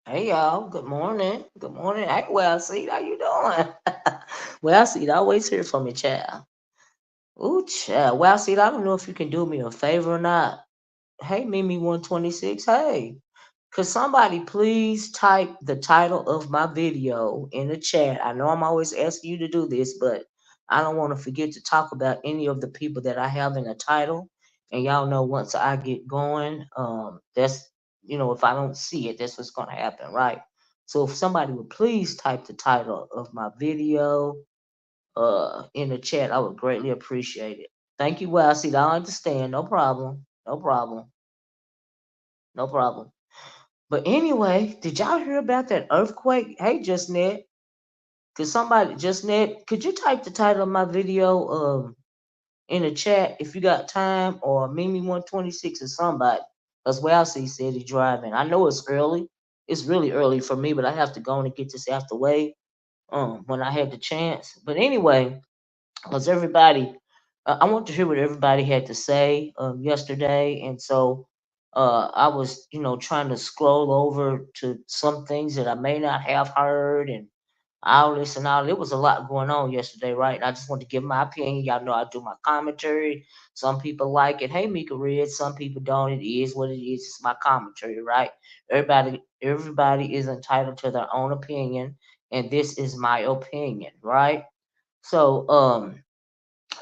Hey y'all, good morning. Good morning. Hey, well, see, how you doing? Well, see, I always hear from you, child. Ooh, child. Well, see, I don't know if you can do me a favor or not. Hey, Mimi 126. Hey, could somebody please type the title of my video in the chat? I know I'm always asking you to do this, but I don't want to forget to talk about any of the people that I have in the title. And y'all know once I get going, that's if I don't see it, that's what's gonna happen, right? So if somebody would please type the title of my video in the chat, I would greatly appreciate it. Thank you, Wesley. I understand. No problem. No problem. No problem. But anyway, did y'all hear about that earthquake? Hey, just net. Could somebody just net? Could you type the title of my video in the chat if you got time, or Mimi 126 or somebody? Because Wesley said he's driving. I know it's early. It's really early for me, but I have to go and get this out the way when I had the chance. But anyway, because everybody, I want to hear what everybody had to say yesterday, and so I was, trying to scroll over to some things that I may not have heard, and all this and all. There was a lot going on yesterday, right? And I just want to give my opinion. Y'all know I do my commentary. Some people like it. Hey, Mika Red. Some people don't. It is what it is. It's my commentary, right? Everybody is entitled to their own opinion, and this is my opinion, right? So,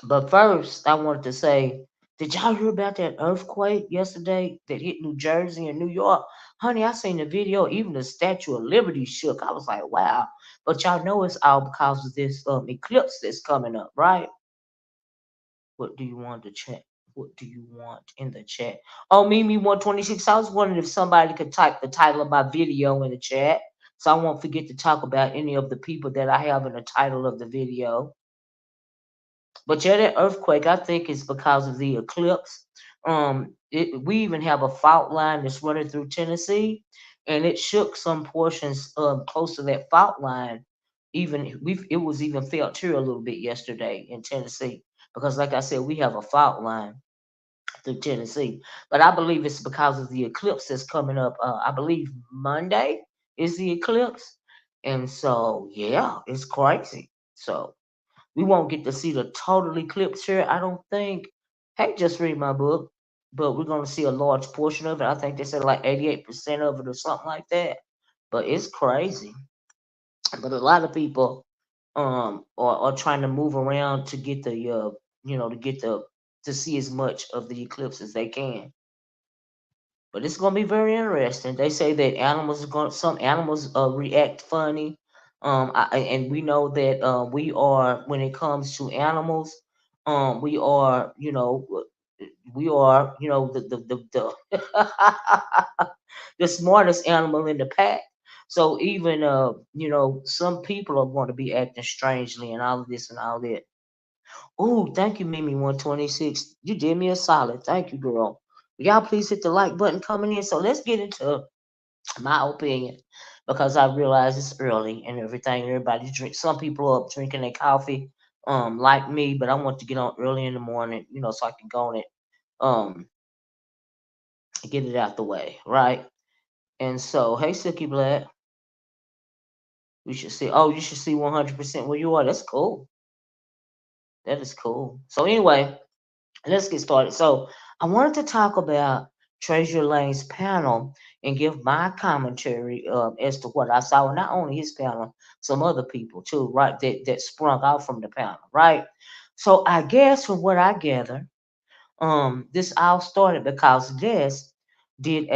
but first, I wanted to say, did y'all hear about that earthquake yesterday that hit New Jersey and New York? Honey, I seen the video. Even the Statue of Liberty shook. I was like, wow. But y'all know it's all because of this eclipse that's coming up, right? What do you want to chat? What do you want in the chat? Oh, Mimi 126. I was wondering if somebody could type the title of my video in the chat, so I won't forget to talk about any of the people that I have in the title of the video. But yeah, that earthquake, I think, is because of the eclipse. We even have a fault line that's running through Tennessee, and it shook some portions close to that fault line. It was even felt here a little bit yesterday in Tennessee because, like I said, we have a fault line through Tennessee. But I believe it's because of the eclipse that's coming up. I believe Monday is the eclipse, and so yeah, it's crazy. So we won't get to see the total eclipse here, I don't think. Hey, just read my book, but we're going to see a large portion of it. I think they said like 88% of it or something like that. But it's crazy. But a lot of people are trying to move around to get the to get the to see as much of the eclipse as they can. But it's gonna be very interesting. They say that some animals react funny. And we know that we are, when it comes to animals, we are, the smartest animal in the pack. So even some people are going to be acting strangely and all of this and all that. Oh, thank you, Mimi 126. You did me a solid. Thank you, girl. Y'all please hit the like button coming in. So let's get into my opinion, because I realize it's early and everything. Everybody drink. Some people are up drinking their coffee, like me, but I want to get on early in the morning, so I can go on it, um, get it out the way, right? And so, hey, Silky Black, you should see. Oh, you should see 100% where you are. That's cool. That is cool. So anyway, let's get started. So I wanted to talk about Trezur Lane's panel and give my commentary as to what I saw. And not only his panel, some other people too, right? That sprung out from the panel, right? So I guess from what I gather, this all started because Ness did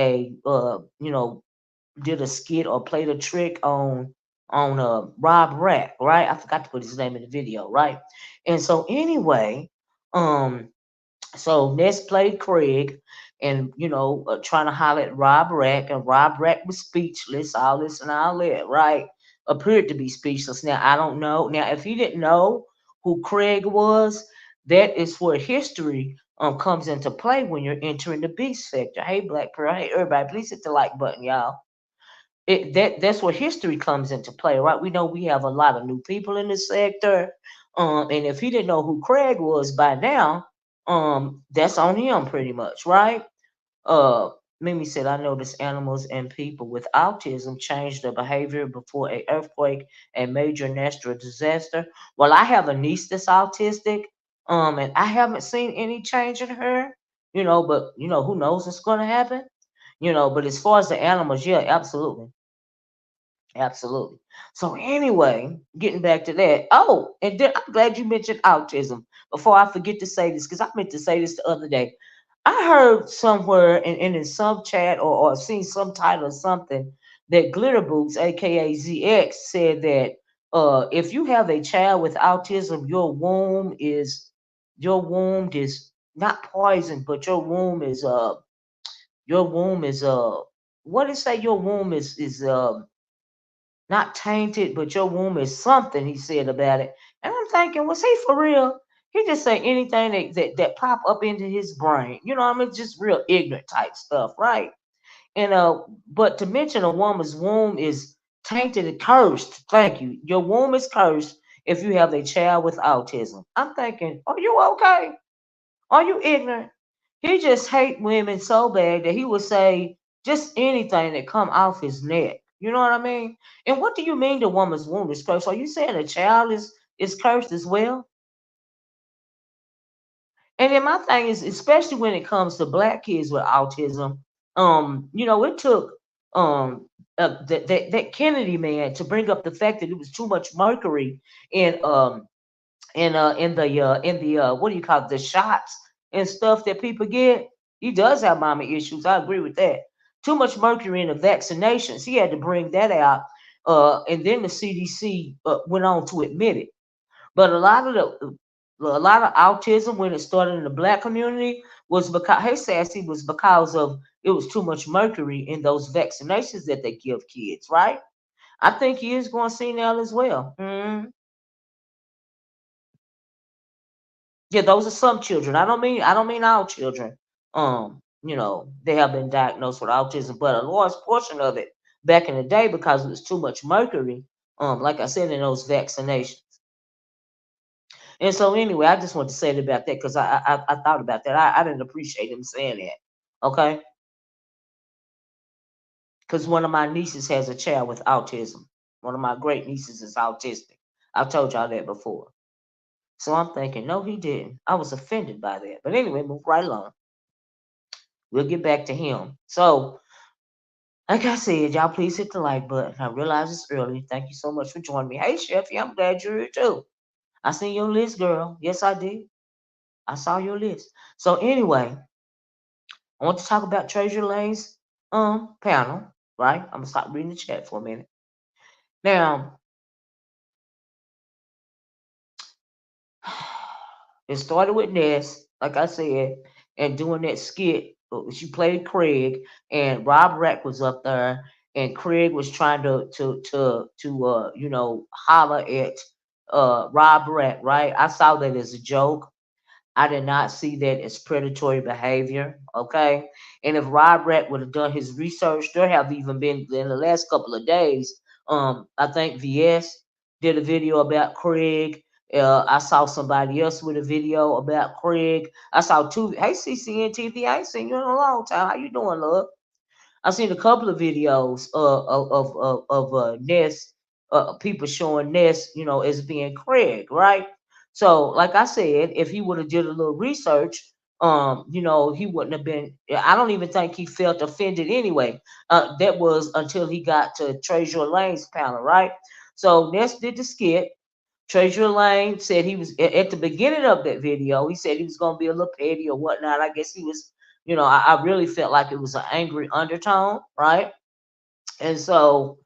did a skit or played a trick on Rob Rack, right? I forgot to put his name in the video, right? And so anyway, um so Ness played Craig, and trying to holler at Rob Rack, and Rob Rack was speechless, all this and all that, right? appeared to be speechless. Now I don't know. Now if he didn't know who Craig was, that is where history comes into play when you're entering the beast sector. Hey Black Pearl, hey everybody, please hit the like button, y'all. That's where history comes into play, right? We know we have a lot of new people in the sector. And if he didn't know who Craig was by now, that's on him pretty much, right? Uh, Mimi said, I noticed animals and people with autism change their behavior before a earthquake, a major natural disaster. Well, I have a niece that's autistic, and I haven't seen any change in her, but who knows what's going to happen, but as far as the animals, yeah, absolutely. Absolutely. So anyway, getting back to that. Oh, and then I'm glad you mentioned autism. Before I forget to say this, because I meant to say this the other day. I heard somewhere in some chat or seen some title or something that Glitter Boots, aka ZX, said that if you have a child with autism, your womb is not poisoned, but your womb is what did it say? Your womb is not tainted, but your womb is something, he said about it. And I'm thinking, was he for real? He just say anything that pop up into his brain. I mean, just real ignorant type stuff, right? And but to mention a woman's womb is tainted and cursed. Thank you. Your womb is cursed if you have a child with autism. I'm thinking, are you okay? Are you ignorant? He just hate women so bad that he would say just anything that come off his neck. You know what I mean? And what do you mean the woman's womb is cursed? Are you saying a child is cursed as well? And then my thing is, especially when it comes to black kids with autism, it took that Kennedy man to bring up the fact that it was too much mercury in in the what do you call it, the shots and stuff that people get. He does have mommy issues. I agree with that. Too much mercury in the vaccinations. He had to bring that out. And then the CDC went on to admit it. But a lot of autism when it started in the black community was because, hey Sassy, was because of it was too much mercury in those vaccinations that they give kids, right? I think he is going senile as well. Yeah, those are some children. I don't mean all children. They have been diagnosed with autism, but a large portion of it back in the day because it was too much mercury. Like I said, in those vaccinations. And so anyway, I just want to say it about that because I thought about that. I didn't appreciate him saying that. Okay, because one of my nieces has a child with autism. One of my great nieces is autistic. I've told y'all that before. So I'm thinking, no, he didn't. I was offended by that. But anyway, move right along. We'll get back to him. So, like I said, y'all please hit the like button. I realize it's early. Thank you so much for joining me. Hey, Chefy, I'm glad you're here too. I seen your list, girl. Yes, I did. I saw your list. So anyway, I want to talk about Trezur Lane's panel, right? I'm gonna stop reading the chat for a minute. Now, it started with Ness, like I said, and doing that skit. She played Craig, and Rob Rack was up there, and Craig was trying to holler at Rob Rack, right? I saw that as a joke. I did not see that as predatory behavior. Okay. And if Rob Rat would have done his research, there have even been in the last couple of days. I think VS did a video about Craig. I saw somebody else with a video about Craig. I saw two. Hey, CCN I ain't seen you in a long time. How you doing, love? I've seen a couple of videos of Ness, people showing Ness, as being Craig, right? So, like I said, if he would have did a little research, he wouldn't have been. I don't even think he felt offended anyway. That was until he got to Trezur Lane's panel, right? So Ness did the skit. Trezur Lane said he was at the beginning of that video. He said he was going to be a little petty or whatnot. I guess he was, I really felt like it was an angry undertone, right? And so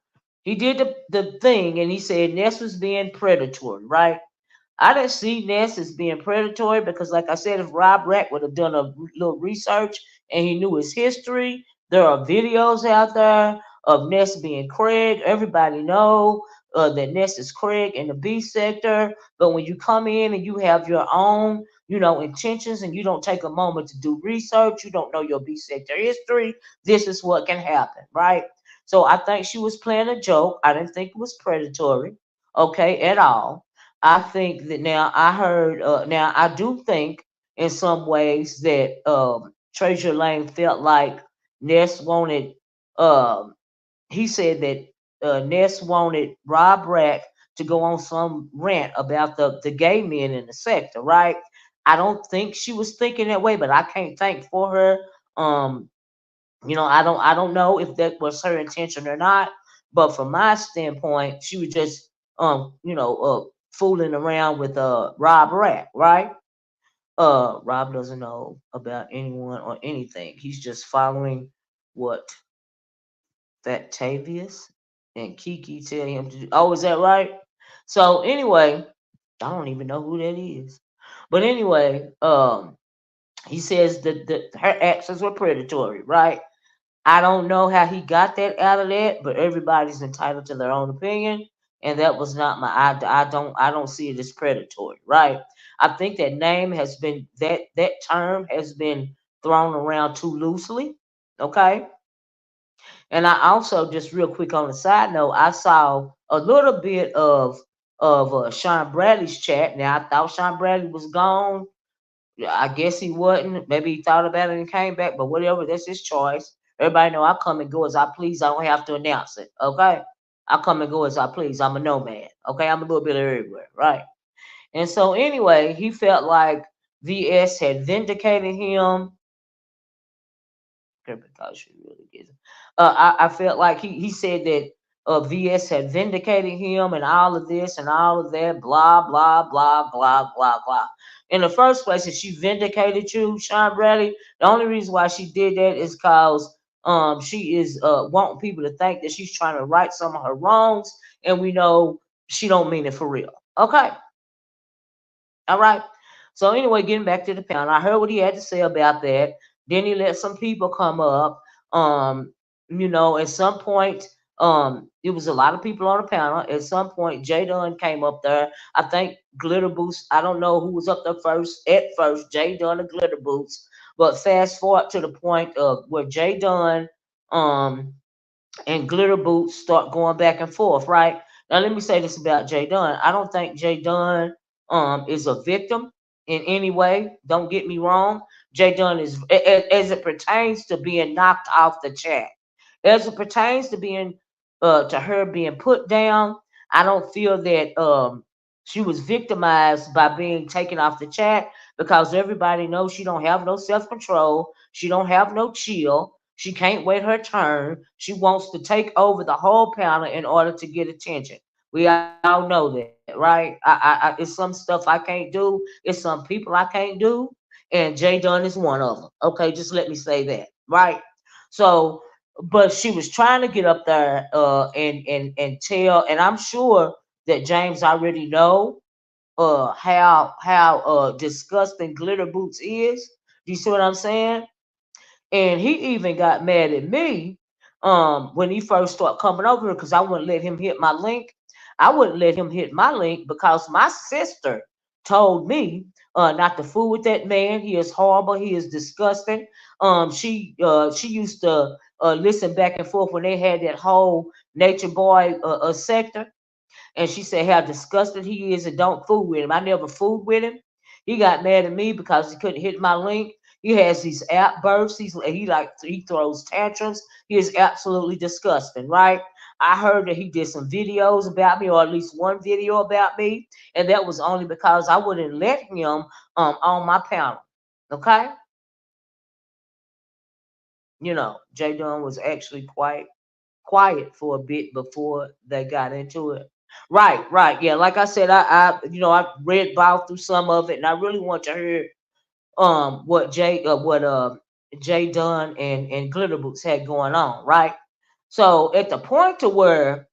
he did the thing and he said Ness was being predatory, right? I didn't see Ness as being predatory because, like I said, if Rob Rack would have done a little research and he knew his history, there are videos out there of Ness being Craig. Everybody know that Ness is Craig in the B sector. But when you come in and you have your own, intentions, and you don't take a moment to do research, you don't know your B sector history, this is what can happen, right? So I think she was playing a joke. I didn't think it was predatory, okay, at all. I think that now I heard, now I do think in some ways that Trezur Lane felt like Ness wanted, um, he said that Ness wanted Rob Rack to go on some rant about the gay men in the sector, right? I don't think she was thinking that way, but I can't think for her. Um, I don't know if that was her intention or not. But from my standpoint, she was just fooling around with Rob Rack, right? Rob doesn't know about anyone or anything. He's just following what Octavius and Kiki tell him to do. Oh, is that right? So anyway, I don't even know who that is. But anyway, he says that her actions were predatory, right? I don't know how he got that out of that, but everybody's entitled to their own opinion, and that was not my. I don't see it as predatory, right? I think that name has been that term has been thrown around too loosely. Okay, and I also, just real quick on the side note, I saw a little bit of Sean Bradley's chat. Now I thought Sean Bradley was gone. Yeah, I guess he wasn't. Maybe he thought about it and came back, but whatever, that's his choice. Everybody know I come and go as I please. I don't have to announce it. Okay, I come and go as I please. I'm a nomad. Okay, I'm a little bit everywhere, right? And so anyway, he felt like VS had vindicated him because she really gets it. I felt like he said that VS had vindicated him and all of this and all of that, blah, blah, blah, blah, blah, blah. In the first place, if she vindicated you, Sean Bradley, the only reason why she did that is because she is wanting people to think that she's trying to right some of her wrongs, and we know she don't mean it for real. Okay. All right. So anyway, getting back to the panel, I heard what he had to say about that. Then he let some people come up. Um, at some point, it was a lot of people on the panel. At some point, Jay Dunn came up there. I think Glitter Boots. I don't know who was up there first. At first, Jay Dunn and Glitter Boots. But fast forward to the point of where Jay Dunn, um, and Glitter Boots start going back and forth, right? Now, let me say this about Jay Dunn. I don't think Jay Dunn is a victim in any way. Don't get me wrong. Jay Dunn is, as it pertains to being knocked off the chat, as it pertains to being, to her being put down. I don't feel that she was victimized by being taken off the chat because everybody knows she don't have no self control. She don't have no chill. She can't wait her turn. She wants to take over the whole panel in order to get attention. We all know that, right? It's some stuff I can't do. It's some people I can't do, and Jay Dunn is one of them. Okay, just let me say that, right? So, but she was trying to get up there and tell, and I'm sure that James already know how disgusting Glitter Boots is. Do you see what I'm saying? And he even got mad at me when he first started coming over here because I wouldn't let him hit my link. I wouldn't let him hit my link because my sister told me not to fool with that man. He is horrible. He is disgusting. She used to listen back and forth when they had that whole Nature Boy sector, and she said how disgusted he is and don't fool with him. I never fooled with him. He got mad at me because he couldn't hit my link. He has these outbursts. He throws tantrums. He is absolutely disgusting, right? I heard that he did some videos about me, or at least one video about me, and that was only because I wouldn't let him on my panel. Okay, Jay Dunn was actually quite quiet for a bit before they got into it. Right, right. Yeah, like I said, I read about through some of it, and I really want to hear what Jay Dunn and Glitter Boots had going on, right? So at the point to where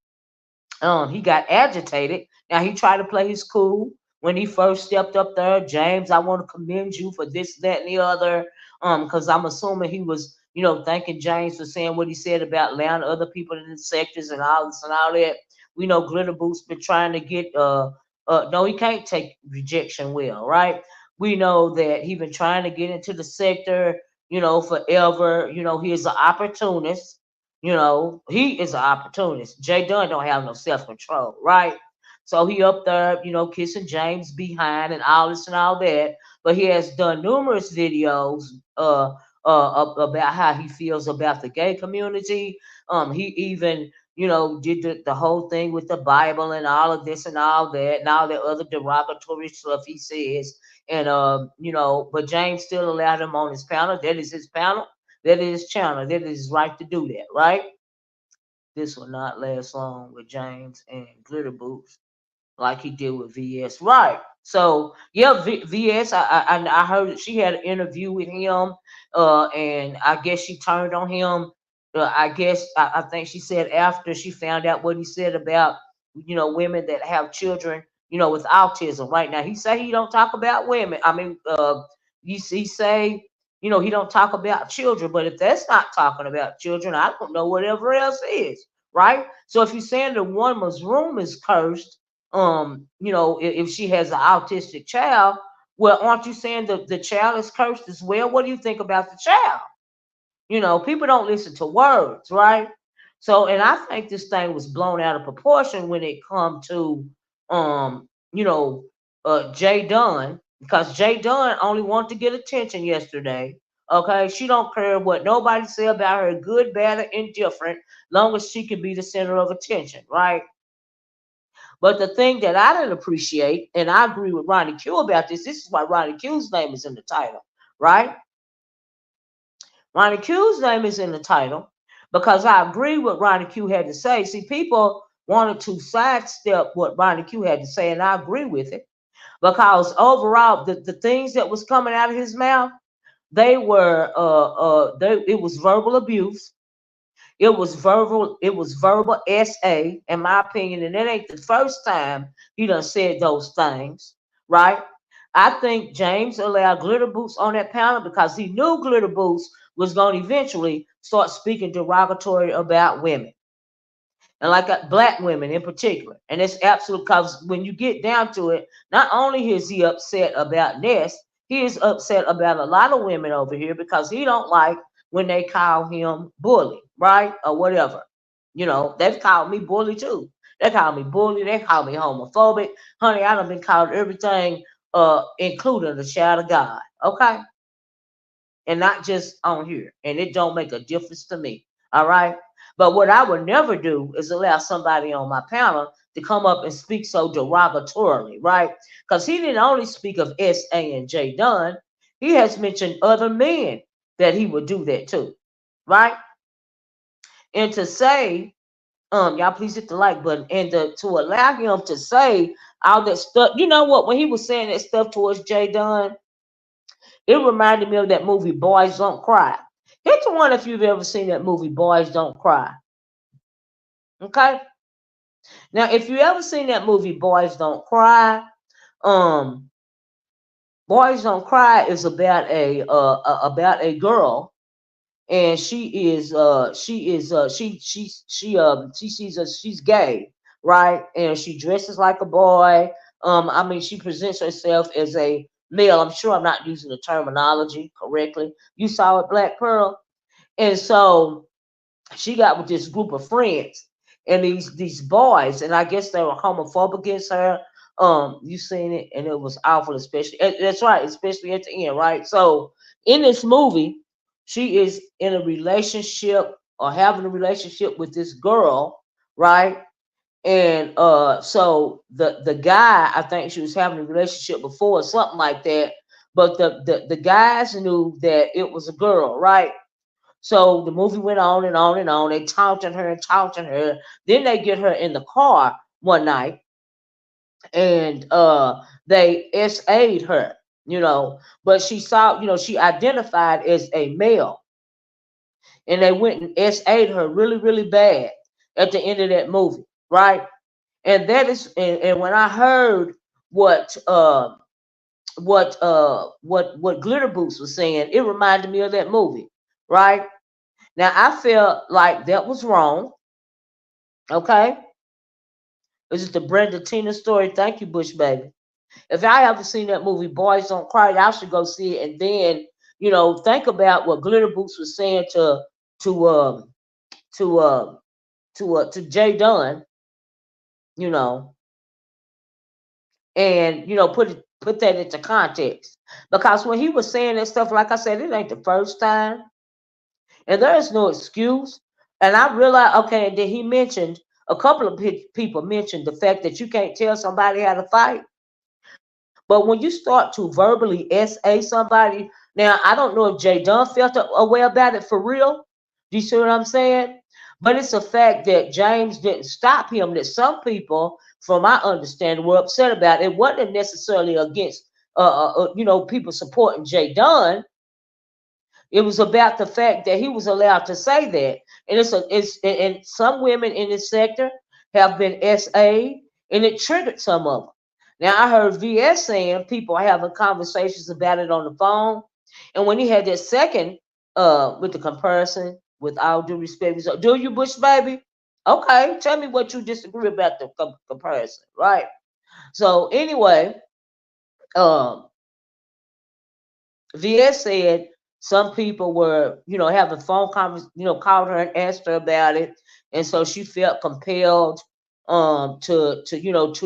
he got agitated. Now he tried to play his cool when he first stepped up there. James, I want to commend you for this, that, and the other. Because I'm assuming he was, thanking James for saying what he said about allowing other people in the sectors and all this and all that. We know Glitter Boots been trying to get no, he can't take rejection well, right? We know that he been trying to get into the sector, forever. He is an opportunist. He is an opportunist. Jay Dunn don't have no self control, right? So he up there, kissing James behind and all this and all that. But he has done numerous videos about how he feels about the gay community. He even, did the whole thing with the Bible and all of this and all the other derogatory stuff he says. And but James still allowed him on his panel. That is his panel. That is his channel. That is his right to do that, right? This will not last long with James and Glitter Boots like he did with VS. Right. So yeah, VS. I heard that she had an interview with him, and I guess she turned on him. I guess I think she said after she found out what he said about women that have children with autism. Right now, he say he don't talk about women. I mean, he say he don't talk about children. But if that's not talking about children, I don't know whatever else is. Right. So if you're saying the woman's room is cursed, if she has an autistic child, well, aren't you saying the child is cursed as well? What do you think about the child? People don't listen to words, right? So, and I think this thing was blown out of proportion when it come to, um, you know, Jay Dunn, because Jay Dunn only wanted to get attention yesterday. Okay, she don't care what nobody say about her, good, bad, or indifferent, long as she can be the center of attention, right? But the thing that I didn't appreciate, and I agree with RonyiQ about this is why RonyiQ's name is in the title, right? RonyiQ's name is in the title because I agree with RonyiQ had to say. See, people wanted to sidestep what RonyiQ had to say, and I agree with it because overall, the things that was coming out of his mouth, they were it was verbal abuse. It was verbal SA, in my opinion, and it ain't the first time he done said those things, right? I think James allowed Glitter Boots on that panel because he knew Glitter Boots was going to eventually start speaking derogatory about women and like black women in particular. And it's absolute because when you get down to it, not only is he upset about Ness, he is upset about a lot of women over here because he don't like when they call him bully, right? Or whatever. They've called me bully too. They call me bully, they call me homophobic. Honey, I done been called everything, including the child of God. Okay? And not just on here. And it don't make a difference to me. All right. But what I would never do is allow somebody on my panel to come up and speak so derogatorily, right? Because he didn't only speak of S.A. and J. Dunn, he has mentioned other men that he would do that to, right? And to say, y'all please hit the like button, and to allow him to say all that stuff, you know what? When he was saying that stuff towards J. Dunn, it reminded me of that movie Boys Don't Cry. Hit the one if you've ever seen that movie Boys Don't Cry. Okay? Now, if you ever seen that movie Boys Don't Cry, um, Boys Don't Cry is about a girl, and she's gay, right? And she dresses like a boy. I mean, she presents herself as a male. I'm sure I'm not using the terminology correctly. You saw it, Black Pearl, and so she got with this group of friends and these boys, and I guess they were homophobic against her. You seen it, and it was awful, especially that's right, especially at the end, right? So in this movie, she is in a relationship or having a relationship with this girl, right? And so the guy, I think she was having a relationship before or something like that, but the guys knew that it was a girl, right? So the movie went on and on and on. They taunted her and taunted her. Then they get her in the car one night and they SA'd her, but she saw, she identified as a male. And they went and SA'd her really, really bad at the end of that movie, right? And that is and when I heard what what Glitter Boots was saying, it reminded me of that movie, right? Now I felt like that was wrong. Okay. Is it the Brenda Tina story? Thank you, Bush Baby. If y'all haven't seen that movie, Boys Don't Cry, y'all should go see it. And then, think about what Glitter Boots was saying to to to Jay Dunn, you know, and put that into context. Because when he was saying that stuff, like I said, it ain't the first time, and there is no excuse. And I realized, okay, and then he mentioned a couple of people mentioned the fact that you can't tell somebody how to fight. But when you start to verbally SA somebody, now I don't know if Jay Dunn felt a way about it for real. Do you see what I'm saying? But it's a fact that James didn't stop him, that some people, from my understanding, were upset about it. It wasn't necessarily against people supporting Jay Dunn. It was about the fact that he was allowed to say that. And and some women in this sector have been SA, and it triggered some of them. Now I heard VS saying people are having conversations about it on the phone. And when he had that second with the comparison, with all due respect, he's like, do you, Bush Baby? Okay, tell me what you disagree about the comparison, right? So anyway, um VS said some people were, having phone conversations, called her and asked her about it, and so she felt compelled to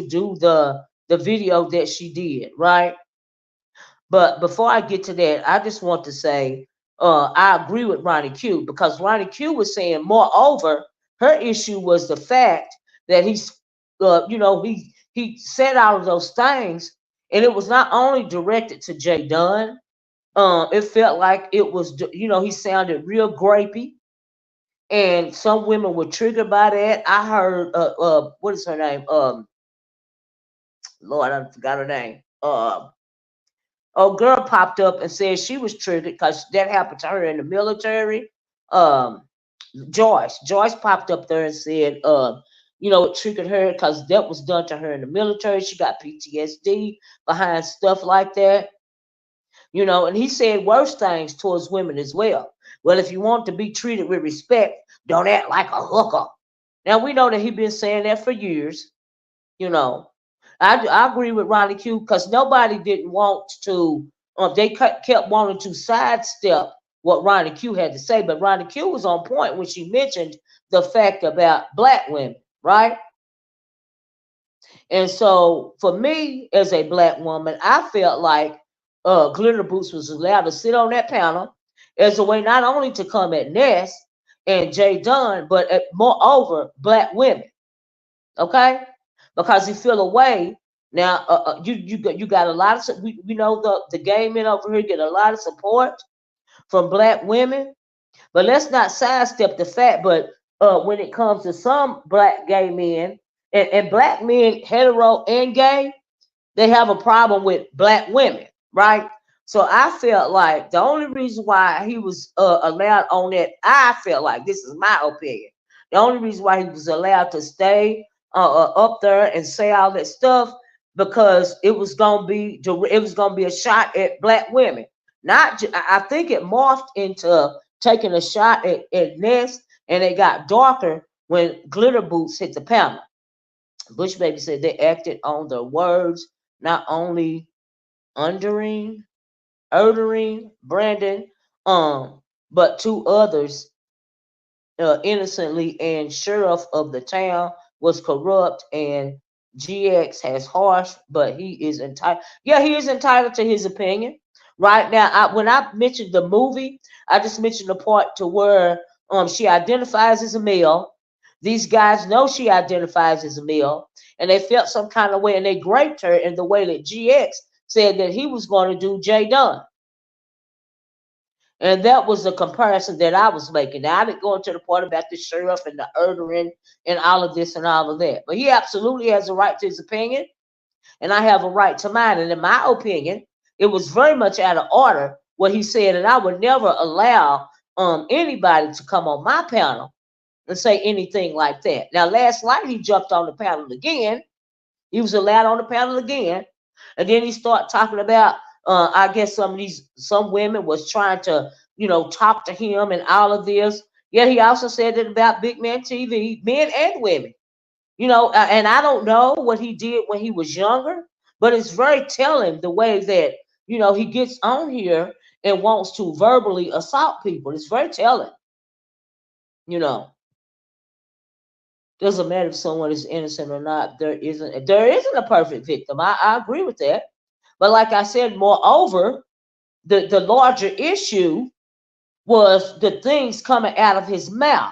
do the video that she did, right? But before I get to that, I just want to say I agree with RonyiQ, because RonyiQ was saying, moreover, her issue was the fact that he said all of those things, and it was not only directed to Jay Dunn. It felt like it was, he sounded real grapey, and some women were triggered by that. I heard, what is her name? Lord, I forgot her name. A girl popped up and said she was triggered because that happened to her in the military. Um, Joyce popped up there and said, it triggered her because that was done to her in the military. She got PTSD behind stuff like that. And he said worse things towards women as well. Well, if you want to be treated with respect, don't act like a hooker. Now we know that he's been saying that for years. You know, I agree with RonyiQ, because nobody didn't want to. They kept wanting to sidestep what RonyiQ had to say, but RonyiQ was on point when she mentioned the fact about black women, right? And so for me, as a black woman, I felt like Glitter Boots was allowed to sit on that panel as a way not only to come at Ness and Jay Dunn, but moreover, black women. Okay? Because he feel a way. Now, you got a lot of, we know the gay men over here get a lot of support from black women, but let's not sidestep the fact, but when it comes to some black gay men, and black men, hetero and gay, they have a problem with black women, right? So I felt like the only reason why he was allowed on that, I felt like, this is my opinion, the only reason why he was allowed to stay up there and say all that stuff, because it was gonna be a shot at black women. Not, I think it morphed into taking a shot at Ness, and it got darker when Glitter Boots hit the panel. Bush Baby said they acted on their words, not only undering, Brandon, but two others innocently, and sheriff of the town was corrupt, and GX has harsh, but he is entitled. Yeah, he is entitled to his opinion. Right now, when I mentioned the movie, I just mentioned the part to where she identifies as a male. These guys know she identifies as a male, and they felt some kind of way, and they graped her in the way that GX said that he was going to do Jay Dunn. And that was the comparison that I was making. Now, I didn't go into the part about the sheriff and the ordering and all of this and all of that. But he absolutely has a right to his opinion, and I have a right to mine. And in my opinion, it was very much out of order what he said, and I would never allow anybody to come on my panel and say anything like that. Now, last night he jumped on the panel again. He was allowed on the panel again, and then he started talking about, I guess some women was trying to, talk to him and all of this. Yet he also said it about Big Man TV, men and women. And I don't know what he did when he was younger, but it's very telling the way that, he gets on here and wants to verbally assault people. It's very telling, you know. Doesn't matter if someone is innocent or not. There isn't a perfect victim. I agree with that. But like I said, moreover, the larger issue was the things coming out of his mouth.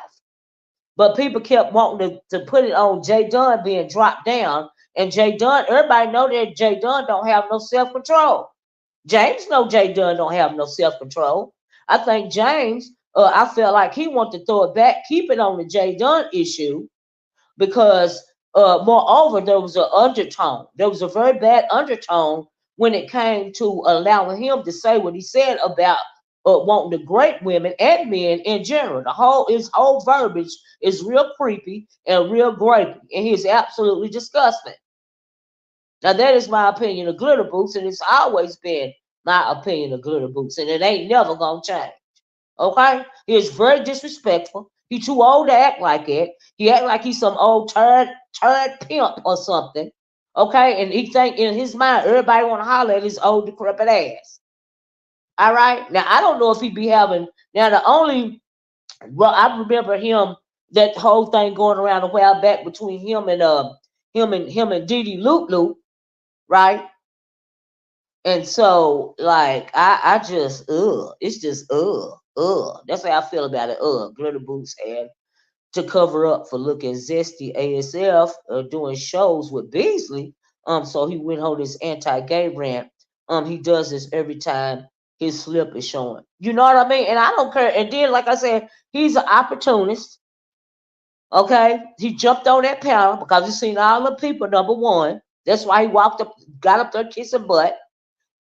But people kept wanting to put it on Jay Dunn being dropped down. And Jay Dunn, everybody know that Jay Dunn don't have no self-control. James know Jay Dunn don't have no self-control. I think James, I felt like he wanted to throw it back, keep it on the Jay Dunn issue, because moreover, there was an undertone. There was a very bad undertone when it came to allowing him to say what he said about wanting to great women and men in general. His whole verbiage is real creepy and real grapey, and he's absolutely disgusting. Now that is my opinion of Glitter Boots, and it's always been my opinion of Glitter Boots, and it ain't never gonna change. Okay? He is very disrespectful. He too old to act like it. He act like he's some old turd pimp or something. Okay? And he think in his mind everybody want to holler at his old decrepit ass. All right? Now I don't know if he be having I remember him, that whole thing going around a while back between him and Dee Loop Loop, right? And so, like, I just, it's just, That's how I feel about it. Glitter Boots had to cover up for looking zesty ASF doing shows with Beasley. So he went on this anti-gay rant. He does this every time his slip is showing. You know what I mean? And I don't care. And then, like I said, he's an opportunist. Okay, he jumped on that panel because he seen all the people. Number one, that's why he got up there kissing butt.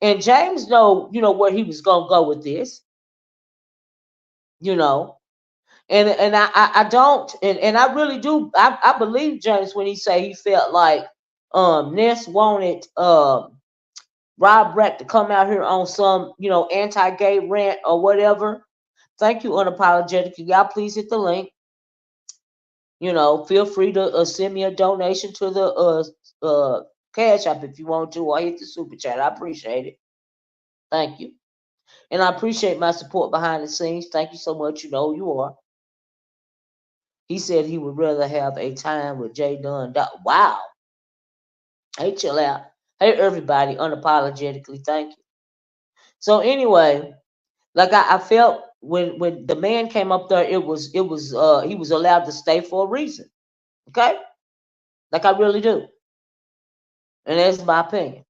And James know, where he was gonna go with this, and I don't, and I really do. I believe James when he say he felt like Ness wanted Rob Brack to come out here on some anti-gay rant or whatever. Thank you, unapologetically. Y'all please hit the link. Feel free to send me a donation to the Cash App if you want to, or hit the super chat. I appreciate it. Thank you. And I appreciate my support behind the scenes. Thank you so much. You know who you are. He said he would rather have a time with Jay Dunn. Wow. Hey, chill out. Hey, everybody, unapologetically. Thank you. So anyway, like I felt when the man came up there, he was allowed to stay for a reason. Okay? Like I really do. And that's my opinion.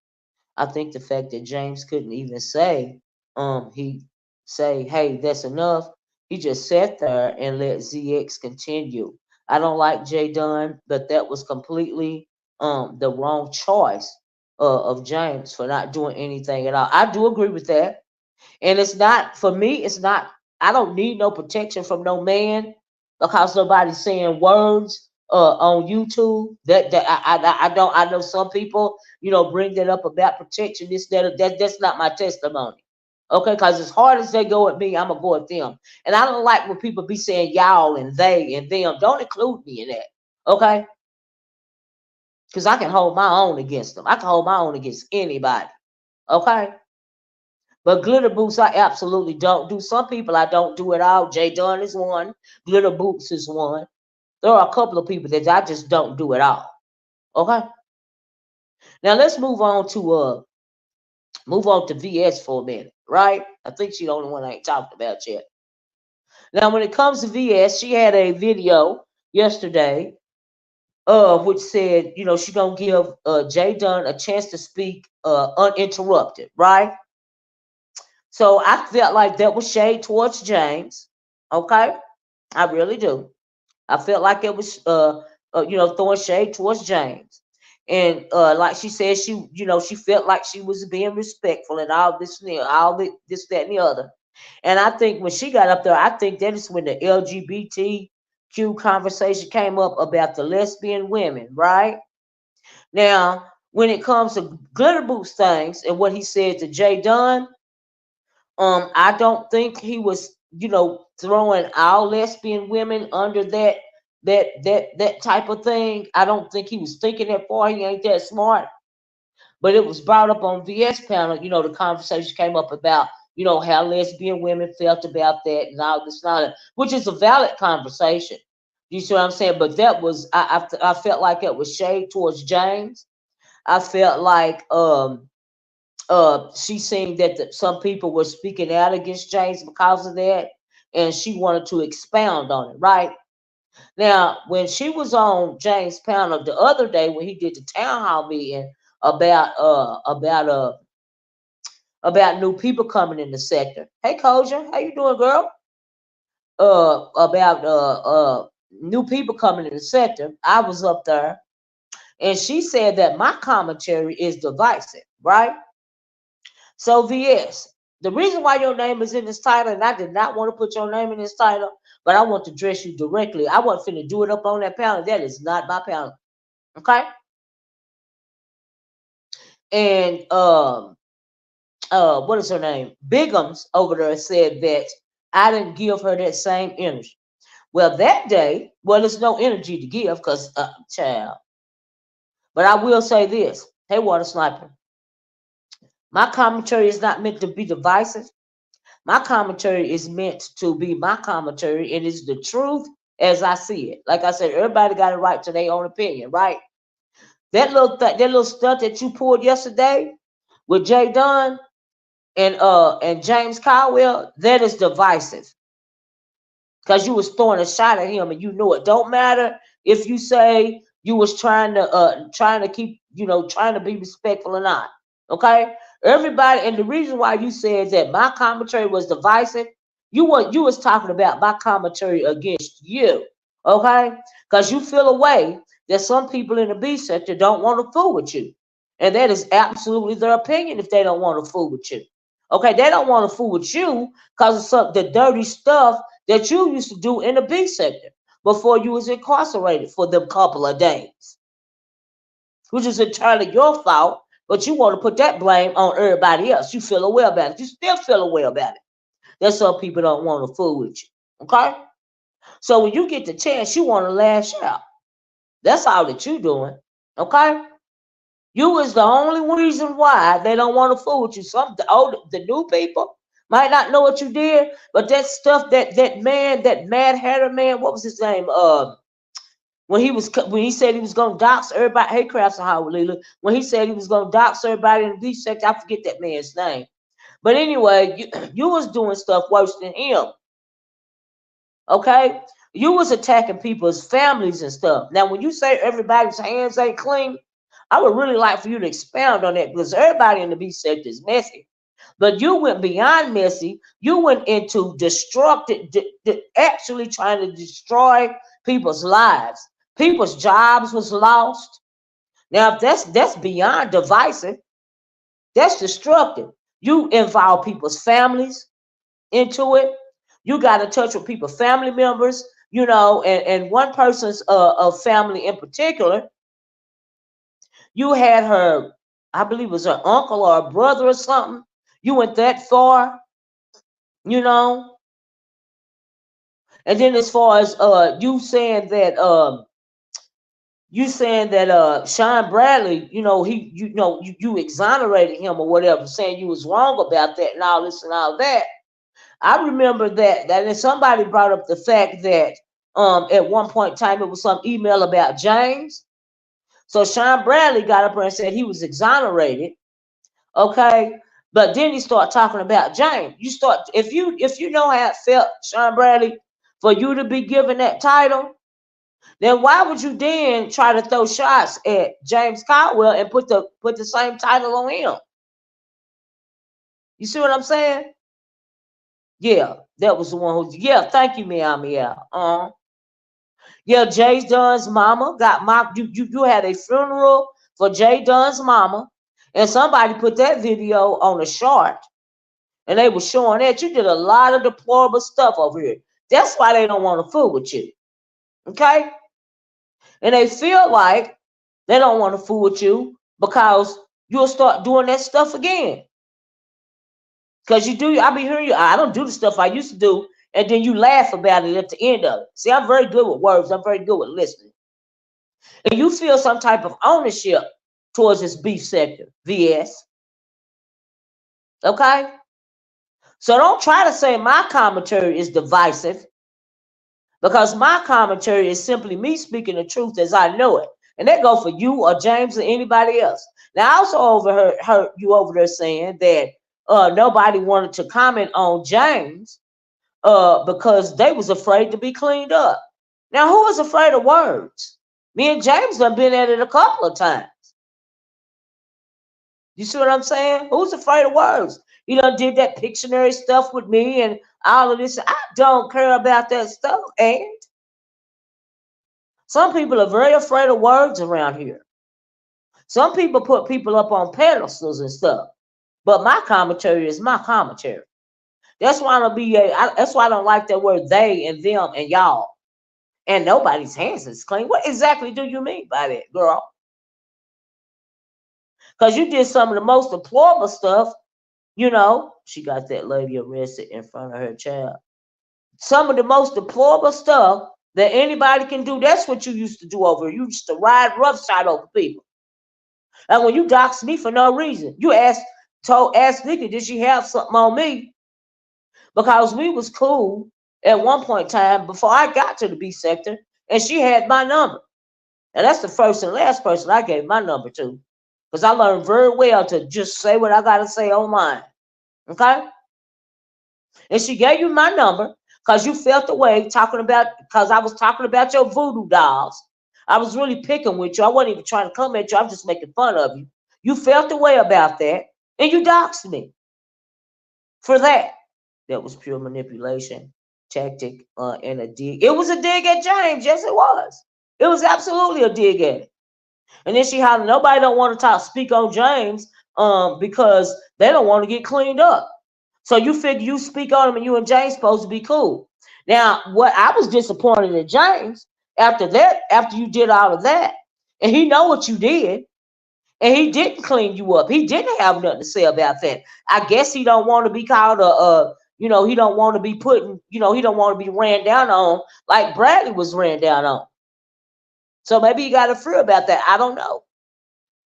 I think the fact that James couldn't even say, hey, that's enough. He just sat there and let ZX continue. I don't like Jay Dunn, but that was completely the wrong choice of James for not doing anything at all. I do agree with that. And it's not, for me, I don't need no protection from no man because nobody's saying words on YouTube. I know some people, bring that up about protection, that's not my testimony. Okay, because as hard as they go at me, I'm gonna go at them. And I don't like when people be saying y'all and they and them. Don't include me in that. Okay? Because I can hold my own against them. I can hold my own against anybody. Okay? But Glitter Boots, I absolutely don't do. Some people I don't do at all. Jay Dunn is one. Glitter Boots is one. There are a couple of people that I just don't do at all. Okay? Now let's move on to VS for a minute, right? I think she's the only one I ain't talked about yet. Now, when it comes to VS, she had a video yesterday, which said, she's gonna give Jay Dunn a chance to speak uninterrupted, right? So I felt like that was shade towards James. Okay, I really do. I felt like it was, throwing shade towards James. And like she said, she felt like she was being respectful and all this, this, that, and the other. And I think when she got up there, I think that is when the LGBTQ conversation came up about the lesbian women, right? Now, when it comes to Glitter Boots things and what he said to Jay Dunn, I don't think he was, throwing all lesbian women under that that type of thing. I don't think he was thinking that far. He ain't that smart. But it was brought up on VS panel. The conversation came up about, how lesbian women felt about that and all this and all that, which is a valid conversation. You see what I'm saying? But that was, I felt like it was shade towards James. I felt like she seen that some people were speaking out against James because of that, and she wanted to expound on it, right? Now, when she was on James' panel the other day when he did the town hall meeting about new people coming in the sector. Hey Koja, how you doing, girl? About new people coming in the sector. I was up there and she said that my commentary is divisive, right? So VS, the reason why your name is in this title, and I did not want to put your name in this title, but I want to address you directly. I wasn't finna do it up on that panel. That is not my panel. Okay? And what is her name? Bigums over there said that I didn't give her that same energy. Well, that day, there's no energy to give because, child. But I will say this. Hey, Water Sniper. My commentary is not meant to be divisive. My commentary is meant to be my commentary, and it's the truth as I see it. Like I said, everybody got a right to their own opinion, right? That little stunt that you pulled yesterday with Jay Dunn and James Caldwell, that is divisive. Because you was throwing a shot at him and you knew it. Don't matter if you say you was trying to keep, trying to be respectful or not. Okay? Everybody, and the reason why you said that my commentary was divisive, you was talking about my commentary against you. Okay? Because you feel a way that some people in the B sector don't want to fool with you. And that is absolutely their opinion if they don't want to fool with you. Okay, they don't want to fool with you because of the dirty stuff that you used to do in the B sector before you was incarcerated for them couple of days, which is entirely your fault, but you want to put that blame on everybody else. You feel away about it. You still feel away about it. That some people don't want to fool with you, okay? So when you get the chance, you want to lash out. That's all that you doing, okay? You is the only reason why they don't want to fool with you. The new people might not know what you did, but that stuff that Mad Hatter man, what was his name? When he said he was gonna dox everybody, hey Crafts and Howard Leela, when he said he was gonna dox everybody in the beach sector, I forget that man's name. But anyway, you was doing stuff worse than him. Okay? You was attacking people's families and stuff. Now, when you say everybody's hands ain't clean, I would really like for you to expound on that because everybody in the beach sector is messy. But you went beyond messy. You went into actually trying to destroy people's lives. People's jobs was lost. Now, if that's beyond divisive, that's destructive. You involve people's families into it. You got in touch with people's family members, and one person's family in particular. You had her, I believe it was her uncle or a brother or something. You went that far, And then as far as you saying that Sean Bradley, you exonerated him or whatever, saying you was wrong about that and all this and all that. I remember that and somebody brought up the fact that at one point in time it was some email about James. So Sean Bradley got up there and said he was exonerated. Okay. But then he started talking about James. If you know how it felt, Sean Bradley, for you to be given that title, then why would you then try to throw shots at James Caldwell and put the same title on him? You see what I'm saying? Yeah, that was the one who. Yeah, thank you, Meow. Yeah, Jay Dunn's mama got mocked. You had a funeral for Jay Dunn's mama, and somebody put that video on a chart, and they were showing that you did a lot of deplorable stuff over here. That's why they don't want to fool with you, okay? And they feel like they don't want to fool with you because you'll start doing that stuff again. Because I be hearing you. I don't do the stuff I used to do, and then you laugh about it at the end of it. See, I'm very good with words. I'm very good with listening. And you feel some type of ownership towards this beef sector, VS. Okay? So don't try to say my commentary is divisive, because my commentary is simply me speaking the truth as I know it. And that go for you or James or anybody else. Now, I also overheard you over there saying that nobody wanted to comment on James because they was afraid to be cleaned up. Now, who is afraid of words? Me and James done been at it a couple of times. You see what I'm saying? Who's afraid of words? You done did that Pictionary stuff with me and all of this. I don't care about that stuff. And some people are very afraid of words around here. Some people put people up on pedestals and stuff. But my commentary is my commentary. That's why that's why I don't like that word they and them and y'all. And nobody's hands is clean. What exactly do you mean by that, girl? Because you did some of the most deplorable stuff. You know, she got that lady arrested in front of her child. Some of the most deplorable stuff that anybody can do, that's what you used to do over. You used to ride roughshod over people. And when you doxed me for no reason, you asked Nikki, did she have something on me? Because we was cool at one point in time before I got to the B sector, and she had my number. And that's the first and last person I gave my number to. Because I learned very well to just say what I got to say online. Okay? And she gave you my number because you felt the way because I was talking about your voodoo dolls. I was really picking with you. I wasn't even trying to come at you. I'm just making fun of you. You felt the way about that, and you doxed me for that. That was pure manipulation tactic and a dig. It was a dig at James. Yes, it was. It was absolutely a dig at it. And then she hollered, nobody don't want to speak on James because they don't want to get cleaned up. So you figure you speak on him and you and James supposed to be cool. Now, what I was disappointed in James after you did all of that, and he know what you did, and he didn't clean you up. He didn't have nothing to say about that. I guess he don't want to be called he don't want to be he don't want to be ran down on like Bradley was ran down on. So maybe he got a fear about that. I don't know.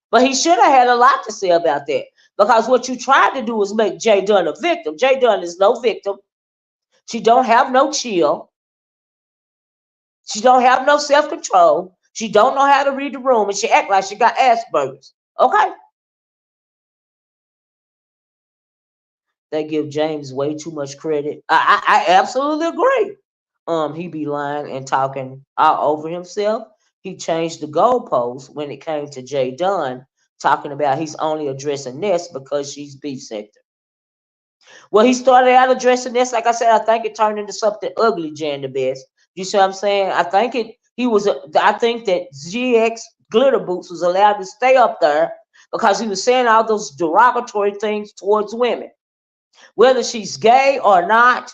But he should have had a lot to say about that. Because what you tried to do was make J. Dunn a victim. J. Dunn is no victim. She don't have no chill. She don't have no self-control. She don't know how to read the room. And she act like she got Asperger's. Okay? They give James way too much credit. I absolutely agree. He be lying and talking all over himself. He changed the goalposts when it came to J. Dunn, talking about he's only addressing Ness because she's beef sector. Well, he started out addressing Ness. Like I said, I think it turned into something ugly, Jan the Best. You see what I'm saying? I think that GX Glitter Boots was allowed to stay up there because he was saying all those derogatory things towards women. Whether she's gay or not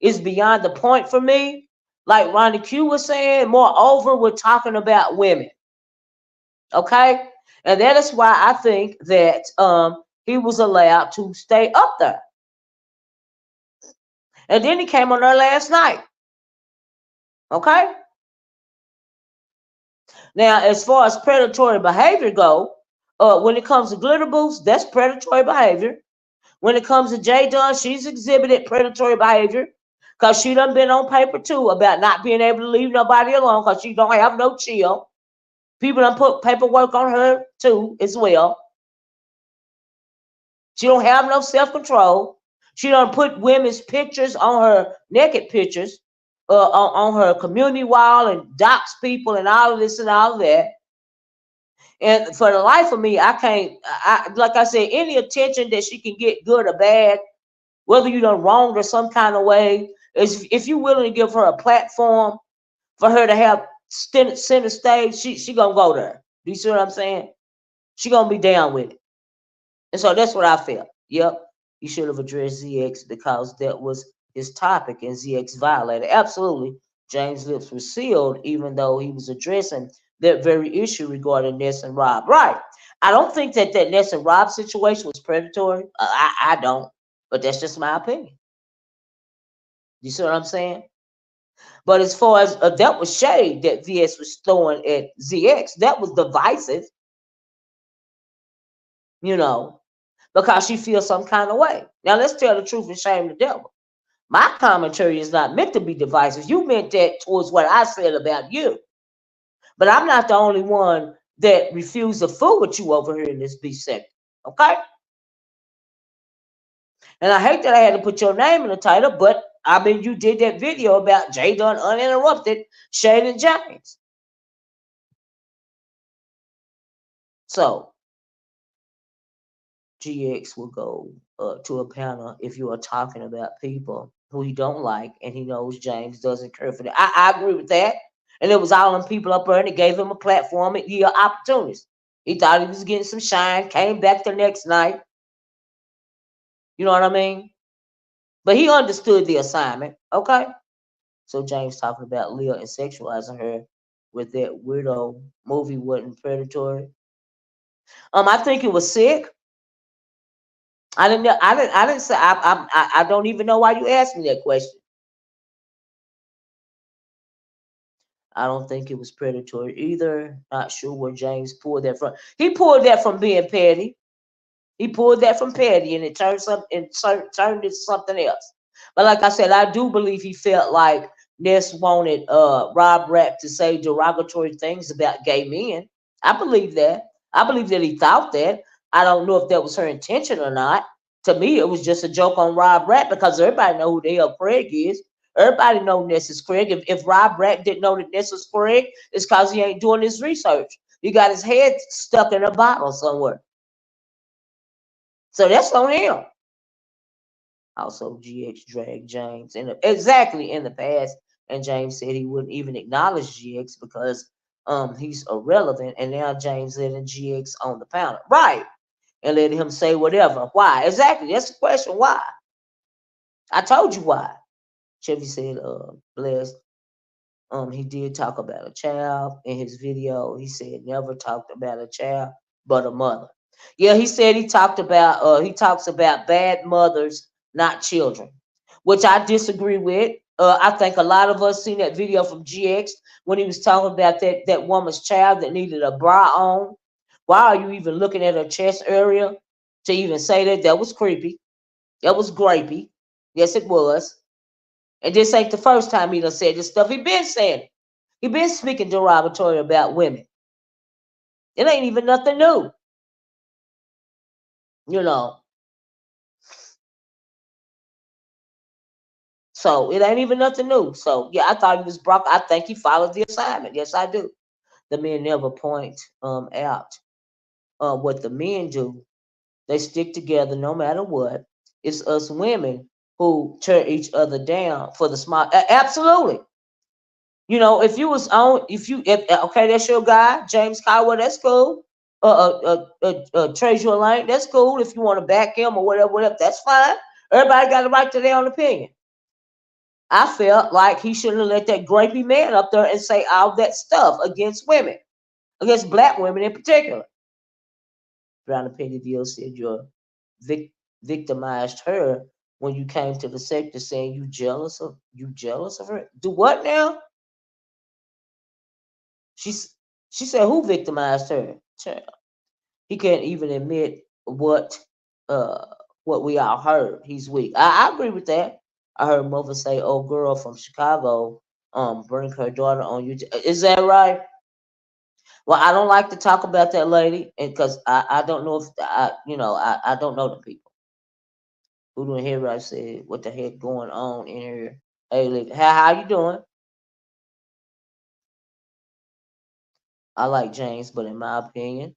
is beyond the point for me. Like RonyiQ was saying, moreover, we're talking about women. Okay? And that is why I think that he was allowed to stay up there. And then he came on there last night. Okay? Now, as far as predatory behavior go, when it comes to glitter boots, that's predatory behavior. When it comes to J. Dunn, she's exhibited predatory behavior because she done been on paper too about not being able to leave nobody alone because she don't have no chill. People done put paperwork on her too as well. She don't have no self-control. She done put women's pictures on her naked pictures on her community wall and dox people and all of this and all of that. And for the life of me, I can't, like I said, any attention that she can get, good or bad, whether you done wronged her some kind of way, is if you're willing to give her a platform for her to have center stage, she gonna go there. Do you see what I'm saying? She gonna be down with it. And so that's what I felt. Yep, you should have addressed ZX because that was his topic and ZX violated. Absolutely, James' lips were sealed even though he was addressing that very issue regarding Ness and Rob. Right. I don't think that Ness and Rob situation was predatory. I don't. But that's just my opinion. You see what I'm saying? But as far as that was shade that VS was throwing at ZX, that was divisive, you know, because she feels some kind of way. Now let's tell the truth and shame the devil. My commentary is not meant to be divisive. You meant that towards what I said about you. But I'm not the only one that refused to fool with you over here in this beef sector. Okay? And I hate that I had to put your name in the title, but I mean, you did that video about J Dunn Uninterrupted, Shade and James. So, GX will go to a panel if you are talking about people who he don't like and he knows James doesn't care for them. I agree with that. And it was all them people up there and it gave him a platform and he opportunities. He thought he was getting some shine, came back the next night. You know what I mean? But he understood the assignment, okay? So James talking about Leah and sexualizing her with that weirdo movie wasn't predatory. I think it was sick. I didn't say. I don't even know why you asked me that question. I don't think it was predatory either. Not sure where James pulled that from. He pulled that from being petty. He pulled that from petty, and it turned turned into something else. But like I said, I do believe he felt like Ness wanted Rob Rapp to say derogatory things about gay men. I believe that. I believe that he thought that. I don't know if that was her intention or not. To me, it was just a joke on Rob Rapp because everybody know who the hell Craig is. Everybody know Ness is Craig. If Rob Rapp didn't know that Ness was Craig, it's because he ain't doing his research. He got his head stuck in a bottle somewhere. So that's on him. Also, GX dragged James exactly in the past, and James said he wouldn't even acknowledge GX because he's irrelevant, and now James letting GX on the panel, right, and letting him say whatever. Why? Exactly. That's the question. Why? I told you why. Chevy said, blessed. He did talk about a child in his video. He said never talked about a child, but a mother. Yeah, he said he talks about bad mothers, not children, which I disagree with. I think a lot of us seen that video from GX when he was talking about that woman's child that needed a bra on. Why are you even looking at her chest area to even say that? That was creepy. That was grapey. Yes, it was. And this ain't the first time he done said this stuff. He been saying it. He been speaking derogatory about women. It ain't even nothing new. You know. So it ain't even nothing new. So yeah, I thought he was Brock. I think he followed the assignment. Yes, I do. The men never point out what the men do. They stick together no matter what. It's us women who tear each other down for the small. Absolutely. You know, if you was on, if okay, that's your guy, James Caldwell, that's cool. Trezur Lane, that's cool. If you want to back him or whatever, that's fine. Everybody got a right to their own opinion. I felt like he shouldn't have let that grapey man up there and say all that stuff against women, against black women in particular. Brown Pettyville said victimized her when you came to the sector saying you jealous of her. Do what now? She said who victimized her? Child. He can't even admit what we all heard. He's weak. I agree with that. I heard mother say, "Oh, girl from Chicago, bring her daughter on you." Is that right? Well, I don't like to talk about that lady, and because I don't know if I don't know the people who don't hear what I said. What the heck going on in here? Hey, lady, how you doing? I like James, but in my opinion,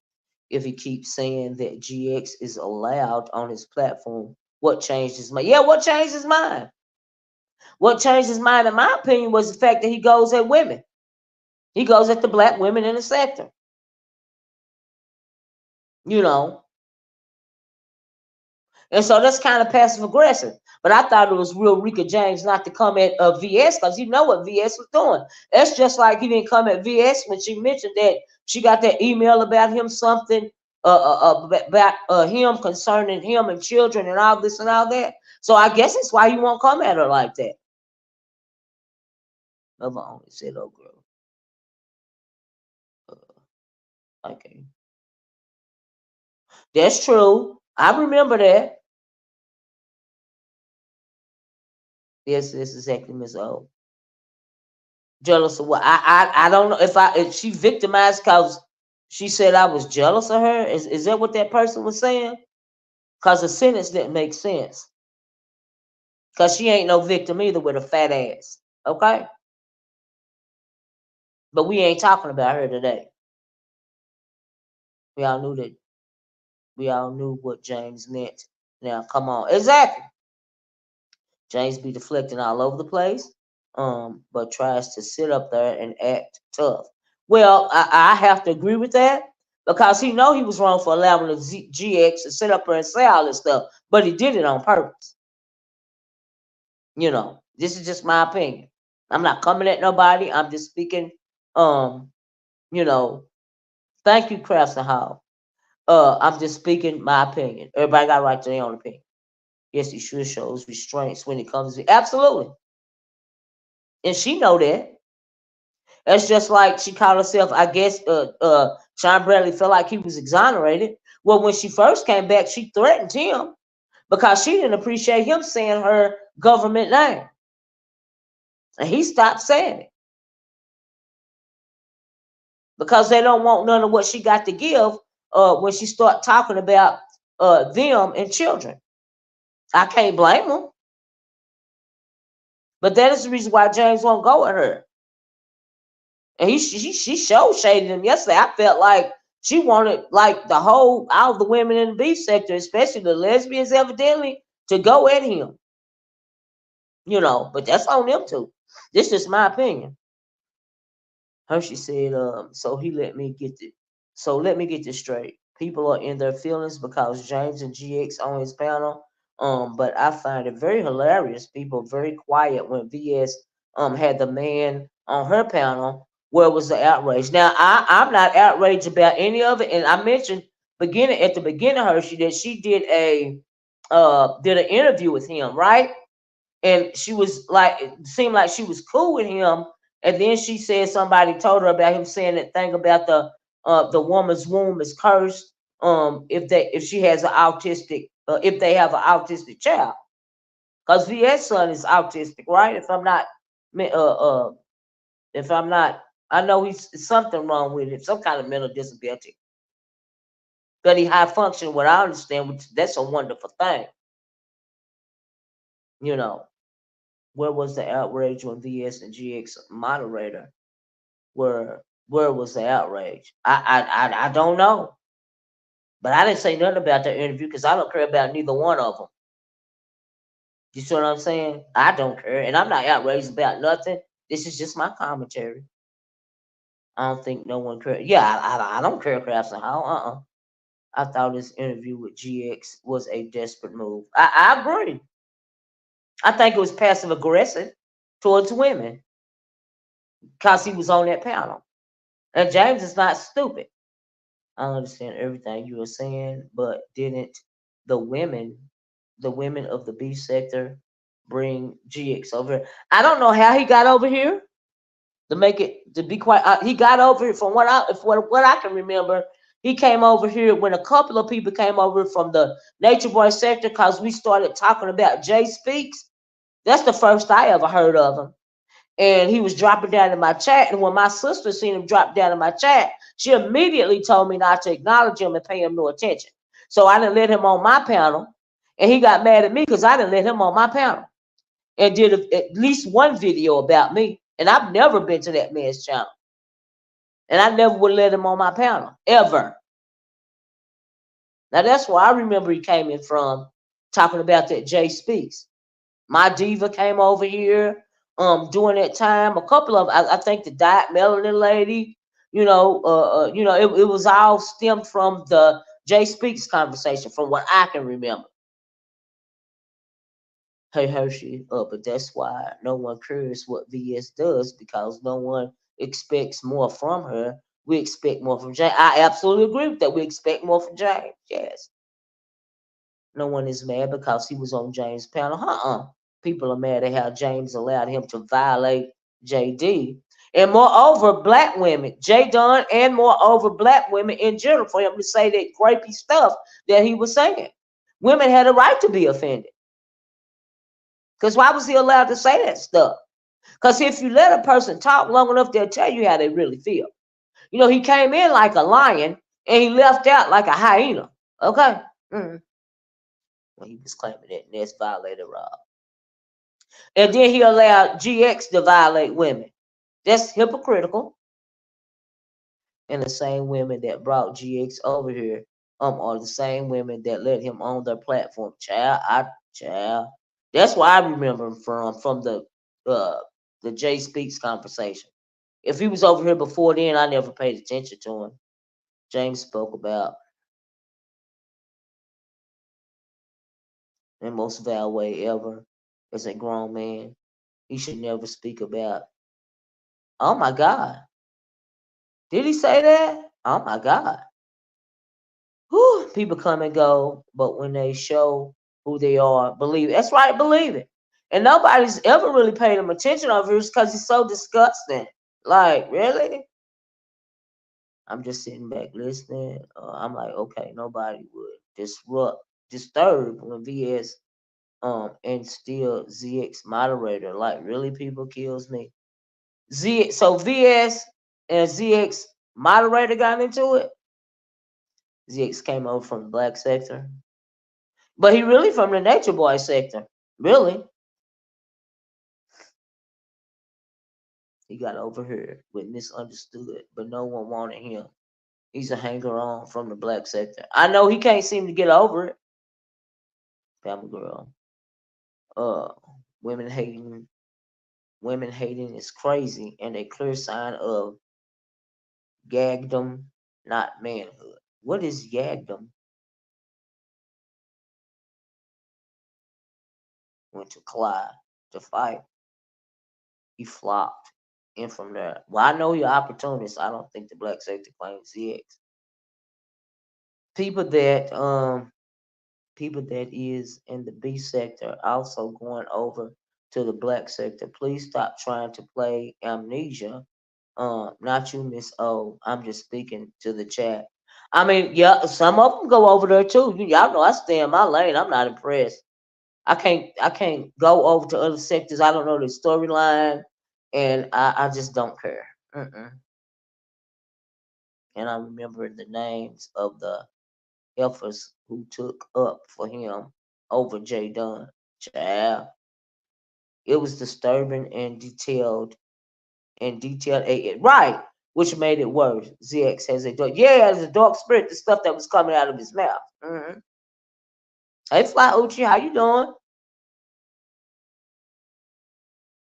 if he keeps saying that GX is allowed on his platform, what changed his mind? Yeah, what changed his mind? What changed his mind, in my opinion, was the fact that he goes at women. He goes at the black women in the sector. You know. And so that's kind of passive aggressive. But I thought it was real Rika James not to come at VS because you know what VS was doing. That's just like he didn't come at VS when she mentioned that she got that email about him something about him concerning him and children and all this and all that. So I guess it's why he won't come at her like that. Never only said, "Oh, girl." Okay, that's true. I remember that. Yes, that's exactly Miss O. Jealous of what? I don't know if she victimized because she said I was jealous of her. Is that what that person was saying? Because the sentence didn't make sense. Because she ain't no victim either with a fat ass. Okay? But we ain't talking about her today. We all knew that. We all knew what James meant. Now, come on. Exactly. James be deflecting all over the place, but tries to sit up there and act tough. Well, I have to agree with that because he know he was wrong for allowing the GX to sit up there and say all this stuff, but he did it on purpose. This is just my opinion. I'm not coming at nobody. I'm just speaking. You know, thank you, Crafts and Hall. I'm just speaking my opinion. Everybody got a right to their own opinion. Yes, he sure shows restraints when it comes to absolutely, and she know that. That's just like she called herself. I guess Sean Bradley felt like he was exonerated. Well, when she first came back, she threatened him because she didn't appreciate him saying her government name, and he stopped saying it because they don't want none of what she got to give when she start talking about them and children. I can't blame them, but that is the reason why James won't go with her. And she showed shaded him yesterday. I felt like she wanted like all the women in the beef sector, especially the lesbians, evidently, to go at him. But that's on them too. This is my opinion. Hershey said, let me get this straight. People are in their feelings because James and GX on his panel. But I find it very hilarious. People very quiet when VS had the man on her panel. Where was the outrage? Now I'm not outraged about any of it. And I mentioned at the beginning, Hershey, that she did did an interview with him, right? And she was like, it seemed like she was cool with him. And then she said somebody told her about him saying that thing about the woman's womb is cursed. If she has an autistic, if they have an autistic child, because VS son is autistic, right? If I'm not, I know he's something wrong with it, some kind of mental disability. But he high function, what I understand, which that's a wonderful thing, you know. Where was the outrage when VS and GX moderator where was the outrage? I don't know. But I didn't say nothing about that interview because I don't care about neither one of them. You see what I'm saying? I don't care, and I'm not outraged about nothing. This is just my commentary. I don't think no one cares. Yeah, I don't care, Crafts and how. I thought this interview with GX was a desperate move. I agree. I think it was passive aggressive towards women because he was on that panel. And James is not stupid. I understand everything you were saying, but didn't the women, the women of the beef sector, bring GX over here? I don't know how he got over here. To be quite, he got over here from what I can remember. He came over here when a couple of people came over from the Nature Boy sector because we started talking about Jay Speaks. That's the first I ever heard of him. And he was dropping down in my chat. And when my sister seen him drop down in my chat, she immediately told me not to acknowledge him and pay him no attention. So I didn't let him on my panel. And he got mad at me because I didn't let him on my panel and did at least one video about me. And I've never been to that man's channel. And I never would let him on my panel, ever. Now, that's where I remember he came in from, talking about that Jay Speaks. My diva came over here during that time. A couple of I think the Diet Melanin lady, it was all stemmed from the Jay Speaks conversation, from what I can remember. Hey Hershey, but that's why no one cares what VS does because no one expects more from her. We expect more from James. I absolutely agree with that. We expect more from James. Yes. No one is mad because he was on James' panel. People are mad at how James allowed him to violate JD. And moreover, black women, J Dunn, and moreover, black women in general, for him to say that grapey stuff that he was saying. Women had a right to be offended. Because why was he allowed to say that stuff? Because if you let a person talk long enough, they'll tell you how they really feel. You know, he came in like a lion and he left out like a hyena. Okay? Mm-hmm. Well, he was claiming that Ness violated Rob. And then he allowed GX to violate women. That's hypocritical. And the same women that brought GX over here are the same women that let him on their platform. Child. That's why I remember him from the Jay Speaks conversation. If he was over here before then, I never paid attention to him. James spoke about in most vile way ever as a grown man. He should never speak about. Oh my God. Did he say that? Oh my God. Whew, people come and go, but when they show who they are, believe it. That's right, believe it. And nobody's ever really paid him attention over it because he's so disgusting. Like, really? I'm just sitting back listening. I'm like, okay, nobody would disturb when VS and still ZX moderator. Like, really, people kills me. So VS and ZX moderator got into it. ZX came over from the black sector. But he really from the nature boy sector. Really. He got over here with misunderstood, but no one wanted him. He's a hanger on from the black sector. I know he can't seem to get over it. Family girl. Uh women hating is crazy and a clear sign of gagdom, not manhood. What is gagdom? Went to Clyde to fight. He flopped. And from there, well, I know you're opportunist. I don't think the black sector claims ZX. People that people that is in the B sector also going over to the black sector. Please stop trying to play amnesia. Not you, Miss O. I'm just speaking to the chat. I mean, yeah, some of them go over there too. Y'all know I stay in my lane. I'm not impressed. I can't go over to other sectors. I don't know the storyline, and I just don't care. Mm-mm. And I remember the names of the heifers who took up for him over J Dunn. Child. It was disturbing and detailed right, which made it worse. ZX has a dark, yeah, there's a dark spirit, the stuff that was coming out of his mouth. Mm-hmm. Hey, Fly Uchi, how you doing?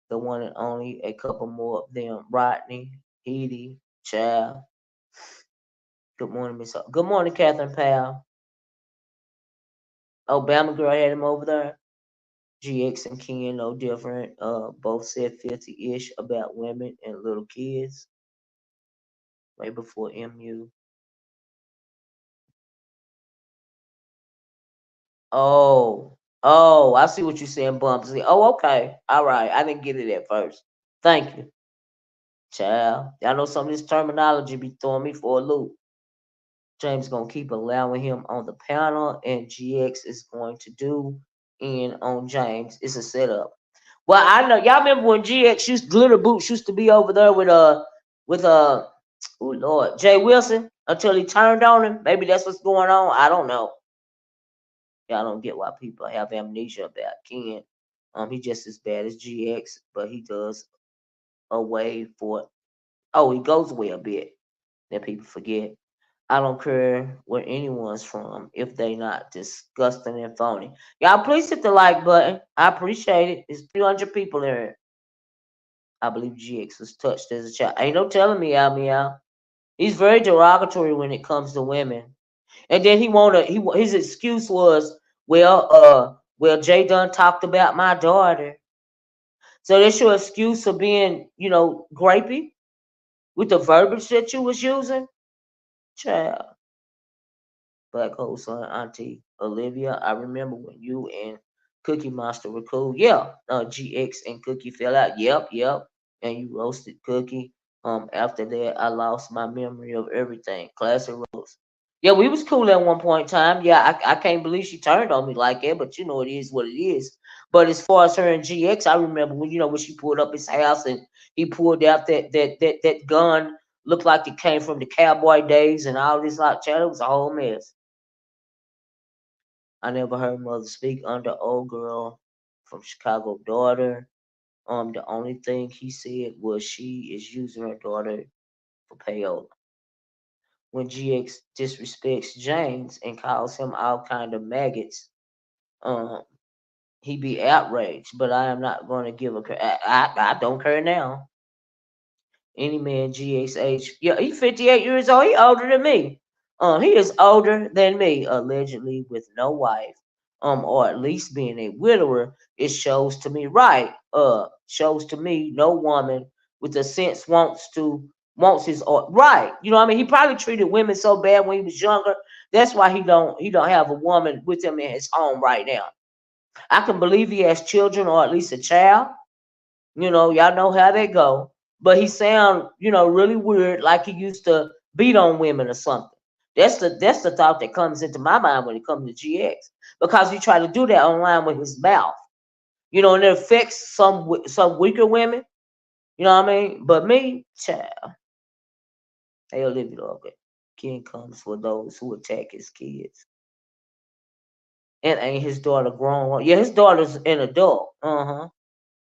The one and only, a couple more of them. Rodney, Edie, Child. Good morning, Miss. Good morning, Catherine Powell. Obama girl had him over there. GX and Ken, no different. Both said 50-ish about women and little kids. Way before MU. Oh, I see what you're saying, Bumpsy. Oh, okay. All right. I didn't get it at first. Thank you. Child. Y'all know some of this terminology be throwing me for a loop. James gonna keep allowing him on the panel, and GX is going to do in on James. It's a setup. Well, I know y'all remember when GX Glitter Boots used to be over there with oh Lord, Jay Wilson until he turned on him. Maybe that's what's going on. I don't know. Y'all don't get why people have amnesia about Ken. He just as bad as GX, but he does away for. Oh, he goes away a bit that people forget. I don't care where anyone's from if they not disgusting and phony. Y'all please hit the like button. I appreciate it. It's 300 people there. I believe GX was touched as a child. Ain't no telling me, meow. He's very derogatory when it comes to women. And then his excuse was, well, Jay Dunn talked about my daughter. So that's your excuse for being, grapey with the verbiage that you was using? Child. Black Hole Son, Auntie Olivia. I remember when you and Cookie Monster were cool. Yeah. GX and Cookie fell out. Yep. and you roasted Cookie. After that, I lost my memory of everything. Classic Rose. Yeah, we was cool at one point in time. Yeah, I can't believe she turned on me like that, but you know it is what it is. But as far as her and GX, I remember when when she pulled up his house and he pulled out that gun, looked like it came from the cowboy days and all this like child. It was a whole mess. I never heard mother speak under old girl from Chicago daughter. The only thing he said was she is using her daughter for payola. When GX disrespects James and calls him all kind of maggots, um, he be outraged. But I am not going to give a. I don't care now. Any man GXH, yeah, he's 58 years old. He older than me. He is older than me, allegedly with no wife, or at least being a widower. It shows to me right. Shows to me no woman with a sense wants his or right. You know what I mean? He probably treated women so bad when he was younger. That's why he don't have a woman with him in his home right now. I can believe he has children or at least a child. Y'all know how they go. But he sound, really weird, like he used to beat on women or something. That's the thought that comes into my mind when it comes to GX, because he tried to do that online with his mouth, and it affects some weaker women. You know what I mean? But me, child, they'll live it up. King comes for those who attack his kids. And ain't his daughter grown? Yeah, his daughter's an adult.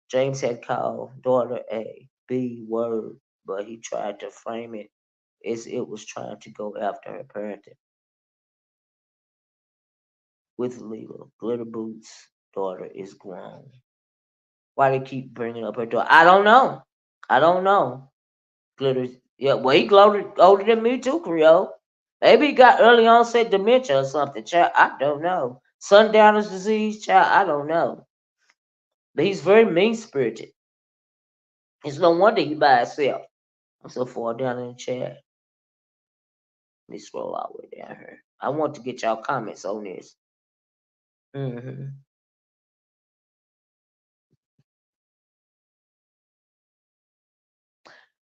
James had called daughter a B word, but he tried to frame it as it was trying to go after her parenting. With legal, Glitter Boots' daughter is grown. Why they keep bringing up her daughter? I don't know. I don't know. Glitter, yeah, well, he older than me too, Creole. Maybe he got early onset dementia or something, child. I don't know. Sundowner's disease, child. I don't know. But he's very mean spirited. It's no wonder he by himself. I'm so far down in the chat. Let me scroll all the way down here. I want to get y'all comments on this. hmm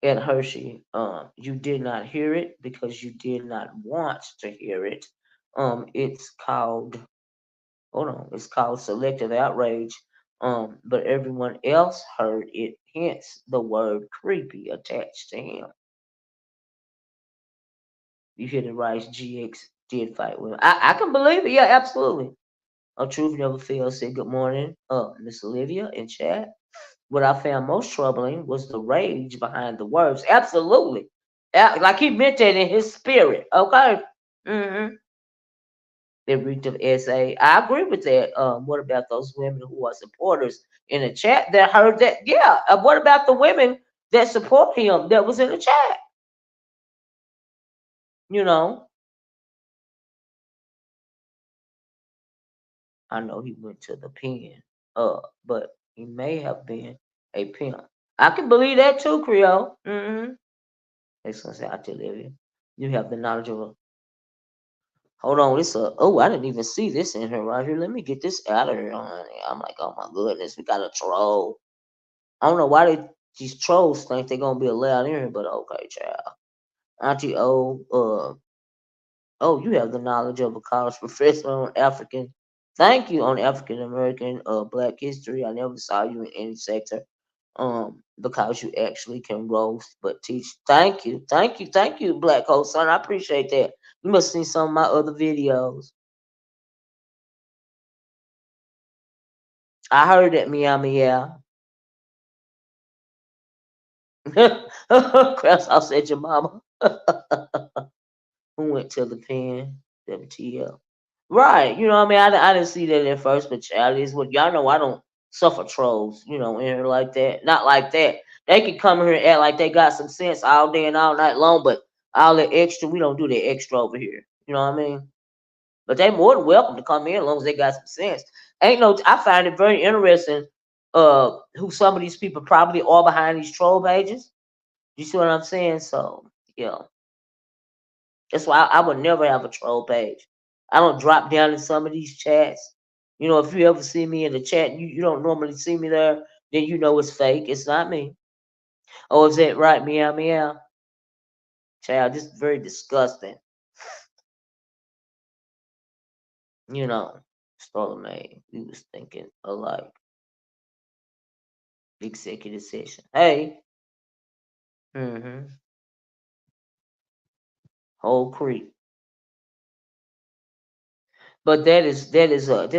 Ed Hershey, you did not hear it because you did not want to hear it. It's called, hold on, it's called selective outrage. But everyone else heard it, hence the word creepy attached to him. You hear the right, GX did fight with him. I can believe it. Yeah, absolutely. Truth never fails. Say good morning, Miss Olivia in chat. What I found most troubling was the rage behind the words. Absolutely. Like he meant that in his spirit. Okay. Mm-hmm. They reeked of SA. I agree with that. What about those women who are supporters in the chat that heard that? Yeah. What about the women that support him that was in the chat? You know, I know he went to the pen, but he may have been a pimp. I can believe that too, Creole. Mm-hmm. It's gonna say, I tell you, you have the knowledge of a. Hold on, this oh, I didn't even see this in here right here. Let me get this out of here, honey. I'm like, oh my goodness, we got a troll. I don't know why these trolls think they're gonna be allowed in here, but okay, child. Auntie O, oh, you have the knowledge of a college professor on African. Thank you on African American Black history. I never saw you in any sector. Because you actually can roast but teach. Thank you, Black Hole Son. I appreciate that. You must see some of my other videos. I heard that meow meow. Craps, I said your mama. Who went to the pen? WTL. Right. You know what I mean? I didn't see that at first, but child is what y'all know. I don't suffer trolls, in here like that. Not like that. They can come here and act like they got some sense all day and all night long, but all that extra, we don't do that extra over here. You know what I mean? But they more than welcome to come in as long as they got some sense. Ain't no I find it very interesting who some of these people probably are behind these troll pages. You see what I'm saying? So yeah. That's why I would never have a troll page. I don't drop down in some of these chats. If you ever see me in the chat, you don't normally see me there, then you know it's fake. It's not me. Oh, is that right? Meow meow. Child, this is very disgusting. You know, Starlamagne, we was thinking alike. Executive session. Hey. Mm-hmm. Whole creep. But that is did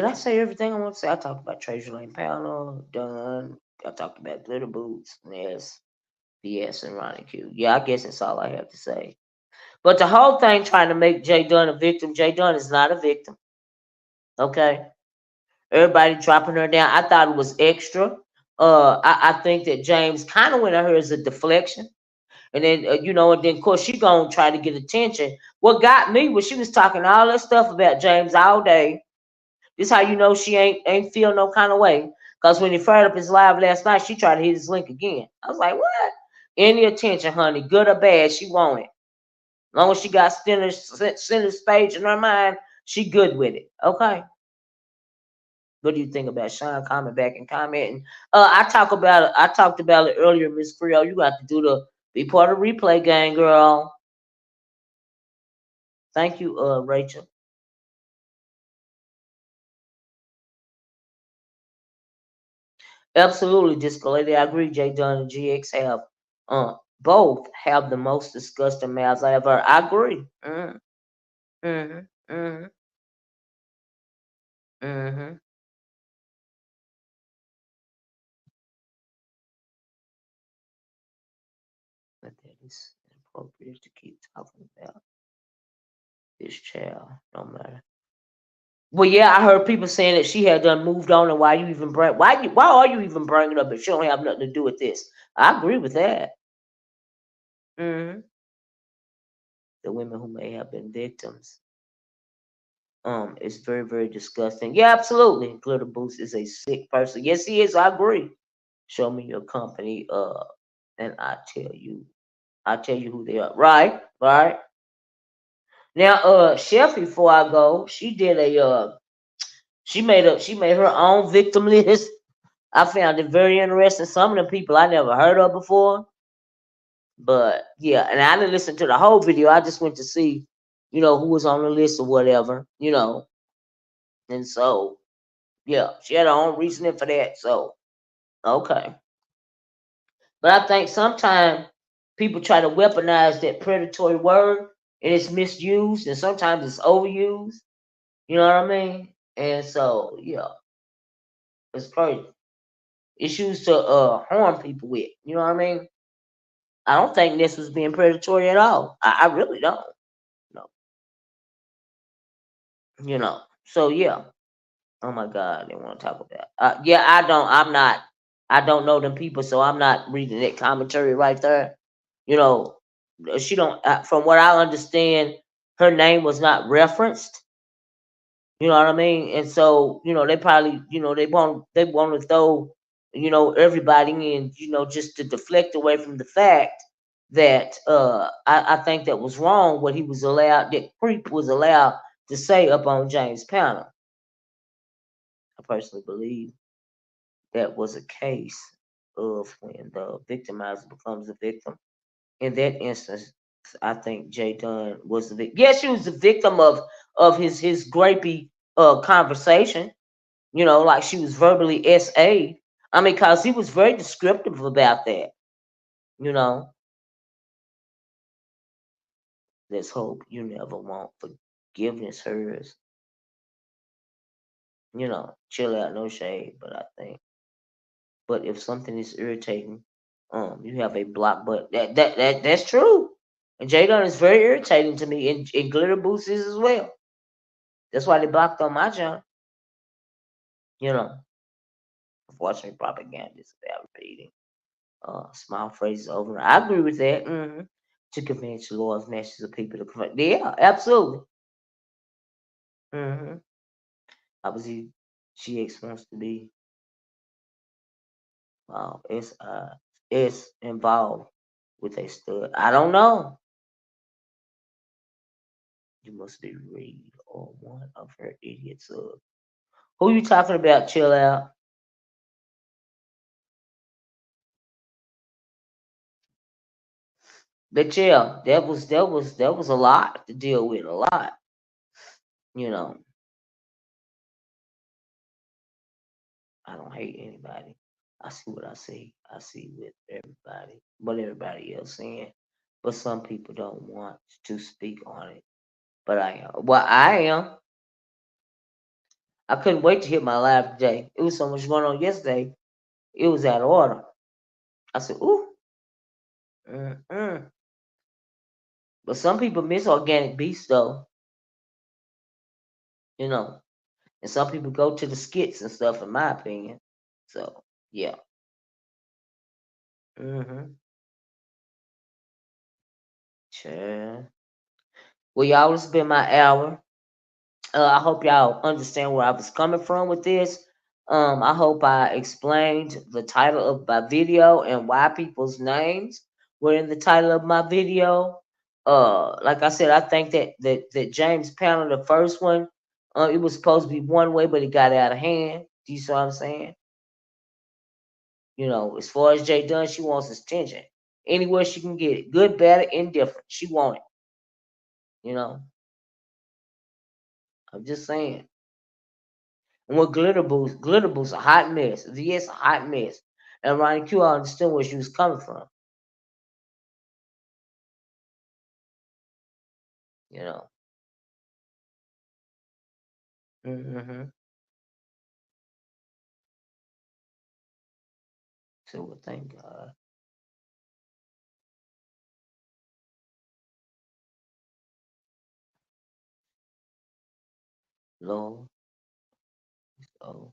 I say everything I want to say? I talked about Trezur Lane panel, Dunn. I talked about glitter boots, Ness, BS, and RonyiQ. Yeah, I guess that's all I have to say. But the whole thing trying to make Jay Dunn a victim, Jay Dunn is not a victim. Okay. Everybody dropping her down. I thought it was extra. I think that James kind of went at her as a deflection. And then, and then of course she gonna try to get attention. What got me was she was talking all that stuff about James all day. This how you know she ain't feel no kind of way. Cause when he fired up his live last night, she tried to hit his link again. I was like, what? Any attention, honey, good or bad, she want it. As long as she got center stage in her mind, she good with it. Okay. What do you think about Sean coming back and commenting? I talked about it earlier, Miss Creole. You got to do the be part of the replay gang, girl. Thank you, Rachel. Absolutely, Disco Lady. I agree. J Dunn and GX have both have the most disgusting mouths I ever heard. I agree. Mm-hmm. Mm-hmm. Mm-hmm. But that is inappropriate to keep talking about this child, no matter. Well, yeah, I heard people saying that she had done moved on, and why are you even bringing it up if she don't have nothing to do with this? I agree with that. Hmm. The women who may have been victims, it's very very disgusting. Yeah, absolutely. Glitter Boots is a sick person. Yes, he is. I agree. Show me your company, and I tell you who they are. Right, right. Now, Chef, before I go, she made her own victim list. I found it very interesting. Some of the people I never heard of before. But yeah, and I didn't listen to the whole video. I just went to see, who was on the list or whatever. And so yeah, she had her own reasoning for that. So okay. But I think sometimes people try to weaponize that predatory word and it's misused and sometimes it's overused. You know what I mean? And so yeah, it's crazy. It's used to harm people with. You know what I mean? I don't think this was being predatory at all. I really don't. No, So yeah. Oh my God, they want to talk about. Yeah, I don't. I'm not. I don't know them people, so I'm not reading that commentary right there. You know, she don't. From what I understand, her name was not referenced. You know what I mean? And so, they probably, they want to throw, everybody in, just to deflect away from the fact that I think that was wrong what he was allowed, that Creep was allowed to say up on James panel. I personally believe that was a case of when the victimizer becomes a victim. In that instance, I think Jay Dunn was the victim. Yes, she was the victim of his grapey conversation. Like she was verbally SA. I mean, cause he was very descriptive about that. You know, let's hope you never want forgiveness hers. Chill out, no shade. But I think, but if something is irritating, you have a block. But that's true. And Jadon is very irritating to me, and Glitter Boots is as well. That's why they blocked on my channel. You know, unfortunately, propaganda is about repeating small phrases over. I agree with that. To convince large masses of people to convert. Yeah, absolutely. hmm Obviously, GX wants to be. Wow, it's involved with a stud. I don't know. You must be Reed or one of her idiots. Who you talking about? Chill out. But yeah, that was a lot to deal with, a lot, you know. I don't hate anybody. I see what I see. I see with everybody, what everybody else saying. But some people don't want to speak on it. But I am. Well, I am. I couldn't wait to hit my live today. It was so much going on yesterday. It was out of order. I said, ooh. Mm-mm. But some people miss organic beats, though, you know. And some people go to the skits and stuff, in my opinion. So, yeah. Mm-hmm. Sure. Well, y'all, it's been my hour. I hope y'all understand where I was coming from with this. I hope I explained the title of my video and why people's names were in the title of my video. Like I said, I think that James panel, the first one, it was supposed to be one way, but it got out of hand. Do you see what I'm saying? You know, as far as Jay Dunn, she wants his attention anywhere she can get it, good, bad, or indifferent. She want it. You know, I'm just saying. And with Glitterboo's a hot mess. VS a hot mess. And RonyiQ, I understand where she was coming from. You know. Mm-hmm. So well, thank God. Lord. So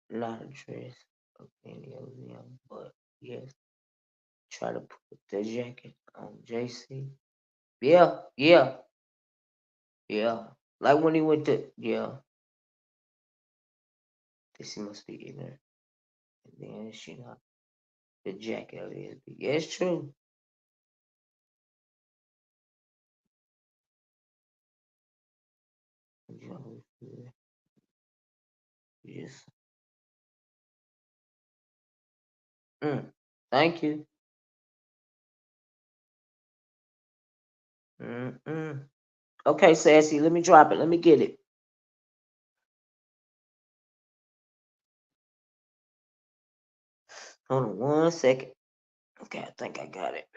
not a dress of any of them, but yes, try to put the jacket on JC. Yeah, yeah, yeah. Like when he went to, yeah, this he must be ignorant. And then she not the jacket of his. Yeah, it's true. You know, yes. Mm. Thank you. Mm-mm. Okay, Sassy, let me drop it. Let me get it. Hold on 1 second. Okay, I think I got it.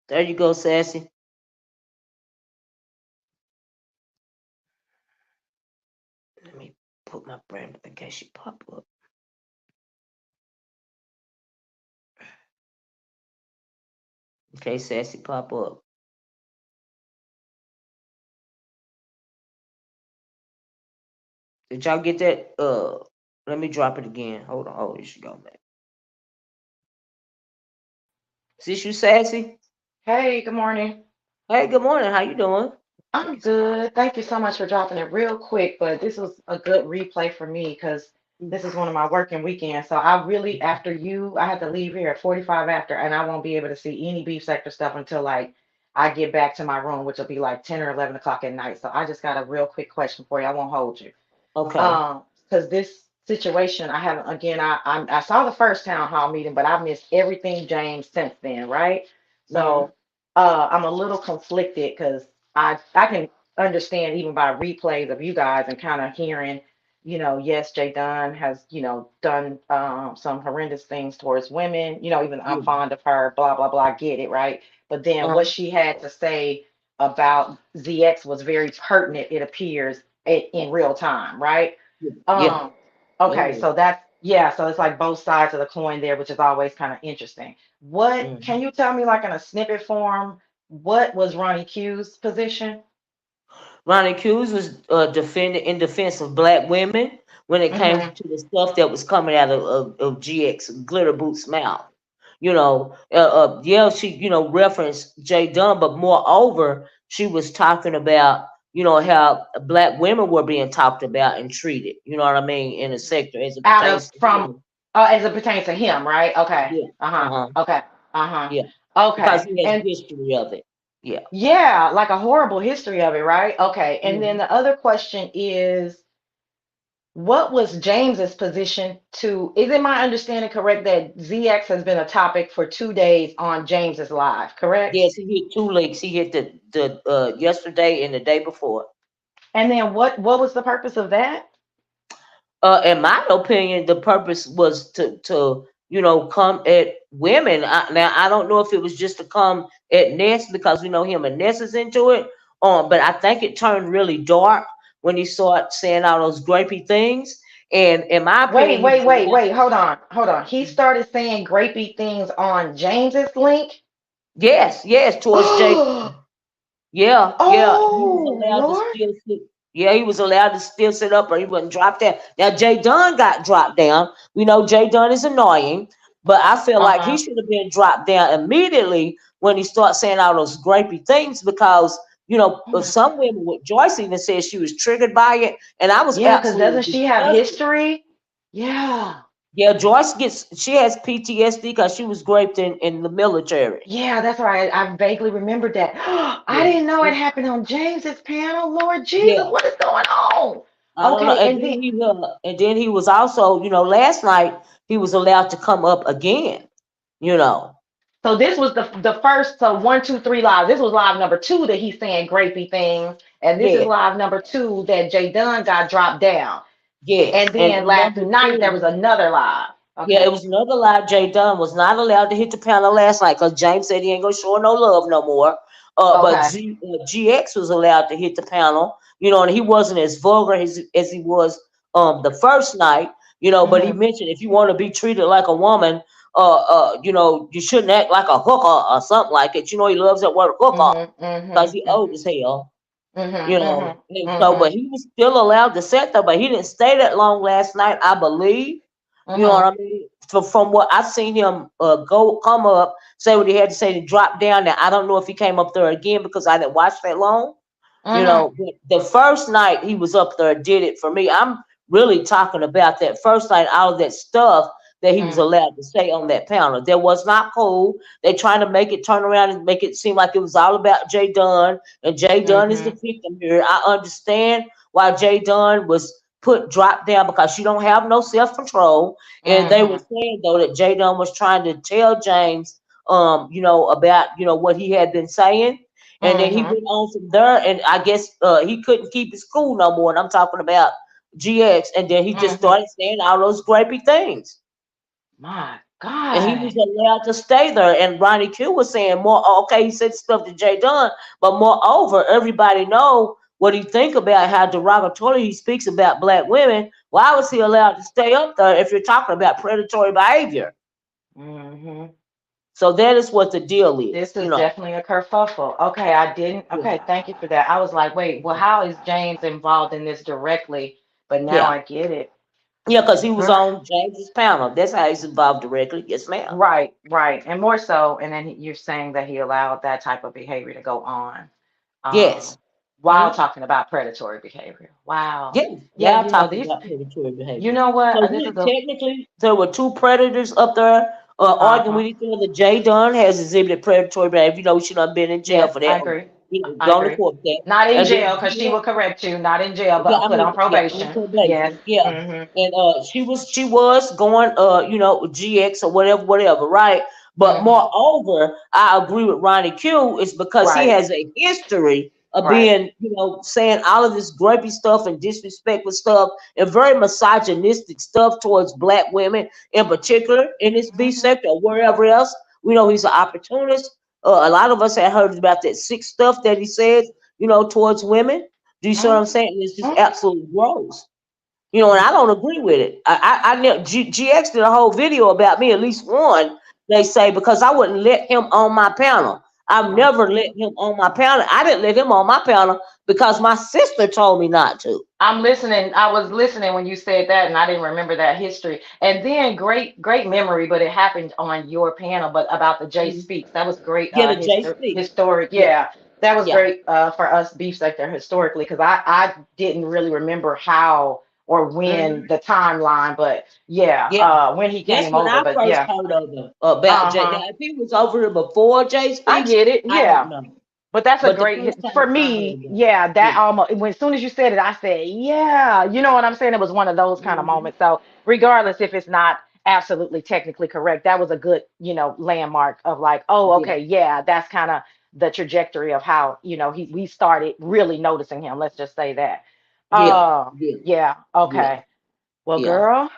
There you go, Sassy. Let me put my brand up in case she pop up. Okay, Sassy, pop up. Did y'all get that? Let me drop it again. Hold on. Oh, here she go, man. Sis, you Sassy? Hey, good morning. Hey, good morning. How you doing? I'm good. Thank you so much for dropping it real quick, but this was a good replay for me because this is one of my working weekends. So I really, after you, I have to leave here at 45 after, and I won't be able to see any beef sector stuff until like I get back to my room, which will be like 10 or 11 o'clock at night. So I just got a real quick question for you. I won't hold you. Okay. Because this situation, I haven't, again, I saw the first town hall meeting, but I missed everything James since then, right? Mm-hmm. So I'm a little conflicted because I can understand even by replays of you guys and kind of hearing, yes, Jay Dunn has, done some horrendous things towards women, even though I'm Yeah. fond of her, blah, blah, blah, I get it, right? But then what Uh-huh. she had to say about ZX was very pertinent, it appears, in real time, right? Yeah. Yeah. Um, It okay, was. so that's yeah, so it's like both sides of the coin there, which is always kind of interesting. What Mm-hmm. can you tell me, like in a snippet form, what was Ronnie Q's position? Ronnie Cruz was defending in defense of black women when it came Mm-hmm. to the stuff that was coming out of GX Glitter Boots mouth. Yeah, she referenced Jay Dunn, but moreover, she was talking about how black women were being talked about and treated. You know what I mean, in the Hmm. sector as it Out of pertains to from him. as it pertains to him, right? Okay. Yeah. Uh Uh-huh. huh. Okay. Uh-huh. Yeah. Because Okay. he has And history of it. Yeah. yeah, like a horrible history of it, right? Okay. And then Hmm. the other question is what was James's position to, is it my understanding correct that ZX has been a topic for 2 days on James's live, correct? Yes, he hit two leaks. He hit the yesterday and the day before. And then what was the purpose of that? In my opinion, the purpose was to come at women. Now I don't know if it was just to come at Ness because we know him and Ness is into it. But I think it turned really dark when he started saying all those grapey things. And in my opinion, Wait, he was wait, wait, allowed. wait, hold on, hold on. He started saying grapey things on James's link. Yes, yes, towards Jay. Oh, Yeah, yeah, he was oh allowed to Lord. still sit. Yeah, he was allowed to still sit up, or he wasn't dropped down. Now Jay Dunn got dropped down. We know Jay Dunn is annoying, but I feel like he Uh-huh. should have been dropped down immediately when he started saying all those grapey things because Oh my some God. women, what Joyce even said, she was triggered by it, and I was Yeah, because absolutely doesn't she have disgusted. history? Yeah. Yeah, she has PTSD because she was raped in the military. Yeah, that's right. I vaguely remembered that. I Yeah, didn't know it happened on James's panel. Lord Jesus, yeah. what is going on? I don't know. Okay, And and then then he was also, last night he was allowed to come up again. You know, so this was the first, so 1, 2, 3 live. This was live number two that he's saying grapey things, and this is yeah, live number two that Jay Dunn got dropped down. And yes. And then then last number night there two, was another live. yeah, it Okay. was another lie. Jay Dunn was not allowed to hit the panel last night because James said he ain't gonna show her no love no more. But Okay. GX was allowed to hit the panel. And he wasn't as vulgar as he was the first night. But he Mm-hmm. mentioned if you want to be treated like a woman, you shouldn't act like a hooker or something like it. He loves that word hooker Mm-hmm. because he Mm-hmm. old Mm-hmm. as hell. Mm-hmm. And so, Mm-hmm. but he was still allowed to set there, but he didn't stay that long last night, I believe. You know Mm-hmm. what I mean? From what I've seen him come up, say what he had to say to drop down. Now I don't know if he came up there again because I didn't watch that long. Mm-hmm. But the first night he was up there did it for me. I'm really talking about that first night, all of that stuff that he was Mm-hmm. allowed to say on that panel. That was not cool. They trying to make it turn around and make it seem like it was all about Jay Dunn, and Jay Dunn is the Mm-hmm. victim here. I understand why Jay Dunn was put dropped down because she don't have no self control. And they were Mm-hmm. saying though that Jay Dunn was trying to tell James, about what he had been saying, and then he Mm-hmm. went on from there, and I guess he couldn't keep his cool no more. And I'm talking about GX, and then he just Mm-hmm. started saying all those grapey things, My and he was God. allowed to stay there. And RonyiQ was saying more. Okay, he said stuff to Jay Dunn, but moreover, everybody know what he think about how derogatory he speaks about black women. Why was he allowed to stay up there if you're talking about predatory behavior? Mm-hmm. So that is what the deal is. This is definitely a kerfuffle. Okay, I didn't. Yeah, Okay, thank you for that. I was like, wait, well, how is James involved in this directly? But now yeah, I get it. yeah, because he was on James's panel. That's how he's involved directly. Yes, ma'am. Right, right. And more so, and then you're saying that he allowed that type of behavior to go on, Yes. um, while Hmm. talking about predatory behavior. Wow. Yeah, Yeah, while you know, talking these, about predatory you behavior. know what? So This really, is a, technically, there were two predators up there arguing uh-huh. with each other. Jay Dunn has exhibited predatory behavior. She done been in jail Yes, for I that. agree. I Gone to agree. court for that. Not in And then jail, because she GX, will correct you. Not in jail, yeah, but I put on mean, yeah, on probation. Yes. probation, yeah. Mm-hmm. And she was going GX or whatever, right? But Mm-hmm. moreover, I agree with Ronnie Q. It's because he Right. has a history of Right. being, saying all of this grapey stuff and disrespectful stuff and very misogynistic stuff towards black women in particular in this B Mm-hmm. sector or wherever else. We know he's an opportunist. A lot of us had heard about that sick stuff that he says, towards women. Do you see what I'm Mm-hmm. saying? It's just Mm-hmm. absolutely gross. And I don't agree with it. I know GX did a whole video about me, at least one, they say, because I wouldn't let him on my panel. I've never let Mm-hmm. him on my panel. I didn't let him on my panel because my sister told me not to. I'm listening. I was listening when you said that, and I didn't remember that history. And then great memory, but it happened on your panel. But about the Jay Mhm. Speaks, that was great. Yeah, the J speak. Historic. Yeah, Yeah, that was yeah. great for us beef sector historically, because I didn't really remember how or when Hmm. the timeline, but yeah, Yeah. when he That's came when over. I But first yeah, heard of him about uh Jay. huh. Now, if he was over here before Jay I speaks, get it. I don't Yeah. know. But that's a But the first great time for I heard me. that, Yeah, that yeah, almost when as soon as you said it, I said, yeah, you know what I'm saying? It was one of those kind of hmm, moments. So regardless if it's not absolutely technically correct, that was a good, landmark of like, oh, yeah, okay, yeah, that's kind of the trajectory of how, we started really noticing him. Let's just say that. yeah, yeah, Yeah, yeah, okay. Well, yeah, girl,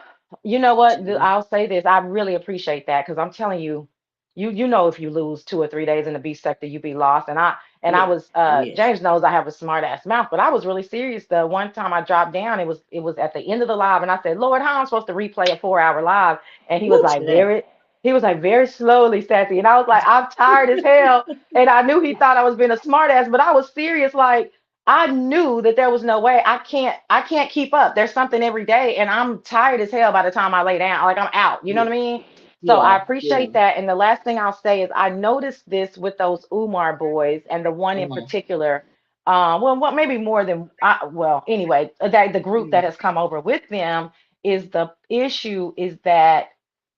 you know what? yeah, I'll say this. I really appreciate that because I'm telling you, you know if you lose 2 or 3 days in the beef sector, you be lost. And I yeah, was yes, James knows I have a smart ass mouth, but I was really serious. The one time I dropped down, it was at the end of the live, and I said, Lord, how am I supposed to replay a 4 hour live? And woocha that, he was like very slowly, Sassy. And I was like, I'm tired as hell. And I knew he thought I was being a smart ass, but I was serious, like I knew that there was no way I can't keep up. There's something every day and I'm tired as hell by the time I lay down. Like I'm out. You know yeah, what I mean? So I yeah, yeah, appreciate that. And the last thing I'll say is I noticed this with those Umar boys and the one in uh-huh, particular. Well, what maybe more than well, anyway, the group that mm, has come over with them is the issue is that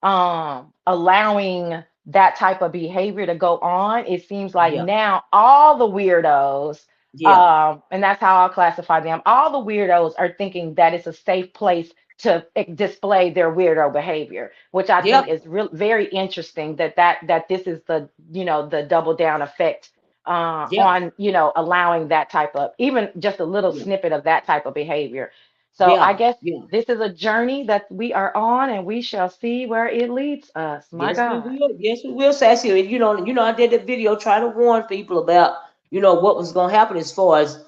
allowing that type of behavior to go on, it seems like yeah, now all the weirdos yeah, and that's how I'll classify them. All the weirdos are thinking that it's a safe place to display their weirdo behavior, which I yeah, think is very interesting. That this is the double down effect yeah, on allowing that type of even just a little yeah, snippet of that type of behavior. So I yeah, guess yeah. this is a journey that we are on, and we shall see where it leads us. My Yes, we God. will. Yes, we will, Sassy. And I did the video trying to warn people about, what was going to happen as far as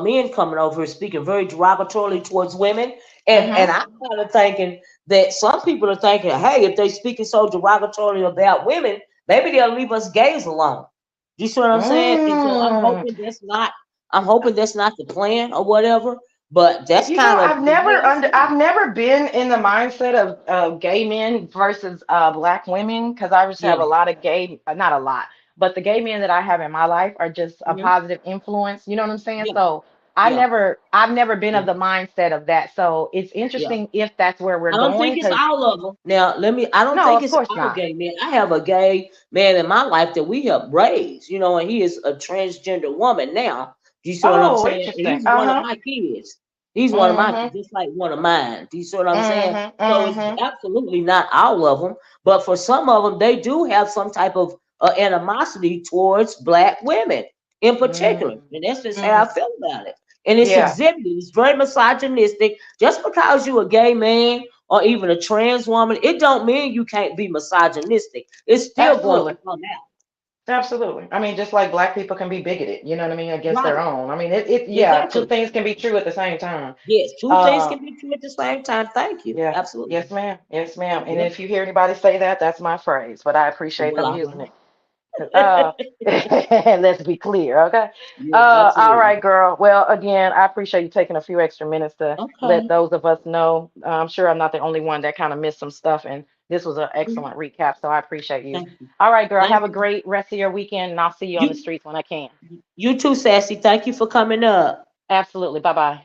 men coming over here speaking very derogatorily towards women. And Mm-hmm. I'm kind of thinking that some people are thinking, hey, if they're speaking so derogatorily about women, maybe they'll leave us gays alone. You see what I'm saying? And so Mm. I'm hoping that's not the plan or whatever. But that's You know, kind of the way I see I've never been in the mindset of gay men versus black women because I just it. have a lot of gay, not a lot, but the gay men that I have in my life are just a Yeah. Hmm. positive influence. You know what I'm saying? Yeah. So Yeah. I've never been Yeah. of the mindset of that. So it's Yeah. interesting if that's where we're I don't going think it's because all of them. Now, I don't no, think of it's course all not. gay men. I have a gay man in my life that we helped raise, and he is a transgender woman now. Do you see what I'm Oh, saying? And interesting. he's one of Uh-huh. my kids. He's one of my Mm-hmm. kids, just like one of mine. Do you see what I'm saying? Mm-hmm. So it's Mm-hmm. absolutely not all of them, but for some of them, they do have some type of animosity towards black women in particular. Mm-hmm. And that's just how I Mm-hmm. feel about it. And it's Yeah, exhibited. It's very misogynistic. Just because you're a gay man or even a trans woman, it don't mean you can't be misogynistic. It's still going to absolutely. come out. Absolutely. I mean, just like black people can be bigoted, you know what I mean, against their Right. own. I mean, yeah, two Exactly. things can be true at the same time. Yes. Two things Uh, can be true at the same time. Thank you. yeah. Absolutely. Yes, ma'am. Yes, ma'am. And Yep. if you hear anybody say that, that's my phrase, but I appreciate Well, them I using will. it. Uh, let's be clear, okay? Yeah, All absolutely. right, girl. Well, again, I appreciate you taking a few extra minutes to let Okay. those of us know. I'm sure I'm not the only one that kind of missed some stuff, and this was an Mhm. excellent recap, so I appreciate you. Thank you. All right, girl. Thank Have a you. great rest of your weekend, and I'll see you on the You streets when I can. you too, Sassy. Thank you for coming up. Absolutely. Bye bye.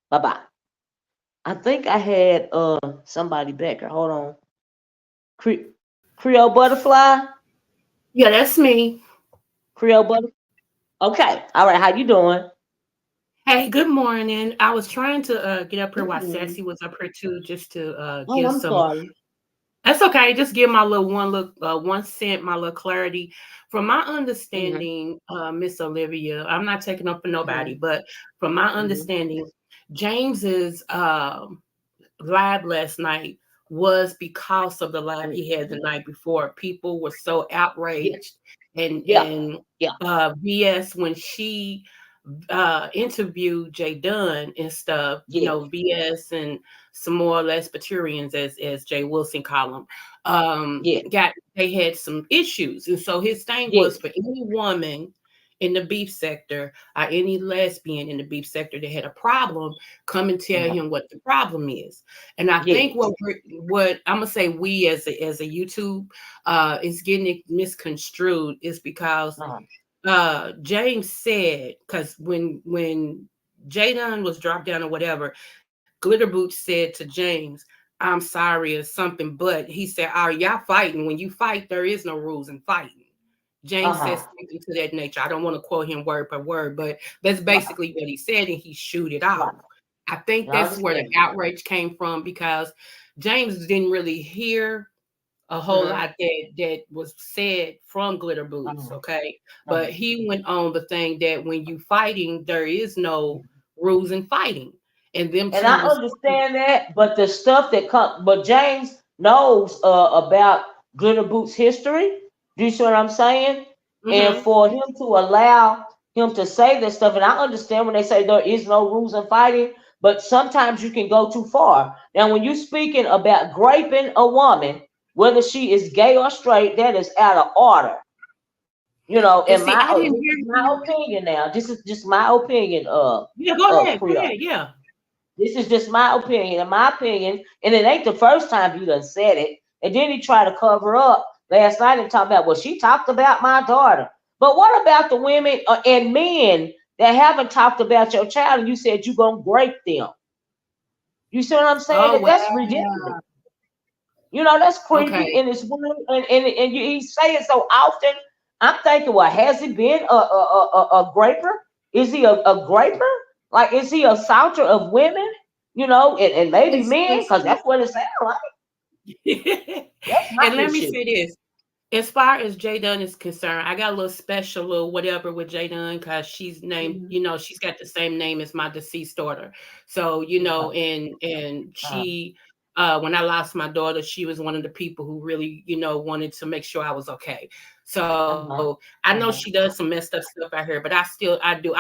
Bye bye. I think I had somebody back here. Hold on. Cre- Creole butterfly. Yeah, that's me. Creole butterfly. Okay. All right. How you doing? Hey, good morning. I was trying to get up here Good while morning. Sassy was up here too, just to Oh, give I'm some. sorry. That's okay. Just give my little 1 cent, my little clarity. From my Hmm. understanding, Miss Olivia, I'm not taking up for nobody, Hmm. but from my Hmm. understanding, James's live last night was because of the live he had the Hmm. night before. People were so Yeah. outraged and Yeah. Yeah. BS when she interviewed Jay Dunn and stuff, Yeah. BS and some more Lesbiterians as Jay Wilson call them, Yeah. they had some issues. And so his thing Yeah. was for any woman in the beef sector or any lesbian in the beef sector that had a problem, come and tell Uh-huh. him what the problem is. And I think Yes. what I'm gonna say we as a YouTube is getting it misconstrued is because Uh-huh. James said, because when Jadon was dropped down or whatever, Glitter Boots said to James, I'm sorry or something, but he said, "Are y'all fighting? When you fight, there is no rules in fighting. James says something to that nature. I don't want to quote him word per word, but that's basically what he said, and he shoot it off. I think that's where the outrage came from, because James didn't really hear a whole lot that was said from Glitter Boots, okay? But he went on the thing that when you fighting, there is no rules in fighting. And I understand that, but the stuff that but James knows about Glitter Boots history. Do you see what I'm saying? And for him to allow him to say this stuff, and I understand when they say there is no rules in fighting, but sometimes you can go too far. Now, when you're speaking about graping a woman, whether she is gay or straight, that is out of order. You know, in my opinion now, this is just my opinion. Yeah, go ahead. Yeah. This is just my opinion. In my opinion, and it ain't the first time you done said it. And then he tried to cover up last night and talk about, well, she talked about my daughter. But what about the women and men that haven't talked about your child, and you said you're going to grape them? You see what I'm saying? That's ridiculous. You know, that's creepy, and it's weird, and he say it so often. I'm thinking, well, has he been a graper? Is he a graper? Like, is he a assaulter of women? You know, and maybe men, because that's what it sounds like. And let me say this. As far as J Dunn is concerned, I got a little special little whatever with J Dunn, because she's named, you know, she's got the same name as my deceased daughter. So, you know, and she, when I lost my daughter, she was one of the people who really, you know, wanted to make sure I was okay. So I know she does some messed up stuff out here, but I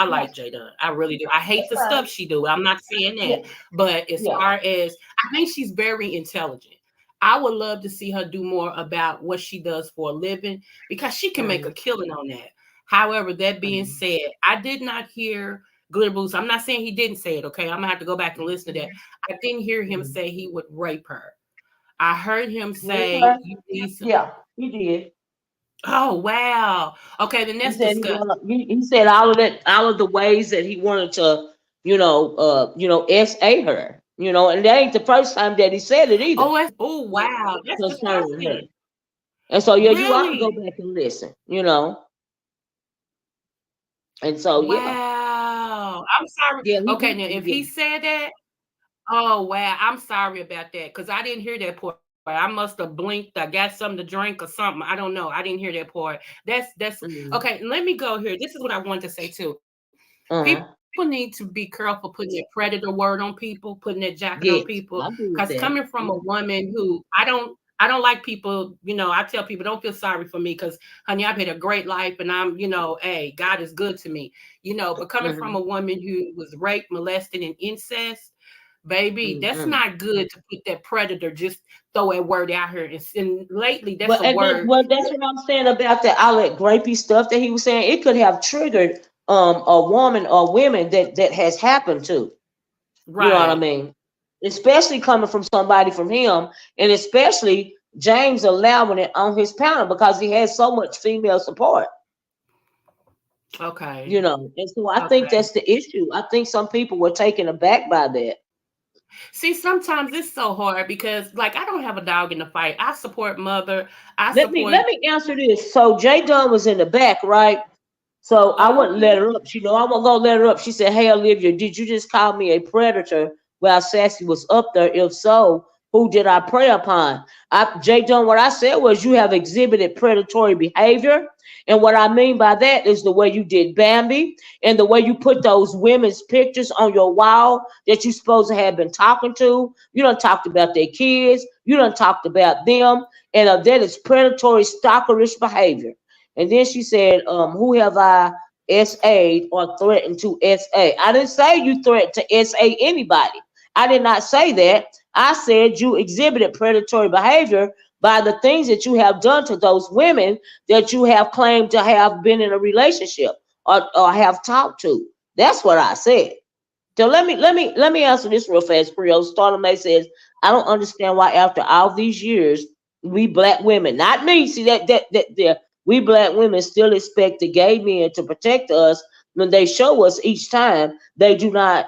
like J Dunn. I really do. I hate the stuff she do. I'm not saying that. But as far as, I think she's very intelligent. I would love to see her do more about what she does for a living, because she can make a killing on that. However, that being said, I did not hear Glitter Boots. I'm not saying he didn't say it, okay? I'm going to have to go back and listen to that. I didn't hear him say he would rape her. I heard him say, yeah, he did. Oh, wow. Okay, then let's discuss. He said all of the ways that he wanted to, SA her. You know, and that ain't the first time that he said it either. Oh wow. That's disgusting. And so, yeah, you ought to go back and listen, you know. And so, wow. I'm sorry. Yeah, okay, now, if he said that, oh, wow. I'm sorry about that, because I didn't hear that part. I must have blinked. I got something to drink or something. I don't know. I didn't hear that part. That's okay. Let me go here. This is what I wanted to say, too. People need to be careful putting that predator word on people, putting that jacket on people. Because coming from a woman who I don't like people, you know, I tell people don't feel sorry for me, because honey, I've had a great life, and I'm, you know, hey, God is good to me, you know. But coming from a woman who was raped, molested, and incest, baby, that's not good to put that predator, just throw that word out here. And lately, that's a word. Well, that's what I'm saying about that outlet grapey stuff that he was saying. It could have triggered a woman or women that has happened to. Right. You know what I mean? Especially coming from somebody from him, and especially James allowing it on his panel, because he has so much female support. Okay. You know, and so I think that's the issue. I think some people were taken aback by that. See, sometimes it's so hard, because, like, I don't have a dog in the fight. I support mother. Let me answer this. So J Dunn was in the back, right? So I wouldn't let her up. She know I wasn't gonna let her up. She said, "Hey, Olivia, did you just call me a predator while Sassy was up there? If so, who did I prey upon?" J Dunn, what I said was, you have exhibited predatory behavior. And what I mean by that is the way you did Bambi, and the way you put those women's pictures on your wall that you supposed to have been talking to. You done talked about their kids. You done talked about them. And that is predatory, stalkerish behavior. And then she said, who have I SA'd or threatened to SA? I didn't say you threatened to SA anybody. I did not say that. I said you exhibited predatory behavior by the things that you have done to those women that you have claimed to have been in a relationship or have talked to. That's what I said. So let me answer this real fast. Creole Starter May says, I don't understand why after all these years, we black women, not me, see that we black women still expect the gay men to protect us when they show us each time they do not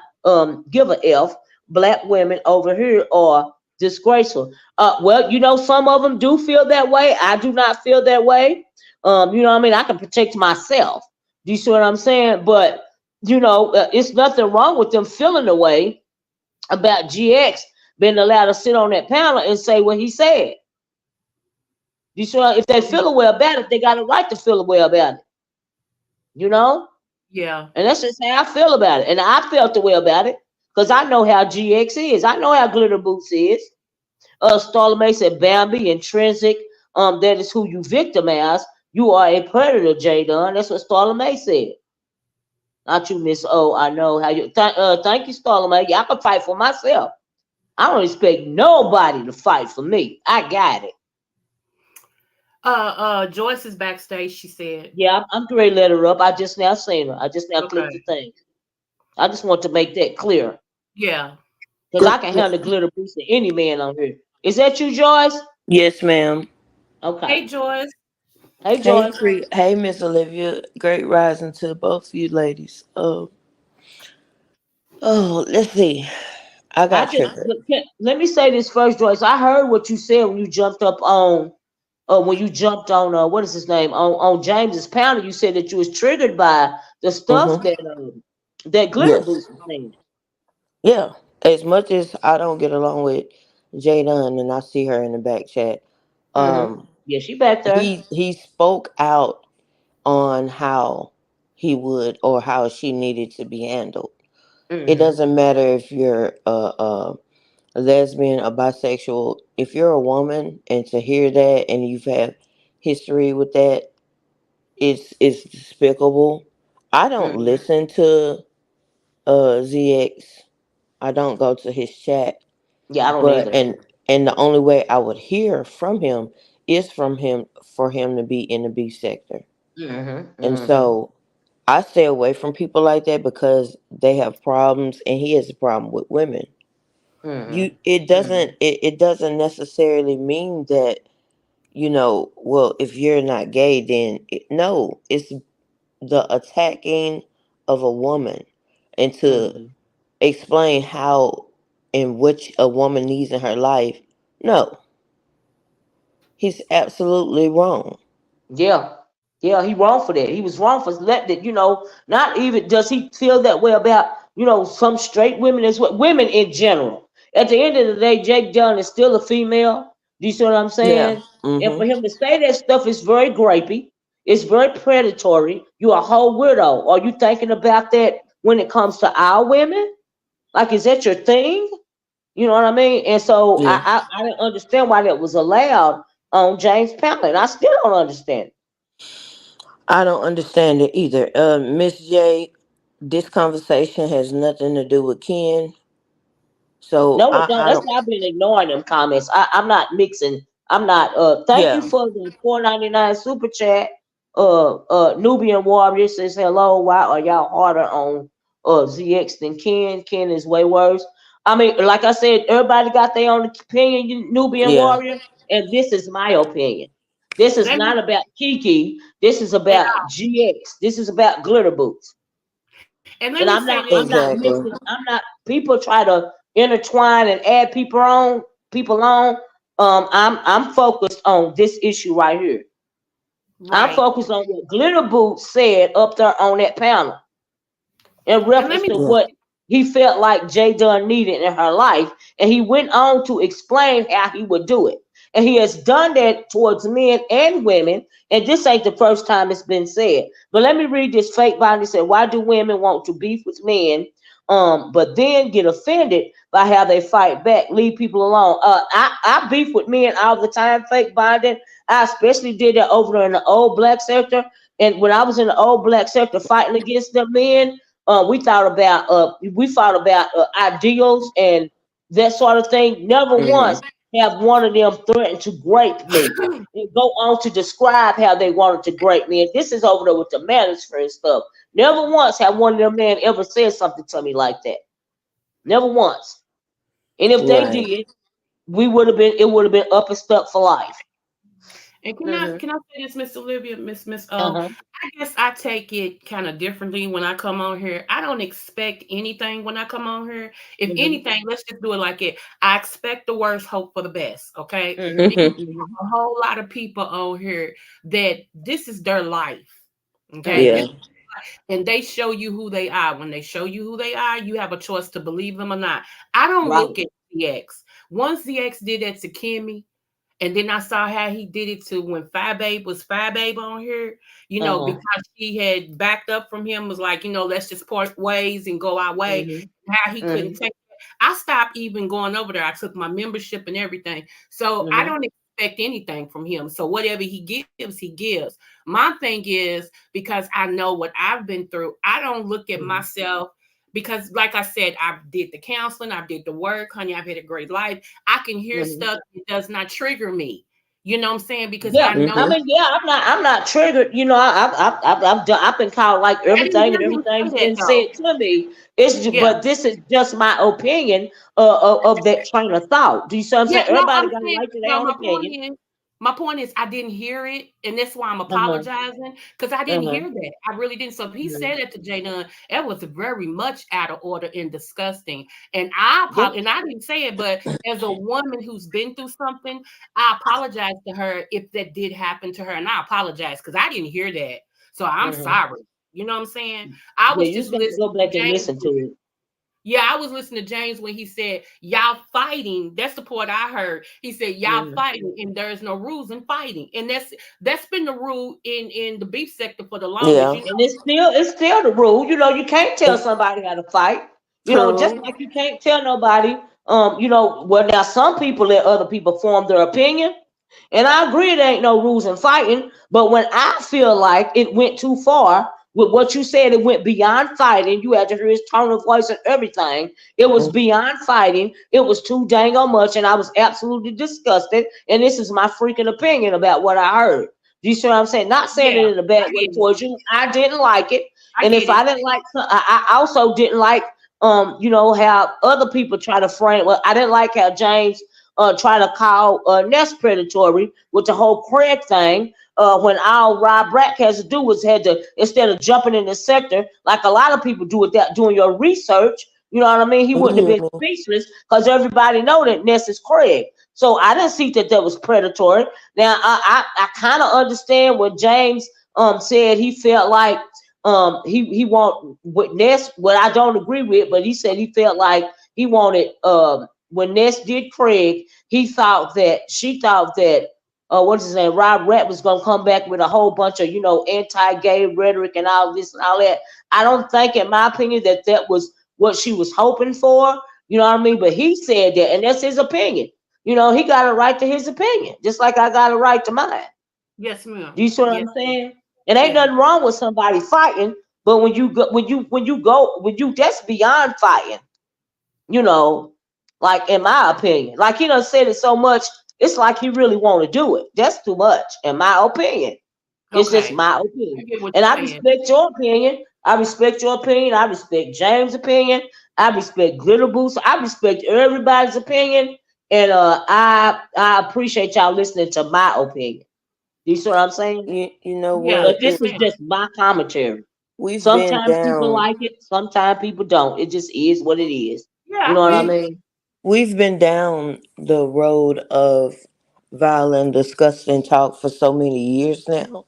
give a F. Black women over here are disgraceful. Well, you know, some of them do feel that way. I do not feel that way. You know what I mean? I can protect myself. Do you see what I'm saying? But it's nothing wrong with them feeling the way about GX being allowed to sit on that panel and say what he said. You see, if they feel a way about it, they got a right to feel a way about it. You know? Yeah. And that's just how I feel about it. And I felt the way about it because I know how GX is. I know how Glitter Boots is. Starla said Bambi, intrinsic. That is who you victimize. You are a predator, J Dunn. That's what Starla said. Not you, Miss O. I know how you. Thank you, Starla. Yeah, I can fight for myself. I don't expect nobody to fight for me. I got it. Joyce is backstage. She said, Yeah, I'm ready to let her up. I just now seen her. I just now okay. clicked the thing. I just want to make that clear. Yeah. Because I can handle Glitter Boots to any man on here. Is that you, Joyce? Yes, ma'am. Okay. Hey, Joyce. Hey, Hey, Joyce. hey, Miss Olivia. Great rising to both of you ladies. Let's see. I got triggered. Let me say this first, Joyce. I heard what you said when you jumped up on, what is his name, on James's panel. You said that you was triggered by the stuff Mm-hmm. that Glitter Yes. Boots was saying. Yeah. As much as I don't get along with Jay Dunn, and I see her in the back chat, Mm-hmm. um, Yeah, she back there. he spoke out on how he would or how she needed to be handled. It Mm-hmm. doesn't matter if you're a lesbian, a bisexual. If you're a woman, and to hear that, and you've had history with that, it's despicable. I don't Mm-hmm. listen to ZX. I don't go to his chat, Yeah, I don't but either. and the only way I would hear from him is from him for him to be in the B sector. Mm-hmm. And Mm-hmm. so I stay away from people like that because they have problems, and he has a problem with women. Mm-hmm. It doesn't necessarily mean that, well, if you're not gay, then no, it's the attacking of a woman, and to Mm-hmm. explain how and which a woman needs in her life. No, he's absolutely wrong. Yeah. Yeah, he wrong for that. He was wrong for letting it, not even does he feel that way about, some straight women as well, women in general. At the end of the day, Jake Dunn is still a female. Do you see what I'm Yeah. saying? And for Mhm. him to say that stuff is very grapey. It's very predatory. You a whole weirdo. Are you thinking about that when it comes to our women? Like, is that your thing? You know what I mean? And so Yeah. I didn't understand why that was allowed on James Panel. And I still don't understand it. I don't understand it either. Miss J, this conversation has nothing to do with Ken. So No, it don't. I That's don't. why I've been ignoring them comments. I'm not mixing. I'm not. Thank you Yeah. for the 4.99 super chat. Nubian Warrior says hello. Why are y'all harder on ZX than Ken? Ken is way worse. I mean, like I said, everybody got their own opinion. Nubian Yeah. Warrior, and this is my opinion. This is Let me not about Kiki. This is at about all. GX. This is about Glitter Boots. And let And me I'm say not this. I'm not Exactly. mixing. I'm not people try to intertwine and add people on. I'm focused on this issue right here. I'm Right. focused on what Glitter Boots said up there on that panel in And let reference me to Yeah. what he felt like Jay Dunn needed in her life. And he went on to explain how he would do it. And he has done that towards men and women. And this ain't the first time it's been said. But let me read this fake bond. It said, why do women want to beef with men, but then get offended by how they fight back, leave people alone? I beef with men all the time, fake bonding. I especially did that over there in the old black sector. And when I was in the old black sector fighting against the men, we thought about ideals and that sort of thing. Never Mhm. once have one of them threatened to grape me and go on to describe how they wanted to grape me. And this is over there with the manager and stuff. Never once have one of them men ever said something to me like that. Never once. And if they Right. did, it would have been up and stuck for life. And Mm-hmm. can I say this, Miss Olivia, Miss Uh-huh. I guess I take it kind of differently when I come on here. I don't expect anything when I come on here. If Mm-hmm. anything, let's just do it like it. I expect the worst, hope for the best. Okay, Mm-hmm. because Mm-hmm. a whole lot of people on here that this is their life. Okay, Mm-hmm. this Yeah. and they show you who they are. When they show you who they are, you have a choice to believe them or not. I don't Right. look at ZX. Once ZX did that to Kimmy, and then I saw how he did it to when Five Babe was Five Babe on here, Uh-huh. because she had backed up from him, was like, let's just part ways and go our way. Mm-hmm. How he couldn't Mm-hmm. take it. I stopped even going over there. I took my membership and everything. So I Mm-hmm. don't expect anything from him. So whatever he gives, he gives. My thing is because I know what I've been through, I don't look at Mm-hmm. myself because, like I said, I did the counseling, I did the work, honey. I've had a great life. I can hear Mm-hmm. stuff that does not trigger me. You know what I'm saying? Because Yeah, I know I Mhm. mean, yeah, I'm not triggered. I've been called like I didn't everything, hear and him everything's say that been though. said to me. Yeah. But this is just my opinion of that train of thought. Do you see what I'm Yeah, saying? no, Everybody I'm got a saying right to their no. own opinion. My point is, I didn't hear it, and that's why I'm Uh-huh. apologizing because I didn't Uh-huh. hear that. I really didn't. So if he Mhm. said it to Jay Dunn, it was very much out of order and disgusting. And Yeah. and I didn't say it, but as a woman who's been through something, I apologize to her if that did happen to her, and I apologize because I didn't hear that. So I'm Mhm. sorry. You know what I'm saying? I Yeah, was you just got to listening go back to and James. listen to it. Yeah, I was listening to James when he said, y'all fighting. That's the part I heard. He said, y'all Mhm. fighting, and there's no rules in fighting. And that's been the rule in the beef sector for the longest. Yeah. You know, And it's still the rule. You can't tell It's somebody how to fight. Just true. like you can't tell nobody. Well, now some people let other people form their opinion. And I agree there ain't no rules in fighting, but when I feel like it went too far with what you said, it went beyond fighting. You had to hear his tone of voice and everything. It was Mm. beyond fighting. It was too dang on much, and I was absolutely disgusted. And this is my freaking opinion about what I heard. Do you see what I'm saying? Not saying it yeah, in a bad I way get it. towards you. I didn't like it, I and get if I it. didn't like, I also didn't like, how other people try to frame. Well, I didn't like how James try to call Ness predatory with the whole Craig thing. When all Rob Brack has to do was had to, instead of jumping in the sector like a lot of people do without doing your research, you know what I mean? He wouldn't have been Mhm. speechless because everybody know that Ness is Craig. So I didn't see that was predatory. Now I kind of understand what James said. He felt like he want with Ness, what I don't agree with, but he said he felt like he wanted when Ness did Craig, she thought that what's his name, Rob Rat was gonna come back with a whole bunch of anti-gay rhetoric and all this and all that. I don't think, in my opinion, that was what she was hoping for. You know what I mean? But he said that, and that's his opinion. He got a right to his opinion, just like I got a right to mine. Yes, Do ma'am. you see what Yes, I'm saying? It ain't yeah. nothing wrong with somebody fighting, but that's beyond fighting. You know, like in my opinion, like he done said it so much, it's like he really want to do it. That's too much, in my opinion. It's just Okay. my I opinion, get what and you're I saying. respect your opinion. I respect your opinion. I respect James' opinion. I respect Glitter Boost. I respect everybody's opinion, and I appreciate y'all listening to my opinion. You see what I'm saying? You know Yeah, what? But this yes, is ma'am. just my commentary. We've been Sometimes people down. like it, sometimes people don't. It just is what it is. You Yeah, know I what I feel We you. mean? we've been down the road of violent, disgusting talk for so many years now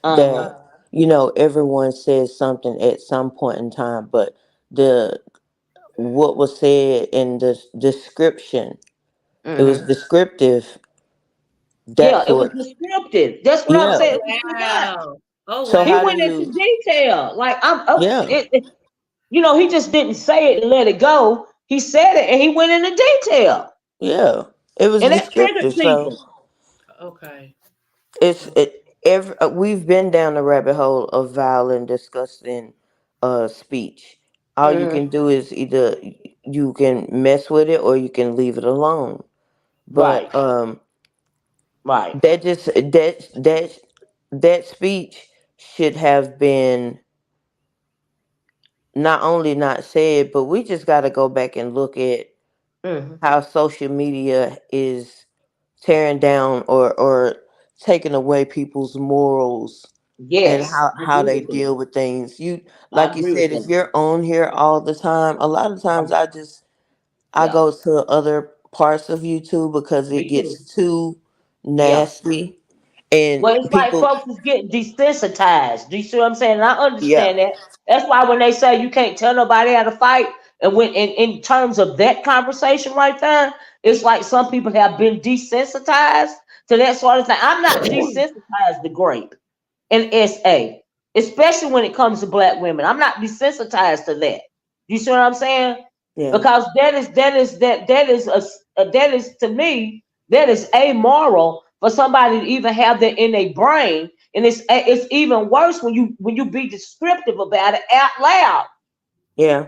Uh huh. that everyone says something at some point in time, but the what was said in the description, it was Hmm. descriptive. Yeah, That's it was what. descriptive. That's what I'm Yeah. saying. Oh It was too much. wow. Oh So He how do went wow. into you? detail. Like Yeah. he just didn't say it and let it go. He said it and he went into detail, Yeah. It was and that triggered descriptive. So people. Okay. we've been down the rabbit hole of violent, disgusting speech. All you Hmm. can do is either you can mess with it or you can leave it alone. Right, But right. that just that speech should have been not only not said, but we just got to go back and look at Hmm. how social media is tearing down or taking away people's morals and Yes, I how agree they with that. deal with things. You, I like you agree with said, if that. you're on here all the time, a lot of times I Yeah, go to other parts of YouTube because it me too. gets too Yeah. nasty and Well, it's like people. folks is getting desensitized. Do you see what I'm saying? And I Yeah, understand that. That's why when they say you can't tell nobody how to fight, and when in terms of that conversation right there, it's like some people have been desensitized to that sort of thing. I'm not desensitized to grape and SA, especially when it comes to black women. I'm not desensitized to that. You see what I'm saying? yeah, Because that is to me that is amoral for somebody to even have that in their brain, and it's even worse when you be descriptive about it out loud, yeah.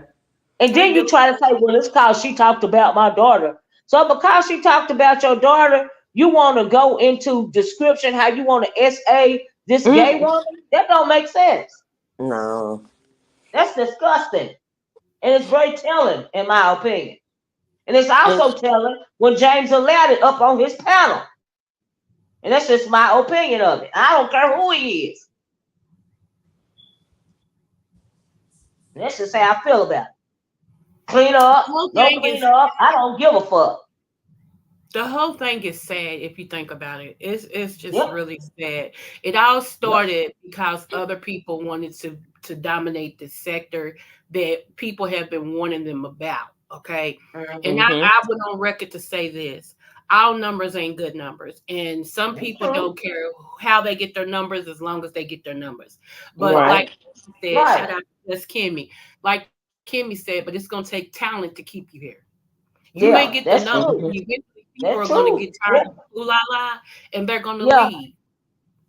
and Hey, then you Billy. try to say, well, it's because she talked about my daughter. So because she talked about your daughter, you want to go into description how you want to this gay Mm. woman? That don't make sense. No. That's disgusting. And it's very telling, in my opinion. And it's And also telling when James allowed it up on his panel. And that's just my opinion of it. I don't care who he is. And that's just how I feel about it. Clean The up, whole no thing clean is up. I don't give a fuck. the whole thing is sad if you think about it. It's just Yep. really sad. It all Yep. started because other people wanted to dominate the sector that people have been warning them about. Okay. And mm-hmm. I went on record to say this. All numbers ain't good numbers. And some That's people true. don't care how they get their numbers as long as they get their numbers. But Right. like you said, Right. shout out to Miss Kimmy. Like Kimmy said, but it's gonna take talent to keep you here. You may get the Yeah, numbers, that's but true. Mm-hmm. eventually people are That's going to get true. tired of Yeah. the ooh la la, and they're going to Yeah. leave.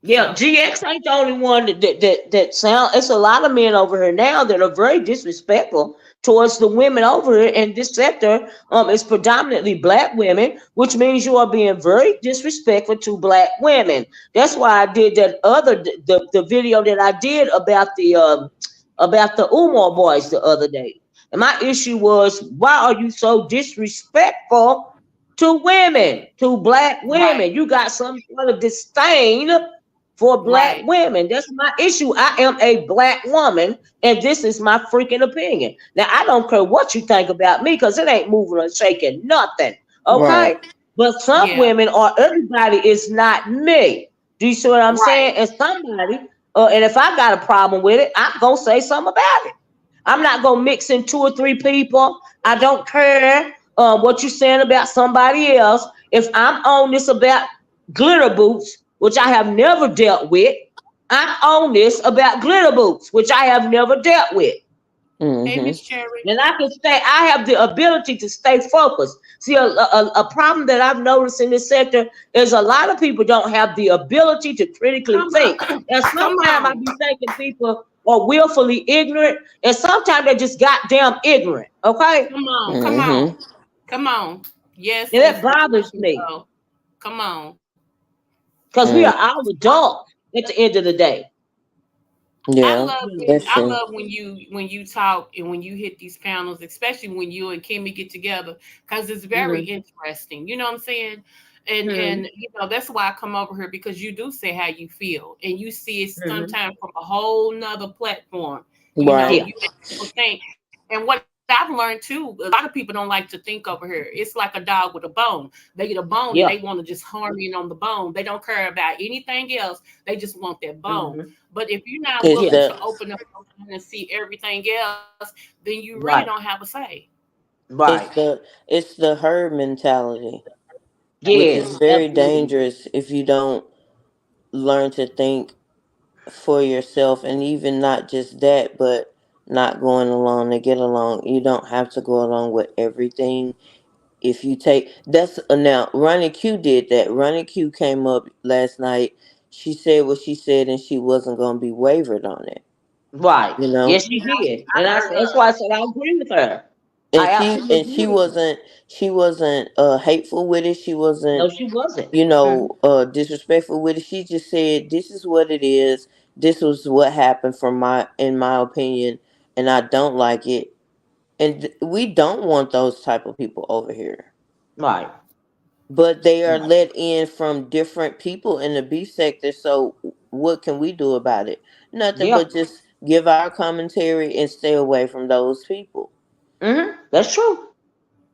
Yeah, So, GX ain't the only one that sound. It's a lot of men over here now that are very disrespectful towards the women over here in this sector. It's predominantly black women, which means you are being very disrespectful to black women. That's why I did that the video that I did about the Umar boys the other day. And my issue was, why are you so disrespectful to women, to black right, women? You got some sort of disdain for black right. women. That's my issue. I am a black woman, and this is my freaking opinion. Now, I don't care what you think about me because it ain't moving or shaking nothing. Right. Okay? But some Yeah, women or everybody is not me. Do you see what I'm right. saying? And somebody, and if I got a problem with it, I'm going to say something about it. I'm not going to mix in two or three people. I don't care what you're saying about somebody else. If I'm on this about glitter boots, which I have never dealt with, I'm on this about glitter boots, which I have never dealt with. Hey, Mm-hmm. Miss Cherry. And I can stay, I have the ability to stay focused. See, a problem that I've noticed in this sector is a lot of people don't have the ability to critically Come think. on. And Come sometimes I on. be thinking people are willfully ignorant, and sometimes they're just goddamn ignorant. Okay? Come on. Come on. Mm-hmm. Come on. Yes, And that it's bothers rightfully me so. Come on. because we Mm. are all adults at the end of the day. Yeah. That's I true. love when you talk and when you hit these panels, especially when you and Kimmy get together, because it's very Mm-hmm. interesting. You know what I'm saying? Mm-hmm. And that's why I come over here because you do say how you feel and you see it Mm-hmm. sometimes from a whole nother platform. Right. Yeah. You make people think. And what I've learned too, a lot of people don't like to think over here. It's like a dog with a bone. They get a bone and they Yeah. want to just home in on the bone. They don't care about anything else. They just want that bone. Mm-hmm. But if you're not It's willing Yeah. to the open up and see everything else, then you really don't Right. have a say. it's Right. the it's the herd mentality, which is Yes. very Absolutely. dangerous if you don't learn to think for yourself, and even not just that, but not going along to get along. You don't have to go along with everything. If you take that's now Ronnie Q did that. Ronnie Q came up last night. She said what she said, and she wasn't going to be wavered on it. Right. You know, Yes, she did. I And heard that's her. why I said I agree with her. and I she absolutely and agree with her. she wasn't hateful with it. She wasn't, No, she wasn't. Mhm. disrespectful with it. She just said this is what it is. This was what happened from my in my opinion, and I don't like it. And we don't want those type of people over here. Right. but they are let in from different people in the B sector. So what can we do about it? Nothing Yeah. but just give our commentary and stay away from those people. That's true.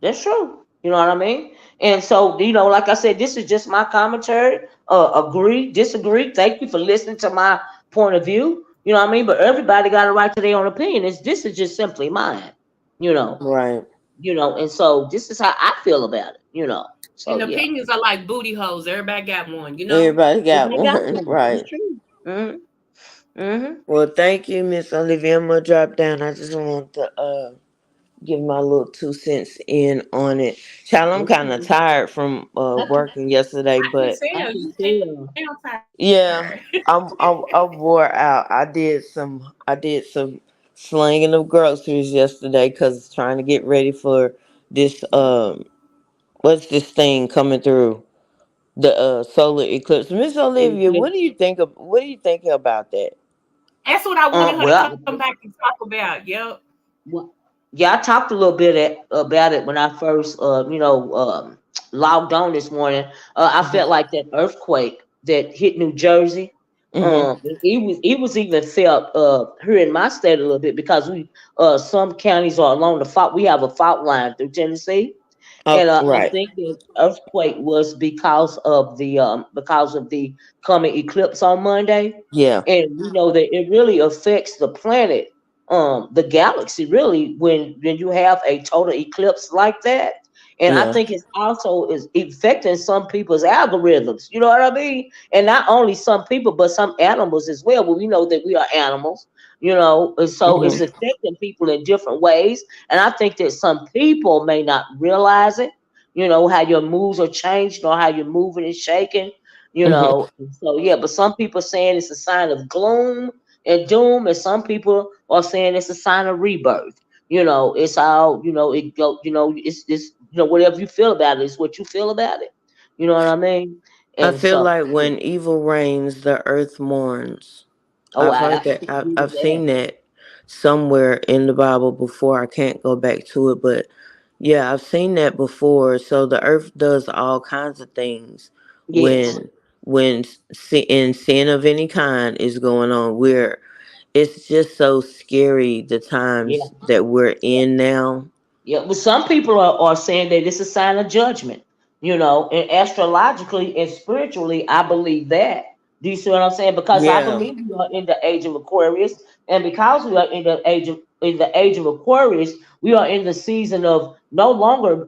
That's true. You know what I mean? And so, like I said, this is just my commentary. Agree, disagree. Thank you for listening to my point of view. You know what I mean? But everybody got a right to their own opinion. This is just simply mine. You know. Right. And so this is how I feel about it. And So yeah. opinions are like booty holes. Everybody got one. Everybody got Everybody got one. one. It's Right. true. Mm-hmm. Well, thank you, Miss Olivia. I'm gonna drop down. I just want to give my little 2 cents in on it. Child, I'm kind of Mm-hmm. tired from working yesterday, I can but I tell can you tell. sound tired. yeah, I'm wore out. I did some slanging of groceries yesterday because trying to get ready for this what's this thing coming through the solar eclipse. Miss Olivia, what do you think about that? That's what I wanted her to Well, come back and talk about. Yep. Well, yeah, I talked a little bit about it when I first, logged on this morning. I felt like that earthquake that hit New Jersey. Mm-hmm. It was even felt here in my state a little bit because some counties are along the fault. We have a fault line through Tennessee, Oh, and I right. think the earthquake was because of the coming eclipse on Monday, Yeah. and we know that it really affects the planet, the galaxy, really, when you have a total eclipse like that. And I Yeah. think it's also is affecting some people's algorithms. You know what I mean? And not only some people, but some animals as well. But we know that we are animals. And so it's Mm-hmm. affecting people in different ways, and I think that some people may not realize it, how your moves are changing or how you're moving and shaking, Mm-hmm. and so yeah, but some people saying it's a sign of gloom and doom, and some people are saying it's a sign of rebirth. It's all, it go, it's whatever you feel about it is what you feel about it. You know what I mean? I And feel so, like when evil reigns, the earth mourns. oh, I've I heard have that. to I've, agree with I've that. seen that somewhere in the Bible before. I can't go back to it, but yeah, I've seen that before. So the earth does all kinds of things Yes. when sin of any kind is going on. Where it's just so scary the Yeah. times that we're in now. Yeah, but some people are saying that it's a sign of judgment, and astrologically and spiritually, I believe that. Do you see what I'm saying? Because I Yeah. believe we are in the age of Aquarius, and because we are in the age of Aquarius, we are in the season of no longer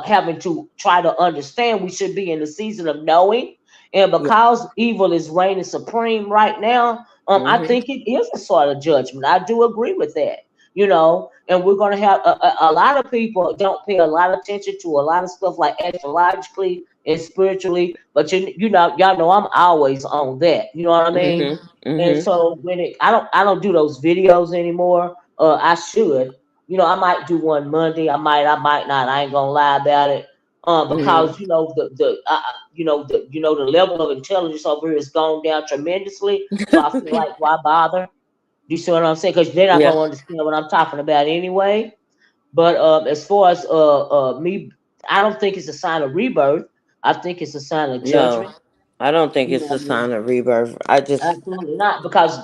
having to try to understand. We should be in the season of knowing, and Yeah. because evil is reigning supreme right now, I Mhm. think it is a sort of judgment. I do agree with that. And we're going to have a lot of people don't pay a lot of attention to a lot of stuff like astrologically and spiritually, but y'all know I'm always on that. You know what I mean? Mhm. And Mhm. so I don't do those videos anymore. I should. I might do one Monday. I might not. I ain't gonna lie about it. Mhm. Because the level of intelligence over here has gone down tremendously. So I feel like why bother? You see what I'm saying? Because they're not Yeah. gonna understand what I'm talking about anyway. But as far as me, I don't think it's a sign of rebirth. I think it's a sign of No, judgment. I don't think You know it's what a I mean? sign of rebirth. I just Absolutely not, because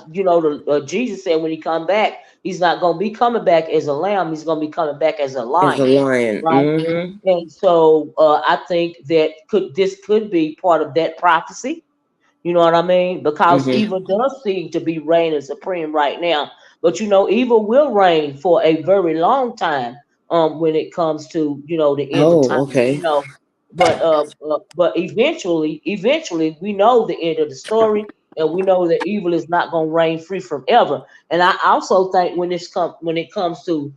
Jesus said when he come back, he's not gonna be coming back as a lamb. He's gonna be coming back as a is a lion, lion. right? Mhm. And so I think that this could be part of that prophecy. You know what I mean? Because Mhm. evil does seem to be reigning supreme right now. But evil will reign for a very long time. When it comes to the end of Oh, time. okay. But eventually, we know the end of the story, and we know that evil is not going to reign free from ever. And I also think when it comes to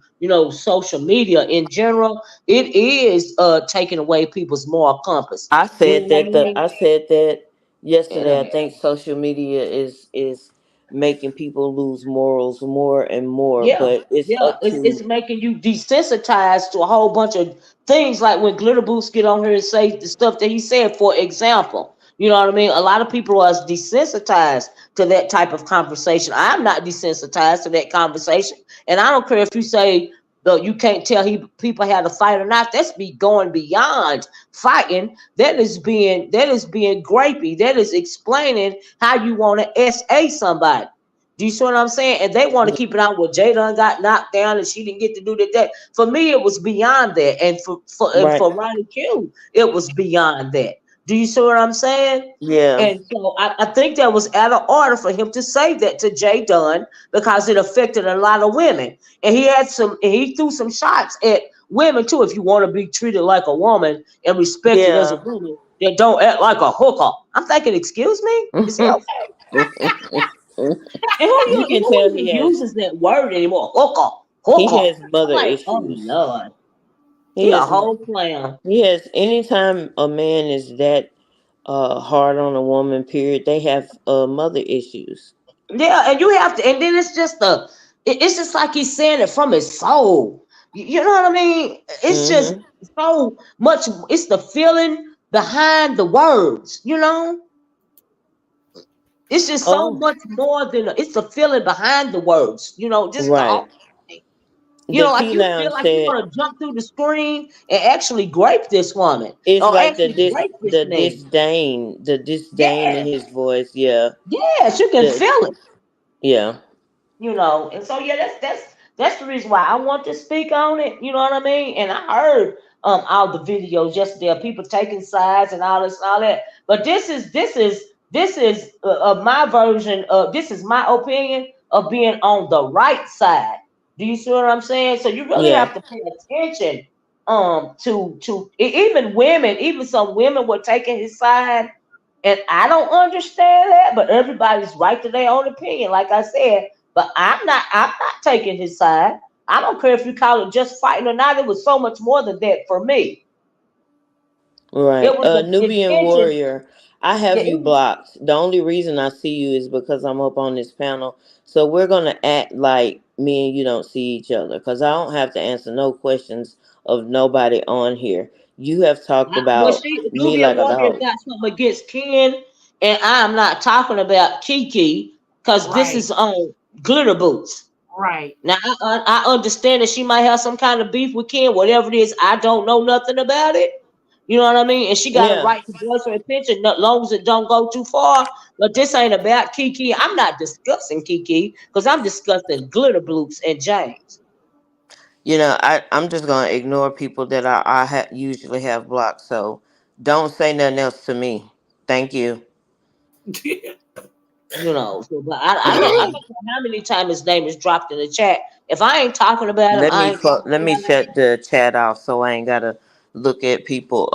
social media in general, it is taking away people's moral compass. You know what I I mean? said that Yeah. yesterday. I think social media is making people lose morals more and more, Yeah, but it's yeah, up it's to making you desensitized to a whole bunch of things. Like when Glitter Boots get on here and say the stuff that he said. For example, you know what I mean. A lot of people are desensitized to that type of conversation. I'm not desensitized to that conversation, and I don't care if you say. though you can't tell people how to fight or not. That's be going beyond fighting. That is being grapey. That is explaining how you want to SA somebody. Do you see what I'm saying? And they want to keep it on. Well, Jada got knocked down and she didn't get to do that. For me, it was beyond that, and Right. for RonyiQ, it was beyond that. Do you see what I'm saying? Yeah. And so I think that was out of order for him to say that to Jay Dunn because it affected a lot of women. And he threw some shots at women too. If you want to be treated like a woman and respected as a Yeah. woman, then don't act like a hooker. I'm thinking, excuse me? Is he okay? And You can who tell even he has uses that word anymore? Hooker, he hooker. has I'm mother like, oh issues. Lord, He he a has whole clown. he has anytime a man is that hard on a woman, period, they have mother issues. Yeah, and you have to, and then it's just like he's saying it from his soul. You know what I mean? It's just Mm-hmm. so much. It's the feeling behind the words. It's just so Oh, much more than it's the feeling behind the words. Just the right. whole thing. The Like T you feel Lounge like you said want to jump through the screen and actually grape this woman, it's or like the actually grape this man. the disdain in Yes, his voice. Yeah. yes, you can The feel it. yeah. And so yeah, that's the reason why I want to speak on it. You know what I mean? And I heard all the videos yesterday of people taking sides and all this and all that. But this is my version of this is my opinion of being on the right side. Do you see what I'm saying? So you really Yeah. have to pay attention even women, even some women were taking his side, and I don't understand that, but everybody's right to their own opinion, like I said. But I'm not taking his side. I don't care if you call it just fighting or not. It was so much more than that for me. It Right. was the Nubian intention. Warrior, I Yeah, have you blocked. The only reason I see you is because I'm up on this panel. So we're going to act like me and you don't see each other because I don't have to answer no questions of nobody on here. You have talked well, about she me Nubia like a Warrior dog. got something against Ken, and I'm not talking about Kiki because this Right, is on glitter boots. right. Now I understand that she might have some kind of beef with Ken, whatever it is. I don't know nothing about it. You know what I mean? And she got a Yeah. right to voice her opinion, as long as it don't go too far. But this ain't about Kiki. I'm not discussing Kiki because I'm discussing glitter boots and James. I'm just going to ignore people that usually have blocked. So don't say nothing else to me. Thank you. So, but I don't know how many times his name is dropped in the chat. If I ain't talking about him, I ain't talking Let me about him. shut the chat off so I ain't gotta look at people.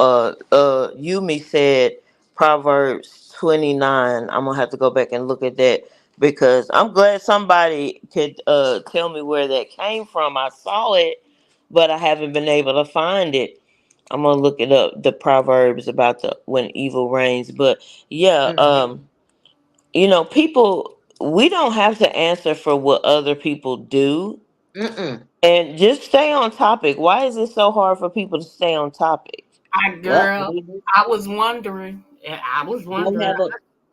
Yumi said Proverbs 29. I'm gonna have to go back and look at that because I'm glad somebody could tell me where that came from. I saw it, but I haven't been able to find it. I'm gonna look it up. The Proverbs about the when evil reigns. But yeah, people, we don't have to answer for what other people do, Mm-mm. and just stay on topic. Why is it so hard for people to stay on topic? Well, Girl, I was wondering. I was don't wondering. have a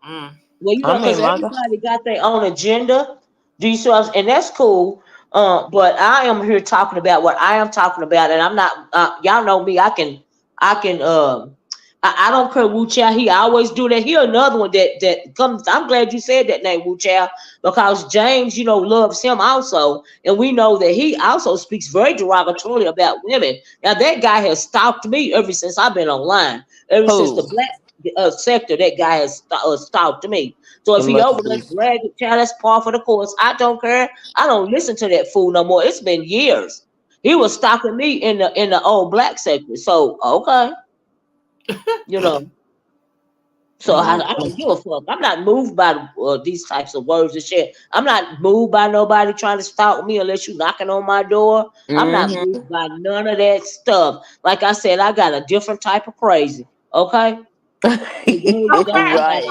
Mm. Well, I because mean, my God. everybody got their own agenda. Do you see what and that's cool. But I am here talking about what I am talking about, and I'm not. Y'all know me. I can. I don't care Wu Chow. He always do that. He another one that comes. I'm glad you said that name, Wu Chow, because James, loves him also, and we know that he also speaks very derogatorily about women. Now that guy has stalked me ever since I've been online. Ever since the Who? black sector, that guy has stalked me. So It if he must over there be. bragging, child, that's par for the course. I don't care. I don't listen to that fool no more. It's been years. He was stalking me in the old black sector. So okay, you know. So I don't give a fuck. I'm not moved by these types of words and shit. I'm not moved by nobody trying to stalk me unless you knocking on my door. I'm not Mm-hmm. moved by none of that stuff. Like I said, I got a different type of crazy. Okay. Okay. Right.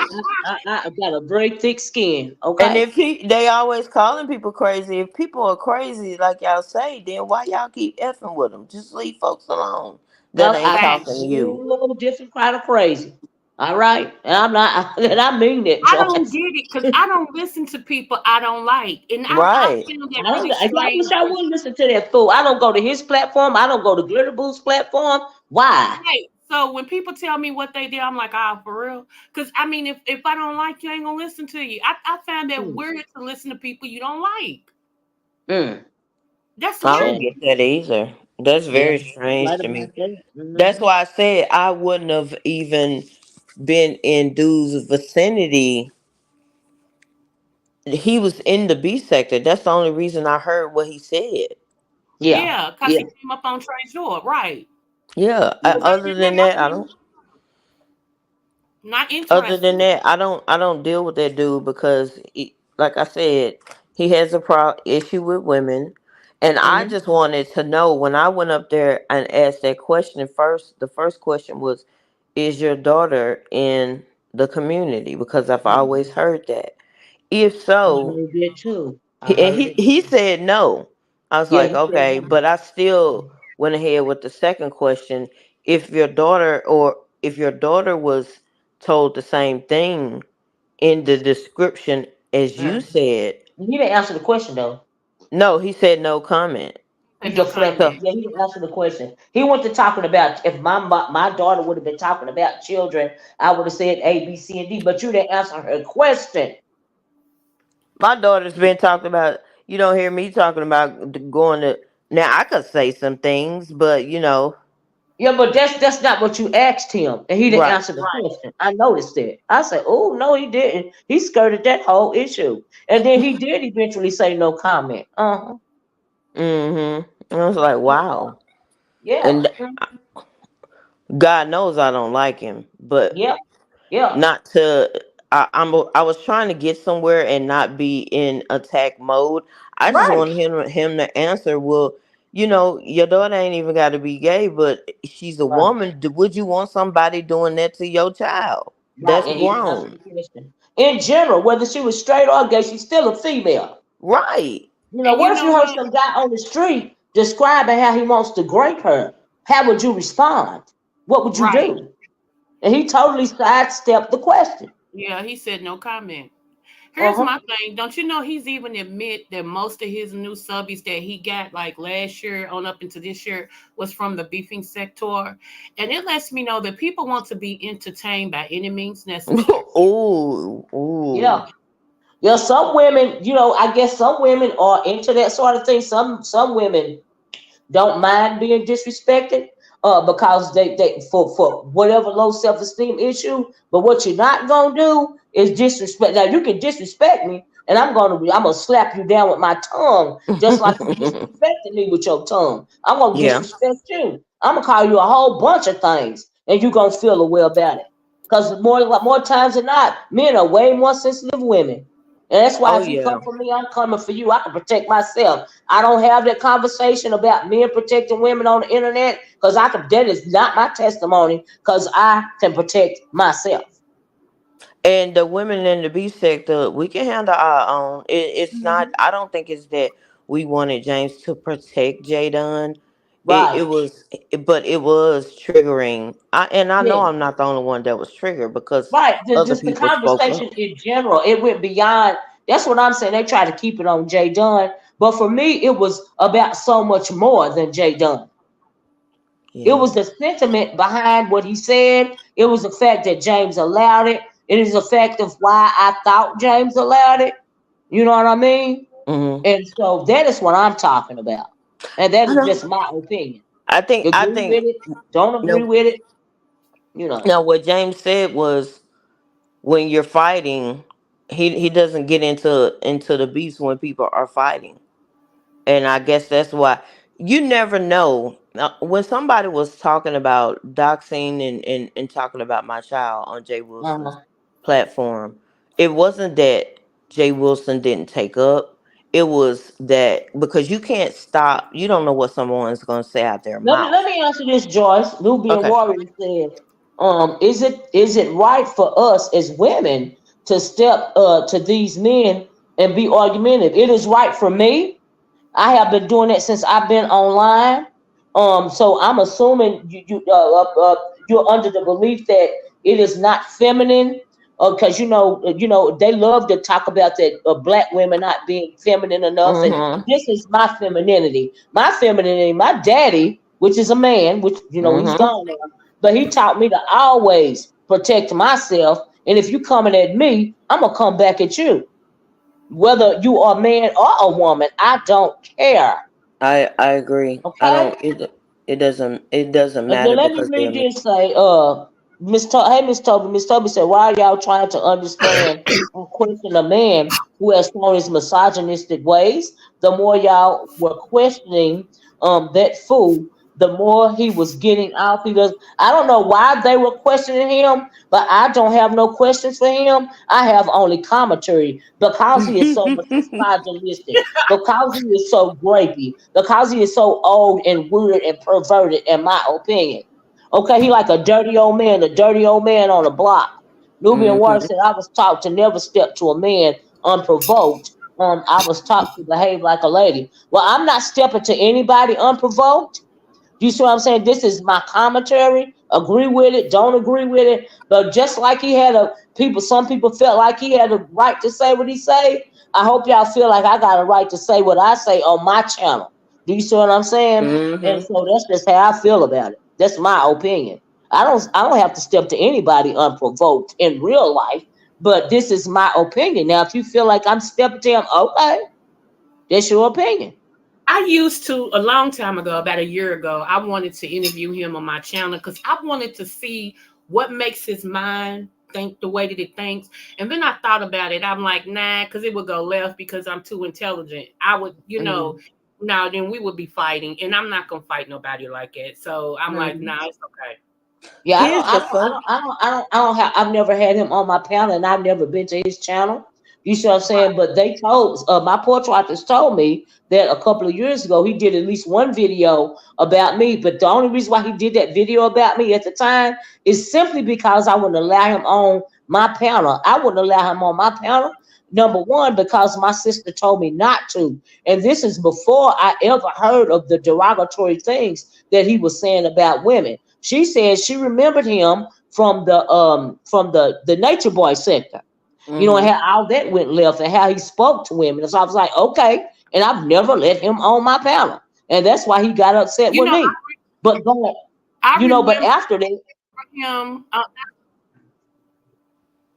I got a very thick skin. And Okay. if they always calling people crazy, if people are crazy like y'all say, then why y'all keep effing with them? Just leave folks alone that I ain't got Fact. talking a to you. whole different kind of crazy. All right, and I'm not, and I mean that, I don't Joyce. get it because I don't listen to people I don't like, and I Right. found that I don't. really I wish strange. I wouldn't listen to that fool. I don't go to his platform. I don't go to Glitter Boo's platform. Why? Right. So when people tell me what they did, I'm like, ah, for real. Because I mean, if I don't like you, I ain't gonna listen to you. I find that Mm, weird to listen to people you don't like. mm, That's I weird. don't shame. get that either. That's Yeah, very you're strange right to about me. that. That's why I said I wouldn't have even been in dude's vicinity. He was in the B sector. That's the only reason I heard what he said. Yeah, Yeah, because yeah, he came up on Trezur, right? Yeah. He was Other like, than that, I don't. not Other than interested. that, I don't deal with that dude because, like I said, he has a issue with women, and I hmm just wanted to know when I went up there and asked that question first. The first question was, "Is your daughter in the community?" Because I've yeah. always heard that. If I so, heard that too. I and heard he it. he said no. I was Yeah, like, he said okay, no. but I still went ahead with the second question. If your daughter or if your daughter was told the same thing in the description as you Mm. said, He didn't answer the question though. no, he said no comment. He Said no deflected. So comment. Yeah, he didn't answer the question. He went to talking about if my daughter would have been talking about children, I would have said A, B, C, and D. But you didn't answer her question. my daughter's been talking about. You don't hear me talking about going to. Now I could say some things, but Yeah, but that's not what you asked him, and he didn't right. answer the question. I noticed that. I said, "Oh no, he didn't. He skirted that whole issue." And then he did eventually say no comment. Uh-huh. Mm-hmm. I was like, wow. Yeah. And God knows I don't like him, but Yeah. Yeah. not to. I was trying to get somewhere and not be in attack mode. I just Right. wanted him to answer. Well, your daughter ain't even got to be gay, but she's a Right. woman. Would you want somebody doing that to your child? Right. That's And he didn't answer grown, the question. In general, whether she was straight or gay, she's still a female. right? You know, And you what if know you heard what? some guy on the street describing how he wants to grape her? How would you respond? What would you Right. do? And he totally sidestepped the question. Yeah, he said no comment. Here's Uh-huh. my thing. Don't you know he's even admit that most of his new subbies that he got like last year on up into this year was from the beefing sector. And it lets me know that people want to be entertained by any means necessary. Ooh, ooh. Yeah. Yeah, some women, I guess some women are into that sort of thing. Some women don't mind being disrespected because they for whatever low self-esteem issue. But what you're not gonna do is disrespect. Now you can disrespect me, and I'm gonna slap you down with my tongue, just like you disrespected me with your tongue. I'm gonna Yeah. disrespect you. I'm gonna call you a whole bunch of things, and you're gonna feel a way about it. Because more times than not, men are way more sensitive than women. And that's why Oh if you come yeah. for me, I'm coming for you. I can protect myself. I don't have that conversation about men protecting women on the internet because that is not my testimony because I can protect myself. And the women in the B sector, we can handle our own. It's not. Mhm. I don't think it's that we wanted James to protect Jay Dunn. It Right. was, but it was triggering. I know Yeah. I'm not the only one that was triggered because Right. other Just the people spoke conversation up. in general, it went beyond. That's what I'm saying. They try to keep it on Jay Dunn. But for me, it was about so much more than Jay Dunn. It Yeah. was the sentiment behind what he said. It was the fact that James allowed it. It is the fact of why I thought James allowed it. You know what I mean? Hmm. And so that is what I'm talking about. And that I is know. just my opinion. I think. I Agree think. with it, don't agree No. with it, you know. Now, what James said was, when you're fighting, he doesn't get into the beefs when people are fighting. And I guess that's why you never know. Now, when somebody was talking about doxing and talking about my child on Jay Wilson's Uh-huh. platform, it wasn't that Jay Wilson didn't take up. It was that because you can't stop, you don't know what someone's going to say out their Let mouth. me answer this, Joyce. Nubian Okay. Warrior said, is it right for us as women to step to these men and be argumentative? It is right for me. I have been doing that since I've been online. So I'm assuming you're under the belief that It is not feminine. Because they love to talk about that black women not being feminine enough, and Mhm. this is my femininity. My femininity. My daddy, which is a man, which he's Mhm. gone now, but he taught me to always protect myself. And if you coming at me, I'm gonna come back at you, whether you are a man or a woman. I don't care. I agree. I Okay. don't. It doesn't And then matter let me because they're read men. this. Say, hey, Miss Toby. Miss Toby said, "Why are y'all trying to understand or question a man who has shown his misogynistic ways? The more y'all were questioning that fool, the more he was getting out. He does. I don't know why they were questioning him, but I don't have no questions for him. I have only commentary because he is so misogynistic, because he is so grapey, because he is so old and weird and perverted, in my opinion. Okay, he like a dirty old man on the block. Nubian Water Mhm. said, I was taught to never step to a man unprovoked. I was taught to behave like a lady. Well, I'm not stepping to anybody unprovoked. You see what I'm saying? This is my commentary. Agree with it, don't agree with it. But just like he had some people felt like he had a right to say what he say. I hope y'all feel like I got a right to say what I say on my channel. Do you see what I'm saying? And Mhm. so that's just how I feel about it. That's my opinion. I don't have to step to anybody unprovoked in real life, but this is my opinion. Now, if you feel like I'm stepping to him, okay, that's your opinion. I used to a long time ago, about a year ago, I wanted to interview him on my channel because I wanted to see what makes his mind think the way that it thinks. And then I thought about it. I'm like, nah, because it would go left because I'm too intelligent. I would, Mm-hmm. no, then we would be fighting, and I'm not gonna fight nobody like that. So I'm like, Mm-hmm. nah, it's okay. Yeah, I don't, Here's I the don't, I fun. don't, I don't, I don't, I don't have. I've never had him on my panel, and I've never been to his channel. You see what I'm saying? But they told my portrait artist told me that a couple of years ago he did at least one video about me. But the only reason why he did that video about me at the time is simply because I wouldn't allow him on my panel. I wouldn't allow him on my panel. Number one, because my sister told me not to, and this is before I ever heard of the derogatory things that he was saying about women. She said she remembered him from the Nature Boy sector, and Mhm. how all that went left and how he spoke to women. And so I was like, okay, and I've never let him on my panel, and that's why he got upset You with know, me. But going, I but remember after that, him.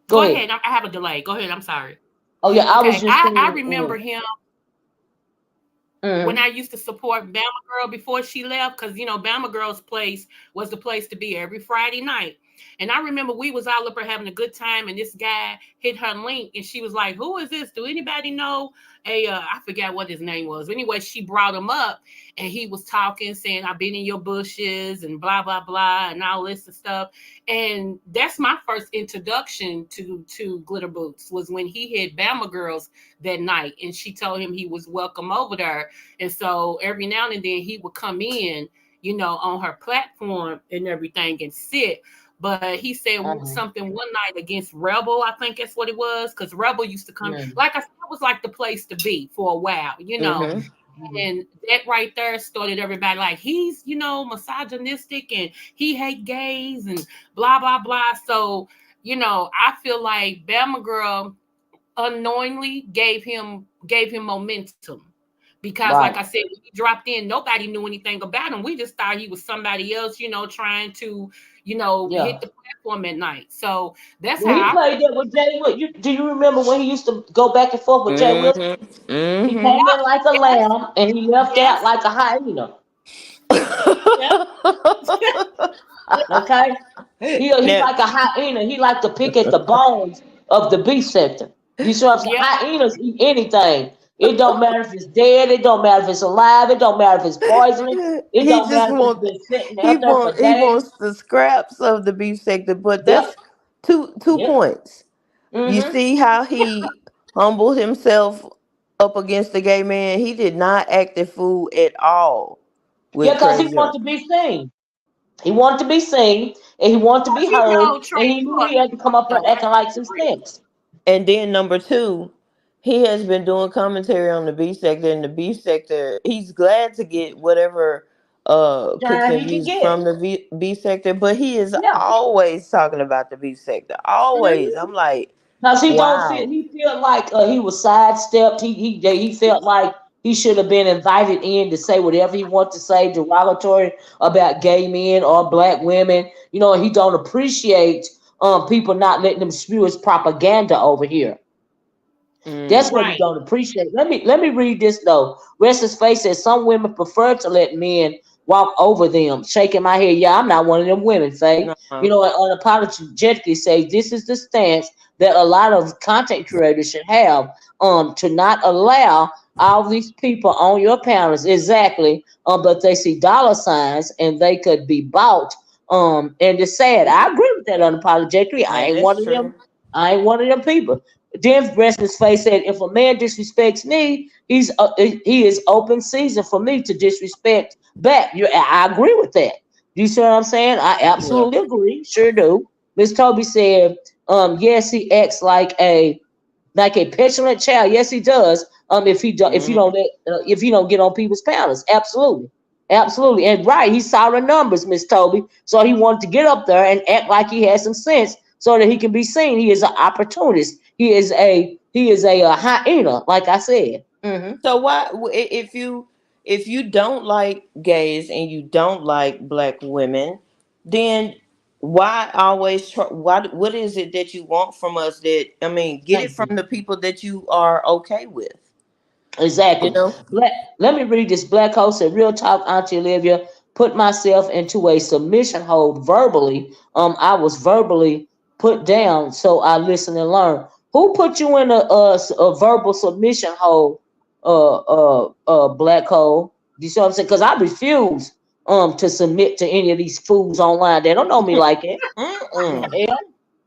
go Go ahead. ahead. I have a delay. Go ahead. I'm sorry. Oh yeah, I was Okay, just I saying. remember him when I Mhm. used to support Bama Girl before she left, because Bama Girl's place was the place to be every Friday night. And I remember we was all up there having a good time, and this guy hit her link, and she was like, "Who is this? Do anybody know a?" I forgot what his name was. Anyway, she brought him up, and he was talking, saying, "I've been in your bushes," and blah blah blah, and all this and stuff. And that's my first introduction to Glitter Boots, was when he hit Bama Girls that night, and she told him he was welcome over there. And so every now and then he would come in, on her platform and everything and sit. But he said Mhm. something one night against Rebel, I think that's what it was, because Rebel used to come. Mhm. Like I said, it was like the place to be for a while. Mhm. Mhm. And that right there started everybody like, he's, misogynistic, and he hate gays and blah, blah, blah. So, I feel like Bama Girl unknowingly gave him momentum, because like I Right. said, when he dropped in, nobody knew anything about him. We just thought he was somebody else, trying to hit Yeah. the platform at night. So that's When he how I played that with Jay Will, do you remember when he used to go back and forth with Jay Will? Mhm. He Mhm. came in like a yes, lamb and he left out yes, like a hyena. yes. Okay, he Now, like a hyena. He like to pick at the bones of the beef sector. You see what I'm saying? Yeah, Hyenas eat anything. It don't matter if it's dead. It don't matter if it's alive. It don't matter if it's poisonous. It he don't just matter if it's want been sitting he out there for want he days. wants the scraps of the beef sector, but Yep. that's two Yep. points. You Mm-hmm. see how he humbled himself up against the gay man. He did not act a fool at all Yeah, with because he Trezur. wanted to be seen. He wanted to be seen and he wanted to be heard, Trey, and he knew he had to come up here acting like some sense. And then number two, he has been doing commentary on the beef sector. And the beef sector, he's glad to get whatever Time because he can he's get. from the B sector, but he is Yeah. always talking about the B sector. Always. I'm like, Because he don't feel wow. he felt like he was sidestepped. He felt like he should have been invited in to say whatever he wanted to say derogatory about gay men or black women. You know, he don't appreciate people not letting him spew his propaganda over here. That's Mm, what he Right. don't appreciate. Let me read this though. Restless Face says some women prefer to let men walk over them. Shaking my head, yeah, I'm not one of them women, Faye. You no. know, and unapologetically say this is the stance that a lot of content creators should have. To not allow all these people on your panels exactly. But they see dollar signs and they could be bought. And it's sad. I agree with that unapologetically. I Yeah, ain't one that's of them. true. I ain't one of them people. Then Restless Face said, "If a man disrespects me, he is open season for me to disrespect back." I agree with that. You see what I'm saying? I Yeah. absolutely agree. Sure do. Miss Toby said, "Yes, he acts like a petulant child. Yes, he does. If you Mm, don't get on people's panels, absolutely, absolutely, and right, he saw the numbers, Miss Toby, so he wanted to get up there and act like he had some sense, so that he can be seen. He is an opportunist. He is a hyena, like I said. so why, if you don't like gays and you don't like black women, then why always try, why, what is it that you want from us? That, I mean, get it Thank from you. the people that you are okay with, you Exactly. know. Let me read this. Black Hole said, "Real talk, Auntie Olivia. Put myself into a submission hold verbally. I was verbally put down, so I listen and learn. Who put you in a verbal submission hold? Black Hole. You see what I'm saying? Because I refuse to submit to any of these fools online. They don't know me like it. Mm-mm. Hell,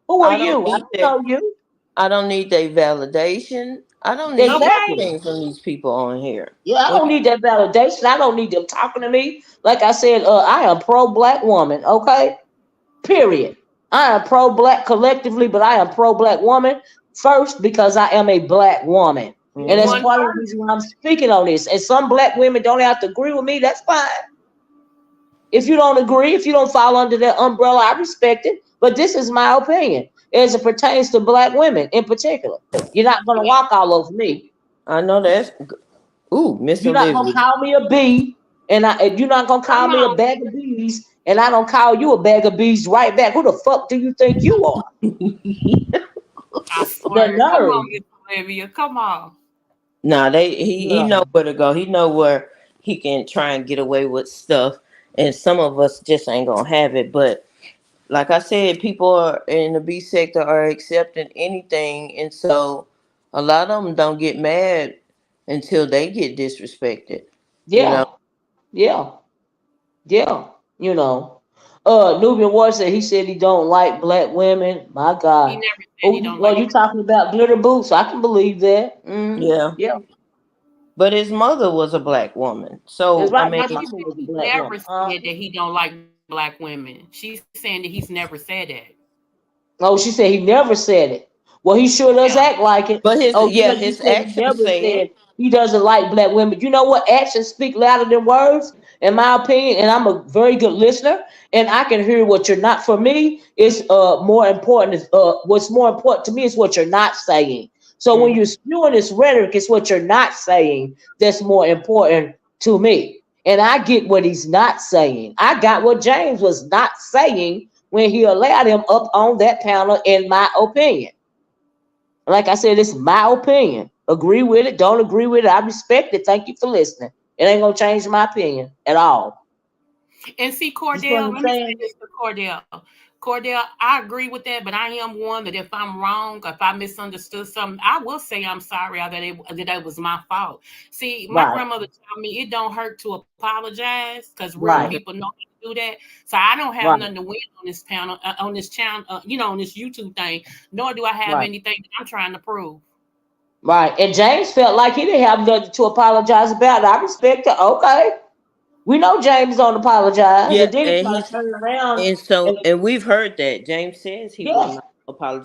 who are I don't you? I need don't that. know you. I don't need their validation. I don't need Okay. Exactly. anything from these people on here. Yeah, I When don't you, need that validation. I don't need them talking to me. Like I said, I am pro black woman. Okay, period. I am pro black collectively, but I am pro black woman first because I am a black woman, and that's mhm. One part of the first. reason why I'm speaking on this. And some black women don't have to agree with me. That's fine. If you don't agree, if you don't fall under that umbrella, I respect it. But this is my opinion as it pertains to black women in particular. You're not gonna Yeah. walk all over me. I know that's. Ooh, Miss You're not gonna Olivia. call me a bee, and you're not gonna call Come me a on. bag of bees, and I don't call you a bag of bees right back. Who the fuck do you think you are? I The swear. Come nerve, on, Miss Olivia. Come on. Nah, you he know know. where to go. He know where he can try and get away with stuff, and some of us just ain't gonna have it. But like I said, people are in the B sector are accepting anything, and so a lot of them don't get mad until they get disrespected. You know. Yeah, yeah, yeah. You know. Nubian War said he said he don't like black women. My He God. never said he Oh, don't well, like you talking about glitter boots? I can believe that. Yeah. Yeah, But his mother was a black woman, it's so I right. mean, My no, she mama said was a he black never woman. said that he don't like black women. She's saying that he's never said that. Oh, she said he never said it. Well, he sure does Yeah. act like it. but his, Oh, yeah, you his said he actions never say said it. he doesn't like black women. You know what? Actions speak louder than words, in my opinion. And I'm a very good listener, and I can hear what you're not. For me, it's more important. What's more important to me is what you're not saying. So when Mhm. you're spewing this rhetoric, it's what you're not saying that's more important to me. And I get what he's not saying. I got what James was not saying when he allowed him up on that panel, in my opinion. Like I said, it's my opinion. Agree with it, don't agree with it. I respect it. Thank you for listening. It ain't gonna change my opinion at all. And see, You see what Cordell, I'm let me say saying? this to Cordell. Cordell, I agree with that, but I am one that if I'm wrong, if I misunderstood something, I will say I'm sorry that it was my fault. See, my Right, grandmother told me it don't hurt to apologize because real right, people know how to do that. So I don't have right, nothing to win on this panel, on this channel, on this YouTube thing, nor do I have right, anything that I'm trying to prove. right. And James felt like he didn't have nothing to apologize about. I respect it. Okay. We know James don't apologize. Yeah, And then he and tried to he's, turn around and and so, and we've heard that James says he will yeah, not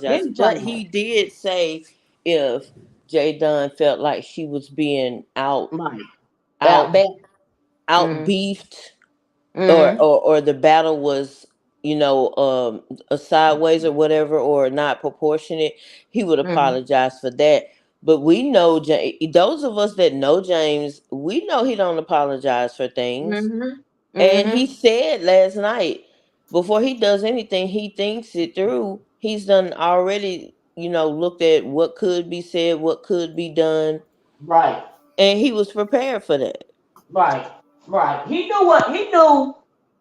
then apologize, he tried but to he did say if Jay Dunn felt like she was being right. Out out back. out Mm-hmm. beefed, Mm-hmm. or the battle was, a sideways or whatever, or not proportionate, he would Mm-hmm. apologize for that. But we know, those of us that know James, we know he don't apologize for things. Mm-hmm. And he Mm-hmm. said last night, before he does anything, he thinks it through. He's done already, looked at what could be said, what could be done, Right. and he was prepared for that. Right. Right. He knew what he knew.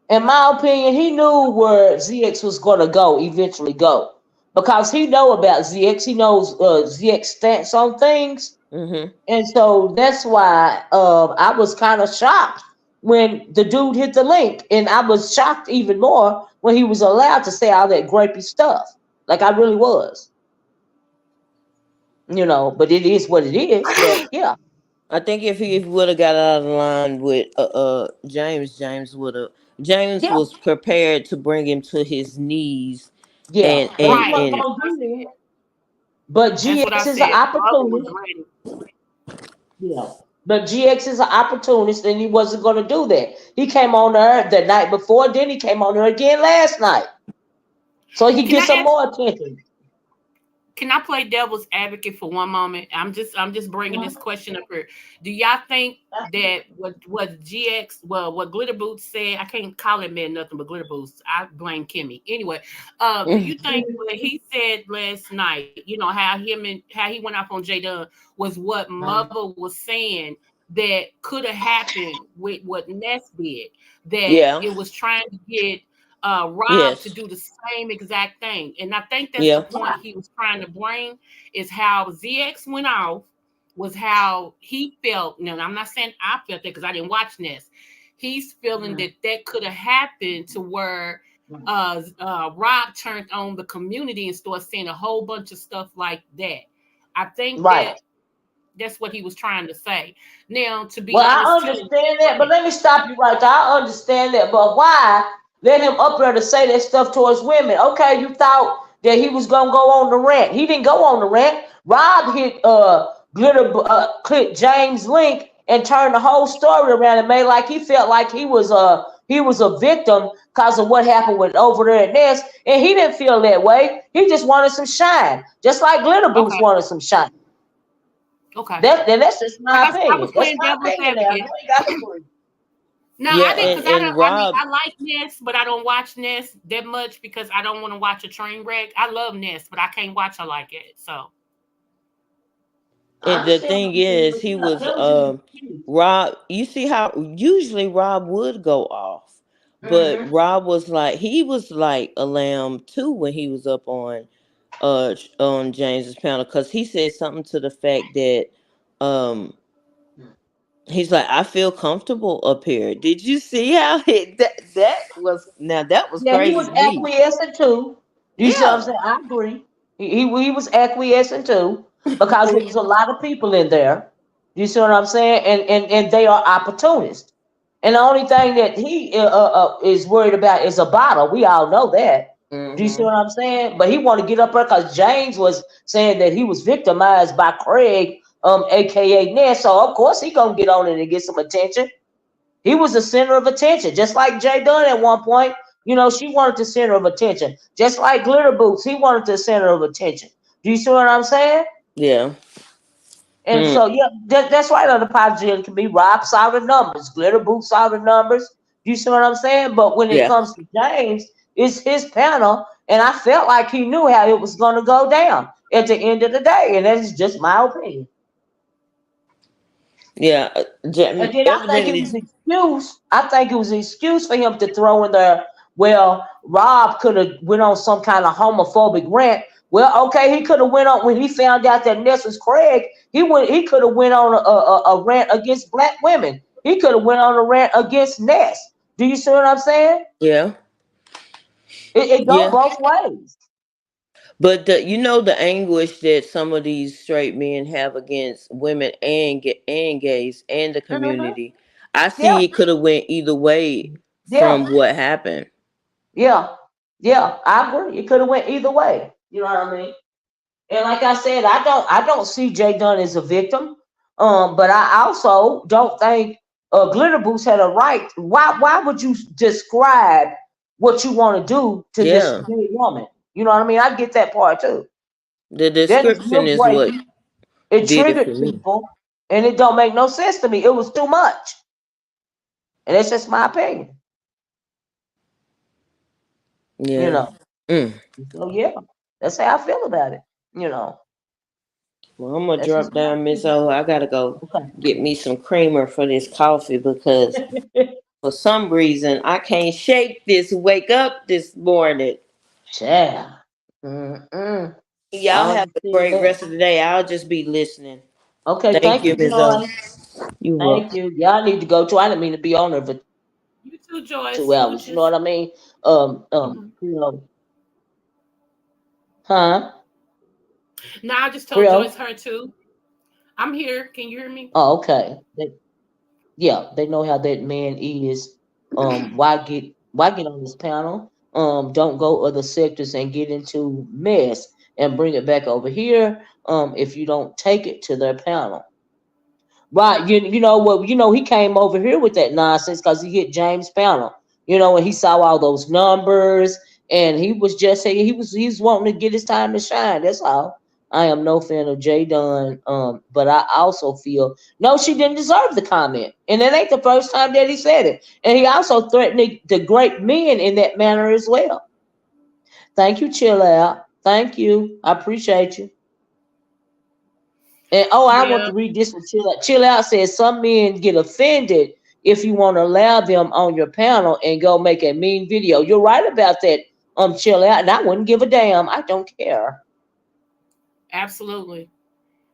In my opinion, he knew where ZX was going to go eventually go because he know about ZX. He knows ZX stance on things. Hmm. And so that's why I was kind of shocked when the dude hit the link. And I was shocked even more when he was allowed to say all that grapey stuff. Like I really was, but it is what it is. But yeah, I think if he would have got out of line with James would have. James yeah, was prepared to bring him to his knees, yeah. and But he and Right. wasn't and That's going what I to do said. that. But That's what I GX is an said. The other was opportunist. ready. Yeah. But GX is an opportunist and he wasn't going to do that. He came on there the night before, then he came on there again last night. So he could Can get I some ask? more attention. Can I play devil's advocate for one moment? I'm just bringing this question up here. Do y'all think that what GX, well, what Glitter Boots said, I can't call him man nothing but Glitter Boots. I blame Kimmy. Anyway, do you think what he said last night, how how he went off on J Dunn was what Mother was saying that could have happened with what Ness did, that yeah, it was trying to get Rob to yes, do the same exact thing. And I think that's the yeah, point he was trying to bring is how ZX went off was how he felt. Now, I'm not saying I felt that because I didn't watch this. He's feeling that that could have happened to where Rob turned on the community and started saying a whole bunch of stuff like that. I think Right. that that's what he was trying to say. Now, to be Well, I honest, too, understand go that, but ahead. let me stop you right there. I understand that, but why let him up there to say that stuff towards women? Okay, you thought that he was gonna go on the rant. He didn't go on the rant. Rob hit click James Link and turned the whole story around and made like he felt like he was a victim because of what happened with over there at Ness, and he didn't feel that way. He just wanted some shine, just like Glitter Boots Okay, wanted some shine. okay. That's just my I was opinion. That's playing my devil's opinion now. You advocate. ain't got to agree. No, yeah, I didn't and because I and don't. I mean, Rob, I like Ness, but I don't watch Ness that much because I don't want to watch a train wreck. I love Ness, but I can't watch her like it. So I and the understand thing what you're saying, is, but he yeah, was that was just an excuse. Rob. You see how usually Rob would go off, but Mm-hmm. Rob was like, he was like a lamb too when he was up on James's panel, because he said something to the fact that um he's like, I feel comfortable up here. Did you see how that was Yeah, he was crazy to me. acquiescing too. You see what I'm Yeah. saying? I agree. He was acquiescing too because there was a lot of people in there. You see what I'm saying? And they are opportunists. And the only thing that he is worried about is a bottle. We all know that. Do you see Hmm. what I'm saying? But he want to get up there because James was saying that he was victimized by Craig, aka Ness. So of course he gonna get on it and get some attention. He was the center of attention, just like Jay Dunn at one point. She wanted the center of attention. Just like Glitter Boots, he wanted the center of attention. Do you see what I'm saying? Yeah. And Hmm. so, yeah, that's right. On the apology can be Rob saw the numbers, Glitter Boots saw the numbers. Do you see what I'm saying? But when it Yeah. comes to James, it's his panel, and I felt like he knew how it was going to go down at the end of the day, and that's just my opinion. Yeah. And then I think it Evidently. was an excuse. I think it was an excuse for him to throw in there. Well, Rob could have went on some kind of homophobic rant. Well, okay, he could have went on when he found out that Ness was Craig. He could have went on a rant against black women. He could have went on a rant against Ness. Do you see what I'm saying? Yeah. It go Yeah. both ways. But the anguish that some of these straight men have against women and gays and the Hmm. community, I Yeah, see it could have went either way yeah, from what happened. yeah, yeah. I agree. It could have went either way. You know what I mean? And like I said, I don't see Jay Dunn as a victim. But I also don't think Glitter Boots had a right. Why would you describe what you want to do to this Yeah. big woman? You know what I mean? I get that part too. The Then it's description real is what breaking. It did it for triggered me. people, and it don't make no sense to me. It was too much, and that's just my opinion. You Yeah. know. Mm. So yeah, that's how I feel about it. You know, Well, I'm gonna that's just drop my down, Miss O. I gotta go opinion. get me some creamer for this coffee because Okay. for some reason I can't shake this. Wake up this morning. Yeah. Mm-mm. Y'all I have a great understand rest of the day. I'll just be listening. that. Okay, Thank thank you, you, Miss O. Joy. You Thank welcome. you. Y'all need to go too. I didn't mean to be on there for You too, Joy. 2 hours. You know Smooches. what I mean? Mhm. You know, huh? No, I just told Joyce Real? her too. I'm here. Can you hear me? Oh, okay. Yeah, they know how that man is. Why get on this panel? Don't go other sectors and get into mess and bring it back over here. If you don't take it to their panel. Right, you know what? You know he came over here with that nonsense because he hit James panel. You know, and he saw all those numbers, and he was just saying he's wanting to get his time to shine. That's all. I am no fan of Jay Dunn, but I also feel no, she didn't deserve the comment, and it ain't the first time that he said it. And he also threatened to degrade men in that manner as well. Thank you, chill out. Thank you, I appreciate you. And oh, I want Yeah, to read this one. Chill out. Chill out says some men get offended if you want to allow them on your panel and go make a mean video. You're right about that. Chill out, and I wouldn't give a damn. I don't care. absolutely.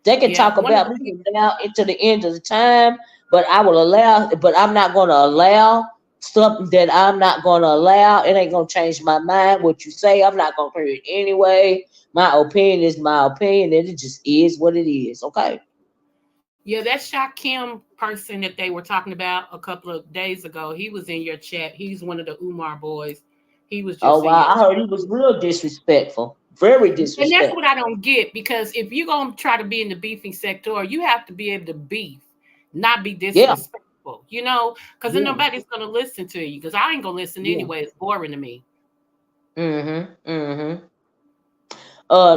They can Yeah, talk one of about the me people. from now into the end of the time, but I will allow. But I'm not going to allow something that I'm not going to allow. It ain't going to change my mind. What you say, I'm not going to hear it anyway. My opinion is my opinion, and it just is what it is. Okay. Yeah, that Shaq Kim person that they were talking about a couple of days ago, he was in your chat. He's one of the Umar boys. He was Oh just in wow, your I heard chat. he was real disrespectful. Very And that's what disrespectful. I don't get because if you're gonna try to be in the beefing sector, you have to be able to beef, not be Yeah, disrespectful, because then yeah, nobody's gonna listen to you. Because I ain't gonna listen yeah. anyway. It's boring to me. Mm-hmm. Mm-hmm.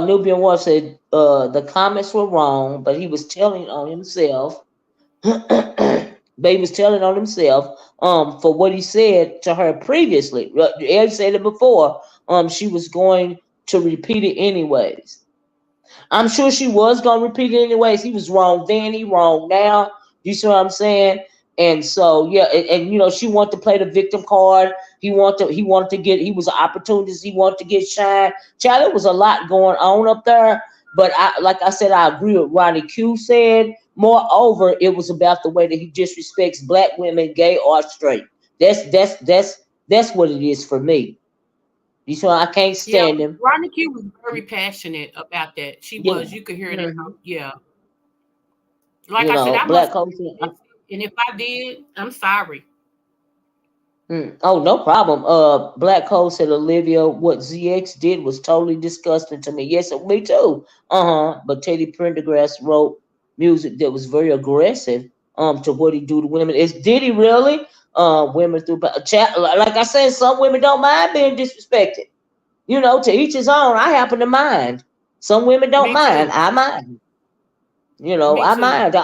Nubian War said the comments were wrong, but he was telling on himself. But he was telling on himself for what he said to her previously. Ed said it before. She was going to repeat it anyways. I'm sure she was gonna repeat it anyways. He was wrong then, he wrong now. You see what I'm saying? And so yeah, and you know, she wanted to play the victim card. He was an opportunist, he wanted to get shine. Child, there was a lot going on up there. But like I said, I agree with RonyiQ said. Moreover, it was about the way that he disrespects black women, gay or straight. That's what it is for me. You see, I can't Yeah, stand him. RonyiQ was very passionate about that. She Yeah. was. You could hear that. Hmm. Yeah, like You I said, know, I black must have culture. missed it, and if I did, I'm sorry. Oh, no problem. Black Hole said, Olivia, what ZX did was totally disgusting to me. Yes, me too. But Teddy Pendergrass wrote music that was very aggressive. To what he do to women. Did he really? Women through chat. Like I said, some women don't mind being disrespected. You know, to each his own. I happen to mind. Some women don't Me mind. too. I mind. You know, Me I too. mind.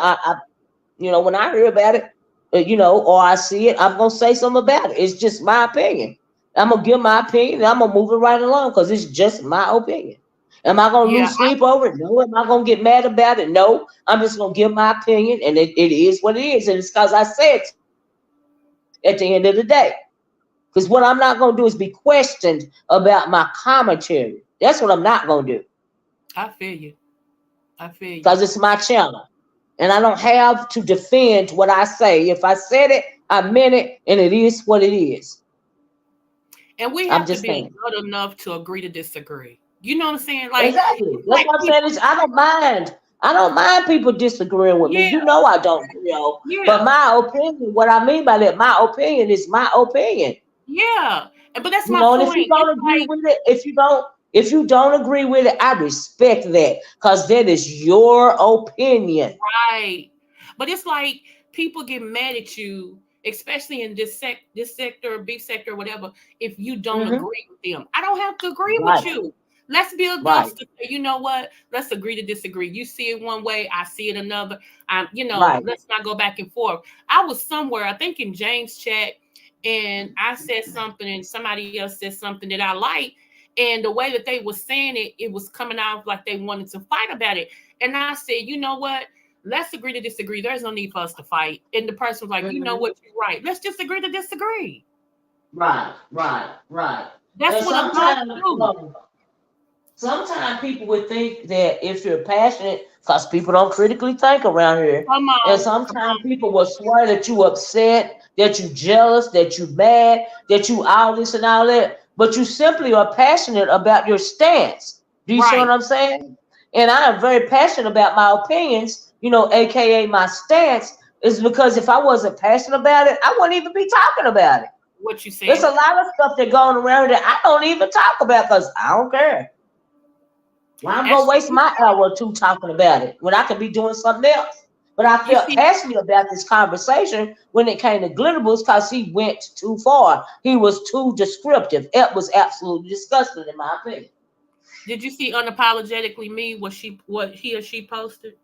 When I hear about it, or I see it, I'm gonna say something about it. It's just my opinion. I'm gonna give my opinion, and I'm gonna move it right along because it's just my opinion. Am I gonna Yeah, lose sleep over it? No. Am I gonna get mad about it? No. I'm just gonna give my opinion, and it is what it is, and it's because I said so at the end of the day. Because what I'm not gonna do is be questioned about my commentary. That's what I'm not gonna do I feel you. I feel you. because it's my channel. And I don't have to defend what I say. If I said it, I meant it, and it is what it is. And we I'm have to just be saying. adult enough to agree to disagree. You know what I'm saying? Like Exactly. it's That's like what I'm saying. people. I don't mind. I don't mind people disagreeing with me. Yeah, You know I don't, But yeah, my opinion, what I mean by that, my opinion is my opinion. yeah. But that's my And if you point. It's don't agree like with it, if you don't agree with it, I respect that because that is your opinion. right. But it's like people get mad at you, especially in this sector, beef sector, whatever, if you don't Mm-hmm. agree with them. I don't have to agree with Right. you. Let's build Right. up to say, you know what? Let's agree to disagree. You see it one way, I see it another. Right. Let's not go back and forth. I was somewhere, I think in James' chat, and I said something, and somebody else said something that I liked. And the way that they were saying it, it was coming out like they wanted to fight about it. And I said, you know what? Let's agree to disagree. There's no need for us to fight. And the person was like, you know Mm-hmm. what? You're right. Let's just agree to disagree. Right. Right. Right. That's And what adults sometimes, do. sometimes people would think that if you're passionate, because people don't critically think around here, Come and on. Come sometimes on. people will swear that you upset, that you jealous, that you mad, that you all this and all that, but you simply are passionate about your stance. Do you see what Right. I'm saying? And I am very passionate about my opinions, aka my stance, is because if I wasn't passionate about it, I wouldn't even be talking about it. What you There's a saying? lot of stuff that going around that I don't even talk about because I don't care. Why I'm gonna Actually, waste my hour or two talking about it when I could be doing something else? But I you felt see, passionate about this conversation when it came to Glitterbles because he went too far. He was too descriptive. It was absolutely disgusting in my opinion. did you see unapologetically me? What he or she posted?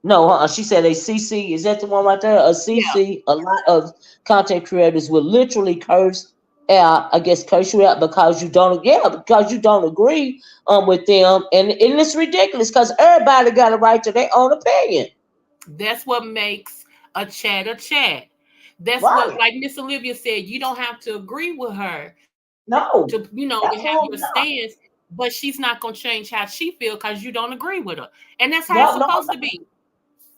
No, she said a CC. Is that the one right there? A Yeah, CC. A lot of content creators will literally curse out. I guess curse you out because you don't. Yeah, because you don't agree with them, and it's ridiculous because everybody got a right to their own opinion. that's what makes a chat a chat. That's what, Right? like Miss Olivia said, you don't have to agree with her to, No, to have your absolutely not. stance, but she's not gonna change how she feel because you don't agree with her, and that's how it's No, no, supposed to no. be.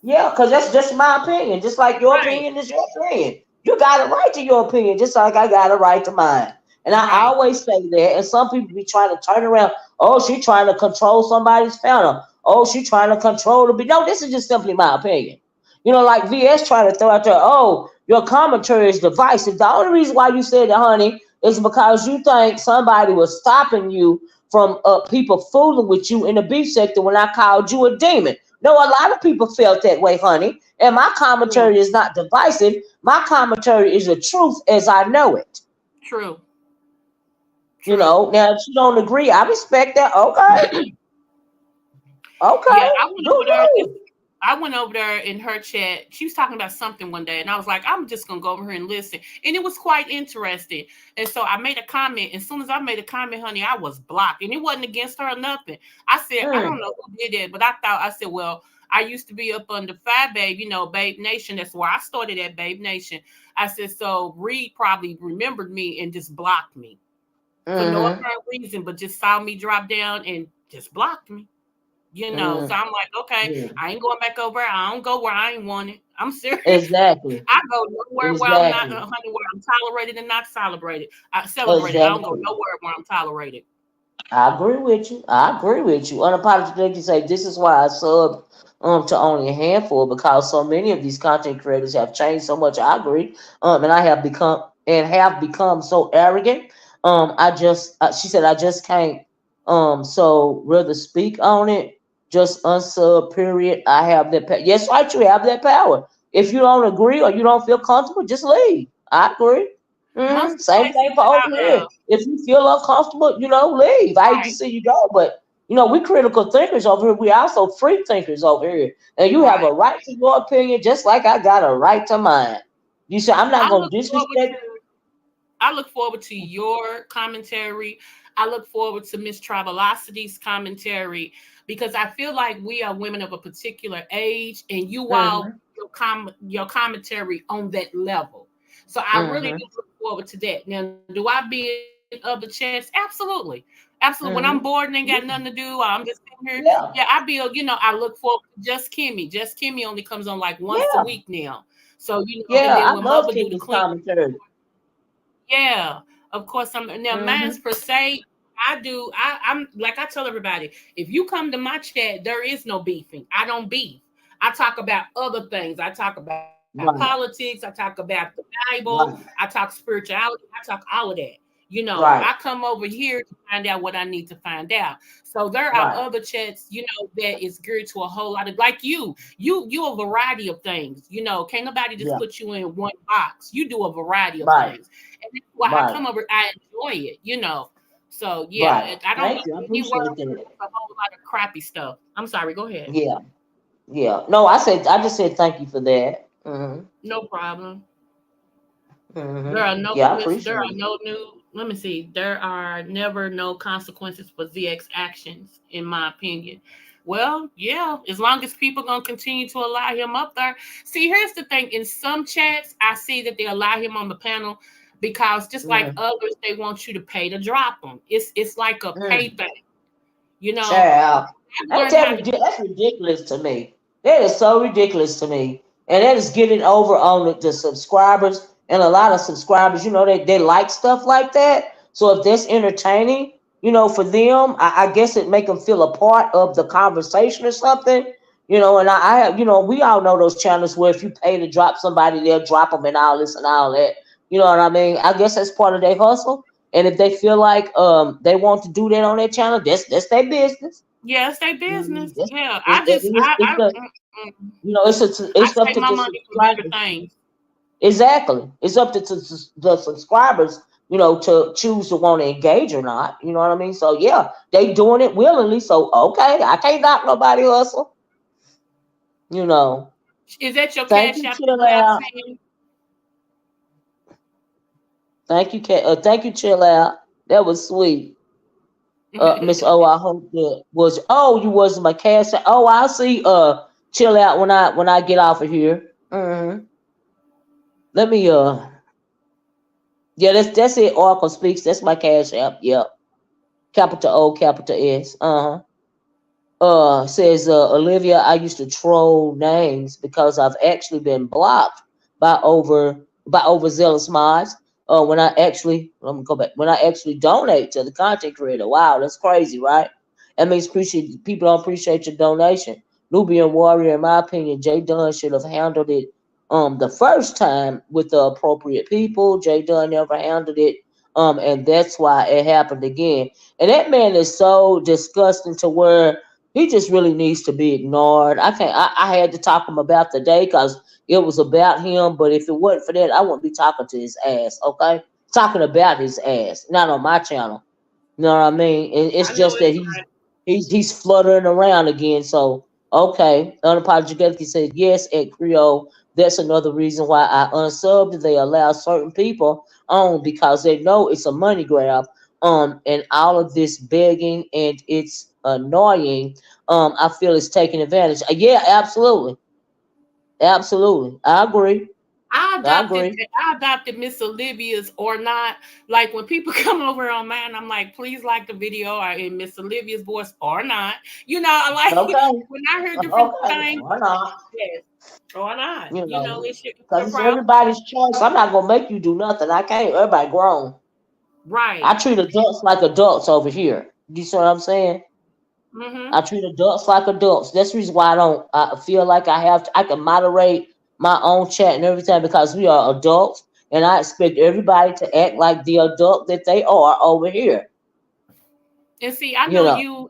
Yeah, because that's just my opinion. Just like your Right, opinion is your opinion. You got a right to your opinion, just like I got a right to mine. And I right. always say that. And some people be trying to turn around. Oh, she trying to control somebody's fandom. Oh, she trying to control the. No, this is just simply my opinion. Like VS trying to throw out there. Oh, your commentary is divisive. The only reason why you said that, honey, is because you think somebody was stopping you from people fooling with you in the beef sector when I called you a demon. No, a lot of people felt that way, honey. And my True, commentary is not divisive. My commentary is the truth as I know it. true, true. Now if you don't agree, I respect that. Okay, okay, Yeah, do you? I went over there in her chat. She was talking about something one day, and I was like, I'm just gonna go over here and listen. And it was quite interesting. And so I made a comment. As soon as I made a comment, honey, I was blocked. And it wasn't against her or nothing. I said, I don't Mm, know who did that, but I said, well, I used to be up under Fat Babe, Babe Nation. That's where I started at Babe Nation. I said, so Reed probably remembered me and just blocked me for no mm-hmm, apparent reason, but just saw me drop down and just blocked me. So mm, I'm like, okay, yeah. I ain't going back over. I don't go where I ain't wanted. I'm serious. Exactly, I go nowhere where I'm not, exactly, honey, where I'm tolerated and not celebrated. Celebrated. I don't go exactly. nowhere where I'm tolerated. I agree with you. I agree with you. Unapologetically say this is why I sub to only a handful because so many of these content creators have changed so much. I agree. And I have become so arrogant. I just she said I just can't so rather speak on it. Just unsub period. I have that yes, right, you have that power. If you don't agree or you don't feel comfortable, just leave. I agree. Most Same places thing for that over here. If you feel uncomfortable, leave. I hate to right, see you go, but we critical thinkers over here. We also free thinkers over here, and you have right. a right to your opinion, just like I got a right to mine. You say I'm not I gonna look forward disrespect. to I look forward to your commentary. I look forward to Miss Travelocity's commentary because I feel like we are women of a particular age, and you all Mm-hmm, your commentary on that level. So I really mm-hmm, do look forward to that. Now, do I be in other chats? Absolutely, absolutely. When I'm bored and mm-hmm. ain't got nothing to do, I'm just sitting here. Yeah, I Yeah, be, I look forward to Just Kimmy. Just Kimmy only comes on like once a week yeah, now. So and then yeah. when I Mother love do the Kimmy's clean. commentary. Yeah, of course. I'm now Mm-hmm. mine's per se. I do. I'm like I tell everybody. If you come to my chat, there is no beefing. I don't beef. I talk about other things. I talk about Right, politics. I talk about the Bible. I right, talk spirituality. I talk all of that. Right. I come over here to find out what I need to find out. So there are Right. other chats, that is geared to a whole lot of, like you a variety of things. Can't nobody just Yeah. put you in one box. You do a variety of Right. things. And that's why I Right. come over, I enjoy it. So yeah, Right. I don't go Thank you. I anywhere appreciate where that. there's a whole lot of crappy stuff. I'm sorry, go ahead. Yeah. Yeah. No, I just said thank you for that. No problem. Yeah, I There appreciate are it. no new, let me see. There are never no consequences for ZX actions, in my opinion. Well, yeah, as long as people gonna continue to allow him up there. See, here's the thing. In some chats, I see that they allow him on the panel because just like Mm. others, they want you to pay to drop them. It's like a Mm. payback. You know, Child. I've Ain't learned that how to. that's ridiculous to me. That is so ridiculous to me. And that is getting over on the subscribers. And a lot of subscribers, they like stuff like that. So if that's entertaining, for them, I guess it make them feel a part of the conversation or something. And I have, we all know those channels where if you pay to drop somebody, they'll drop them and all this and all that. You know what I mean? I guess that's part of their hustle. And if they feel like they want to do that on their channel, that's their business. Yeah, it's their Mhm. business. It's, Yeah, it's, it's the I it's up save to my the money for better subscribers. things. Exactly, it's up to the subscribers. To choose to want to engage or not. You know what I mean? So yeah, they doing it willingly. So okay, I can't knock nobody hustle. You know. Is that your Thank cash you, app chill that you have out. saying? Thank you, chill out. That was sweet. Miss O, I hope that was. Oh, you was my cash. Oh, I'll see. Chill out when I get off of here. Let me. Yeah, that's it. Oracle speaks. That's my cash app. Yep. Capital O, capital S. Says Olivia, I used to troll names because I've actually been blocked by overzealous mods. When I actually let me go back. When I actually donate to the content creator. Wow, that's crazy, right? That means appreciate people don't appreciate your donation. Nubian Warrior, in my opinion, Jay Dunn should have handled it the first time with the appropriate people. Jay Dunn never handled it. And that's why it happened again. And that man is so disgusting to where he just really needs to be ignored. I can't. I had to talk him about today because it was about him. But if it wasn't for that, I wouldn't be talking to his ass. Okay, talking about his ass, not on my channel. You know what I mean? And it's I know just that it's he's fluttering around again. So okay, unapologetically said yes at Creole. That's another reason why I unsubbed. They allow certain people on because they know it's a money grab. And all of this begging and it's annoying. I feel it's taking advantage. Yeah, absolutely, absolutely. I agree. I agree. I adopted Miss Olivia's or not. Like when people come over on mine, I'm like, please like the video or in Miss Olivia's voice or not. Like Okay. when I hear different Okay. things, Why not? yes, or not. It's your Because it's problem. everybody's choice. I'm not gonna make you do nothing. I can't. Everybody grown. I Right. treat adults like adults over here. You see what I'm saying? Mm-hmm. I treat adults like adults. That's the reason why I feel like I can moderate my own chat and everything because we are adults and I expect everybody to act like the adult that they are over here. And see, I You know know. you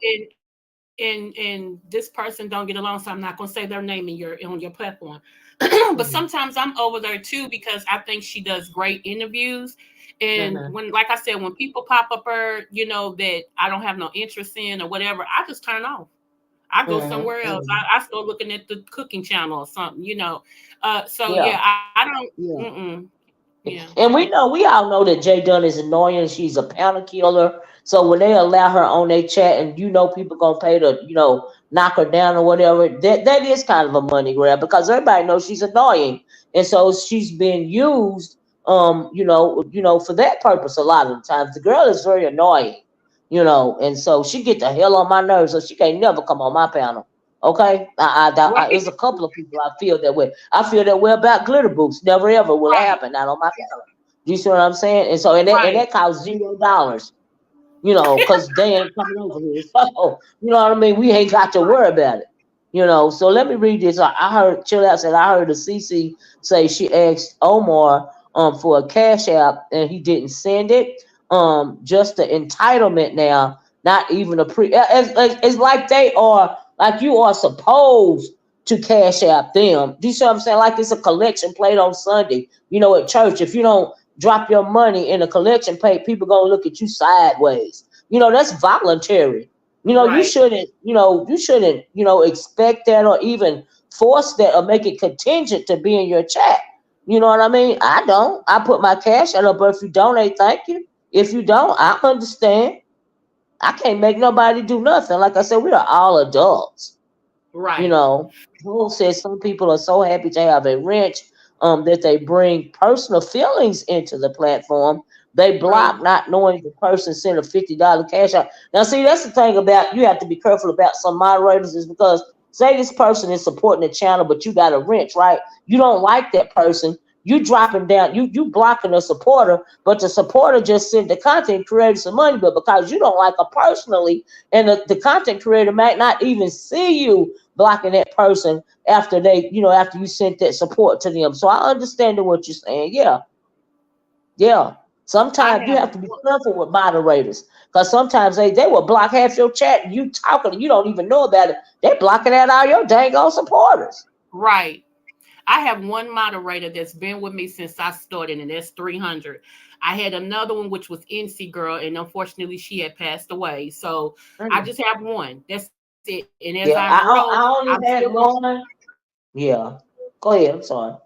and this person don't get along, so I'm not gonna say their name on your platform. But Mhm. sometimes I'm over there too because I think she does great interviews. And Mhm. when, like I said, when people pop up her, that I don't have no interest in or whatever, I just turn off. I go Mhm. somewhere else. Mhm. I start looking at the cooking channel or something. So Yeah. yeah, I don't. Yeah. Yeah. And we all know that Jay Dunn is annoying. She's a pound killer. So when they allow her on their chat, and people gonna pay to knock her down or whatever, that is kind of a money grab because everybody knows she's annoying, and so she's being used, for that purpose a lot of the times. The girl is very annoying, and so she get the hell on my nerves, so she can't never come on my panel. Okay, Right. there's a couple of people I feel that way. I feel that way about glitter boots. Never ever will it Right. happen. Not on my panel. Do you see what I'm saying? And so, and that Right. costs $0, because they ain't coming over here. So, you know what I mean? We ain't got to worry about it. So let me read this. I heard Chill Out said I heard the CC say she asked Omar for a cash app and he didn't send it. just the entitlement now, not even a it's like they are like you are supposed to cash out them. Do you see what I'm saying? Like it's a collection plate on Sunday, at church. If you don't drop your money in a collection plate, people gonna look at you sideways. That's voluntary. You Right. shouldn't, expect that or even force that or make it contingent to be in your chat. You know what I mean? I don't. I put my cash out, but if you donate, thank you. If you don't, I understand. I can't make nobody do nothing. Like I said, we are all adults. You Right. know, Bull says some people are so happy to have a wrench that they bring personal feelings into the platform. They block True. not knowing the person sent a $50 cash out. Now, see, that's the thing about you have to be careful about some moderators is because say this person is supporting the channel, but you got a wrench, right? You don't like that person. You dropping down, you blocking a supporter, but the supporter just sent the content creator some money, but because you don't like her personally, and the content creator might not even see you blocking that person after after you sent that support to them. So I understand what you're saying. Yeah, yeah. I Sometimes you have have to be careful with moderators because sometimes they will block half your chat and you talking and you don't even know about it. They're blocking out all your dang old supporters. right. I have one moderator that's been with me since I started, and that's 300. I had another one which was NC Girl, and unfortunately she had passed away. So I Mm. just have one. That's it. And as I Yeah, grow, I I'm only still had gonna one. Yeah. Go ahead. I'm sorry.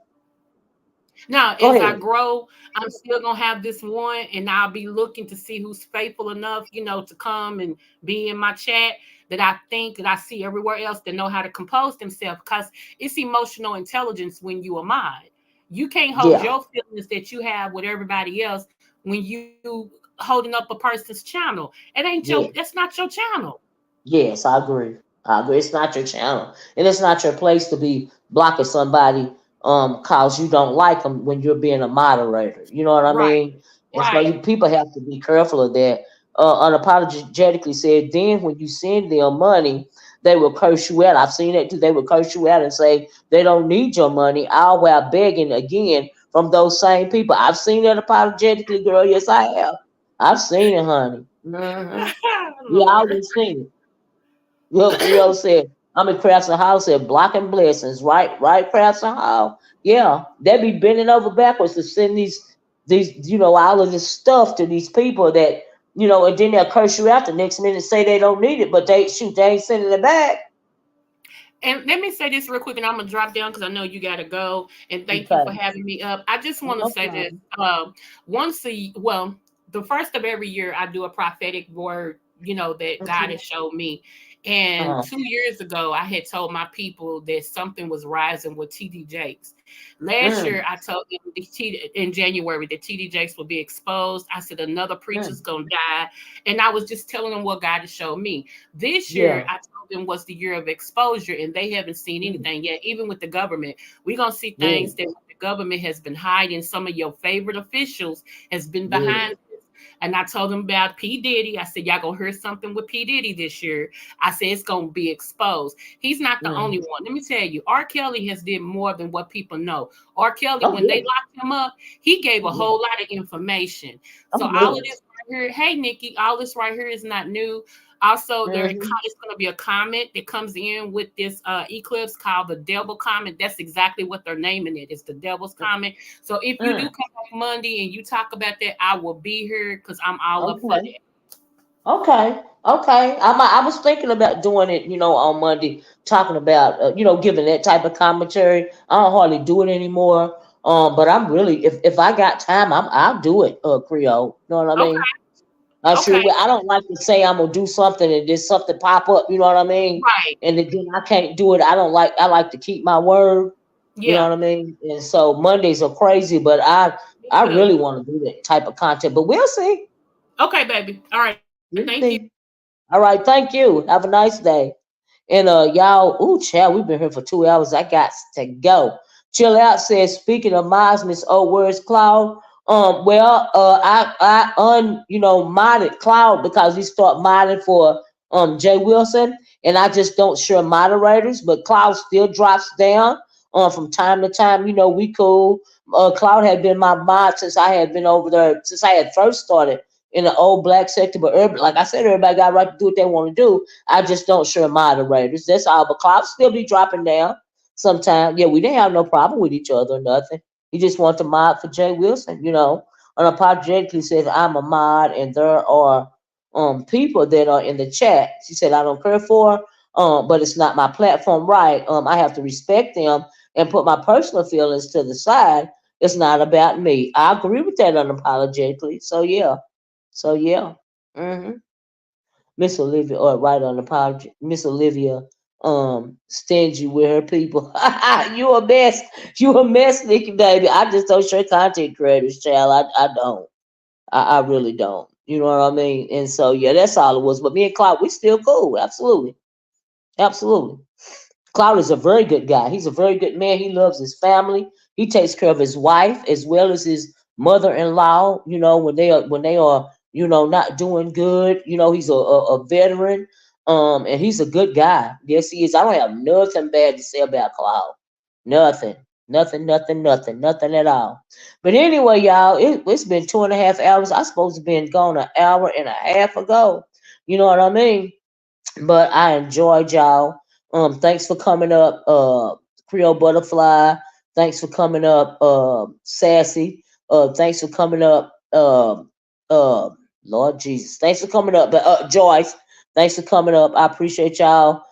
now Go as I ahead. grow, I'm still gonna have this one, and I'll be looking to see who's faithful enough, to come and be in my chat that I think that I see everywhere else that know how to compose themselves because it's emotional intelligence when you are mod. You can't hold Yeah. your feelings that you have with everybody else when you holding up a person's channel. It ain't your Yeah. that's not your channel. Yes, I agree. I agree. It's not your channel, and it's not your place to be blocking somebody cause you don't like them when you're being a moderator. You know what I Right, mean? And so right. you people have to be careful of that. Unapologetically said, then when you send them money, they will curse you out. I've seen that too. They will curse you out and say they don't need your money. All while begging again from those same people. I've seen that apologetically, girl. Yes, I have. I've seen it, honey. We Lord. always seen it. Look, Creole said, I'm in Crafts Hall said blocking blessings, right? Right, Crafts Hall. Yeah, they be bending over backwards to send these, all of this stuff to these people that, and then they'll curse you out the next minute and say they don't need it, but they ain't sending it back. And let me say this real quick, and I'm gonna drop down because I know you gotta go. And thank you for Okay. having me up. I just want to No say this. problem. The first of every year, I do a prophetic word, that God Mhm. has showed me. And Uh-huh. 2 years ago, I had told my people that something was rising with TD Jakes. Last Mm, year, I told them in January that TD Jakes will be exposed. I said another preacher's mm. gonna die, and I was just telling them what God has showed me. This year, Yeah. I told them was the year of exposure, and they haven't seen Mm, anything yet. Even with the government, we're gonna see yeah. things that the government has been hiding. Some of your favorite officials has been Yeah. behind this. And I told them about P. Diddy. I said, y'all gonna hear something with P. Diddy this year. I said it's gonna be exposed. He's not the only Mm. one. Let me tell you, R. Kelly has did more than what people know. R. Kelly, Oh when they yeah. locked him up, he gave Oh a yeah. whole lot of information. So Oh all of yes. this right here, hey Nikki, all this right here is not new. Also, there is Mm-hmm. going to be a comment that comes in with this eclipse called the Devil Comment. That's exactly what they're naming it. It's the Devil's Comment. So if you do Mm. come back Monday and you talk about that, I will be here because I'm all up for Okay. that. Okay, okay. I was thinking about doing it, on Monday, talking about, giving that type of commentary. I don't hardly do it anymore. But I'm really, if I got time, I'll do it. Creole. You know what I mean? Okay, I sure okay, will. I don't like to say I'm gonna do something and then something pop up. You know what I mean? right, And then I can't do it. I don't like. I like to keep my word. You know yeah, what I mean? And so Mondays are crazy, but me I too. really want to do that type of content. But we'll see. Okay, baby. All right, thank you. We'll see. All right. Thank you. Have a nice day. And y'all, ooh, child, we've been here for 2 hours. I got to go. Chill out says, speaking of Miles, Miss O words, Cloud. I modded Cloud because he started modding for Jay Wilson, and I just don't share moderators, but Cloud still drops down from time to time. We cool. Cloud had been my mod since I had been over there since I had first started in the old black sector, but like I said, everybody got a right to do what they want to do. I just don't share moderators. That's all. But Cloud still be dropping down sometimes. Yeah, we didn't have no problem with each other or nothing. He just want to mod for Jay Wilson, unapologetically says I'm a mod and there are people that are in the chat. She said I don't care for but it's not my platform, right? I have to respect them and put my personal feelings to the side. It's not about me. I agree with that unapologetically. So yeah. So yeah. hmm Miss Olivia, or right unapologetic. Miss Olivia, stingy with her people. You a mess. You a mess, Nikki baby. I just don't share content creators, child. I don't. I really don't. You know what I mean? And so yeah, that's all it was. But me and Cloud, we still cool. Absolutely. Absolutely. Cloud is a very good guy. He's a very good man. He loves his family. He takes care of his wife as well as his mother-in-law. When they are not doing good. He's a veteran. And he's a good guy. Yes, he is. I don't have nothing bad to say about Cloud. Nothing. Nothing, nothing, nothing, nothing at all. But anyway, y'all, it's been 2.5 hours. I supposed to been gone an hour and a half ago. You know what I mean? But I enjoyed y'all. Thanks for coming up, Creole Butterfly. Thanks for coming up, Sassy. Thanks for coming up, uh, Lord Jesus. Thanks for coming up, Joyce. Thanks for coming up. I appreciate y'all.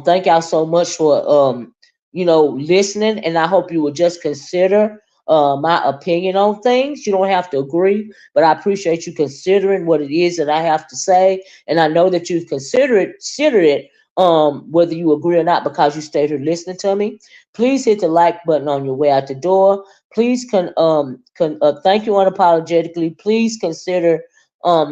Thank y'all so much for listening, and I hope you will just consider my opinion on things. You don't have to agree, but I appreciate you considering what it is that I have to say, and I know that you've considered it, whether you agree or not, because you stayed here listening to me. Please hit the like button on your way out the door. Please thank you unapologetically. Please consider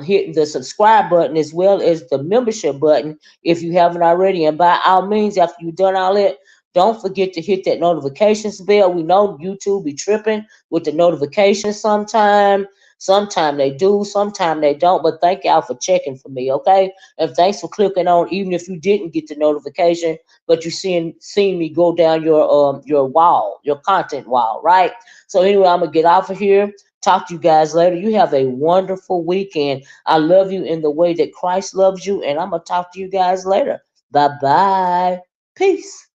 hitting the subscribe button as well as the membership button if you haven't already. And by all means, after you've done all that, don't forget to hit that notifications bell. We know YouTube be tripping with the notifications sometime. Sometime they do, sometime they don't. But thank y'all for checking for me, okay? And thanks for clicking on, even if you didn't get the notification, but you seen me go down your wall, your content wall, right? So anyway, I'm gonna get off of here. Talk to you guys later. You have a wonderful weekend. I love you in the way that Christ loves you, and I'm gonna talk to you guys later. Bye bye. Peace.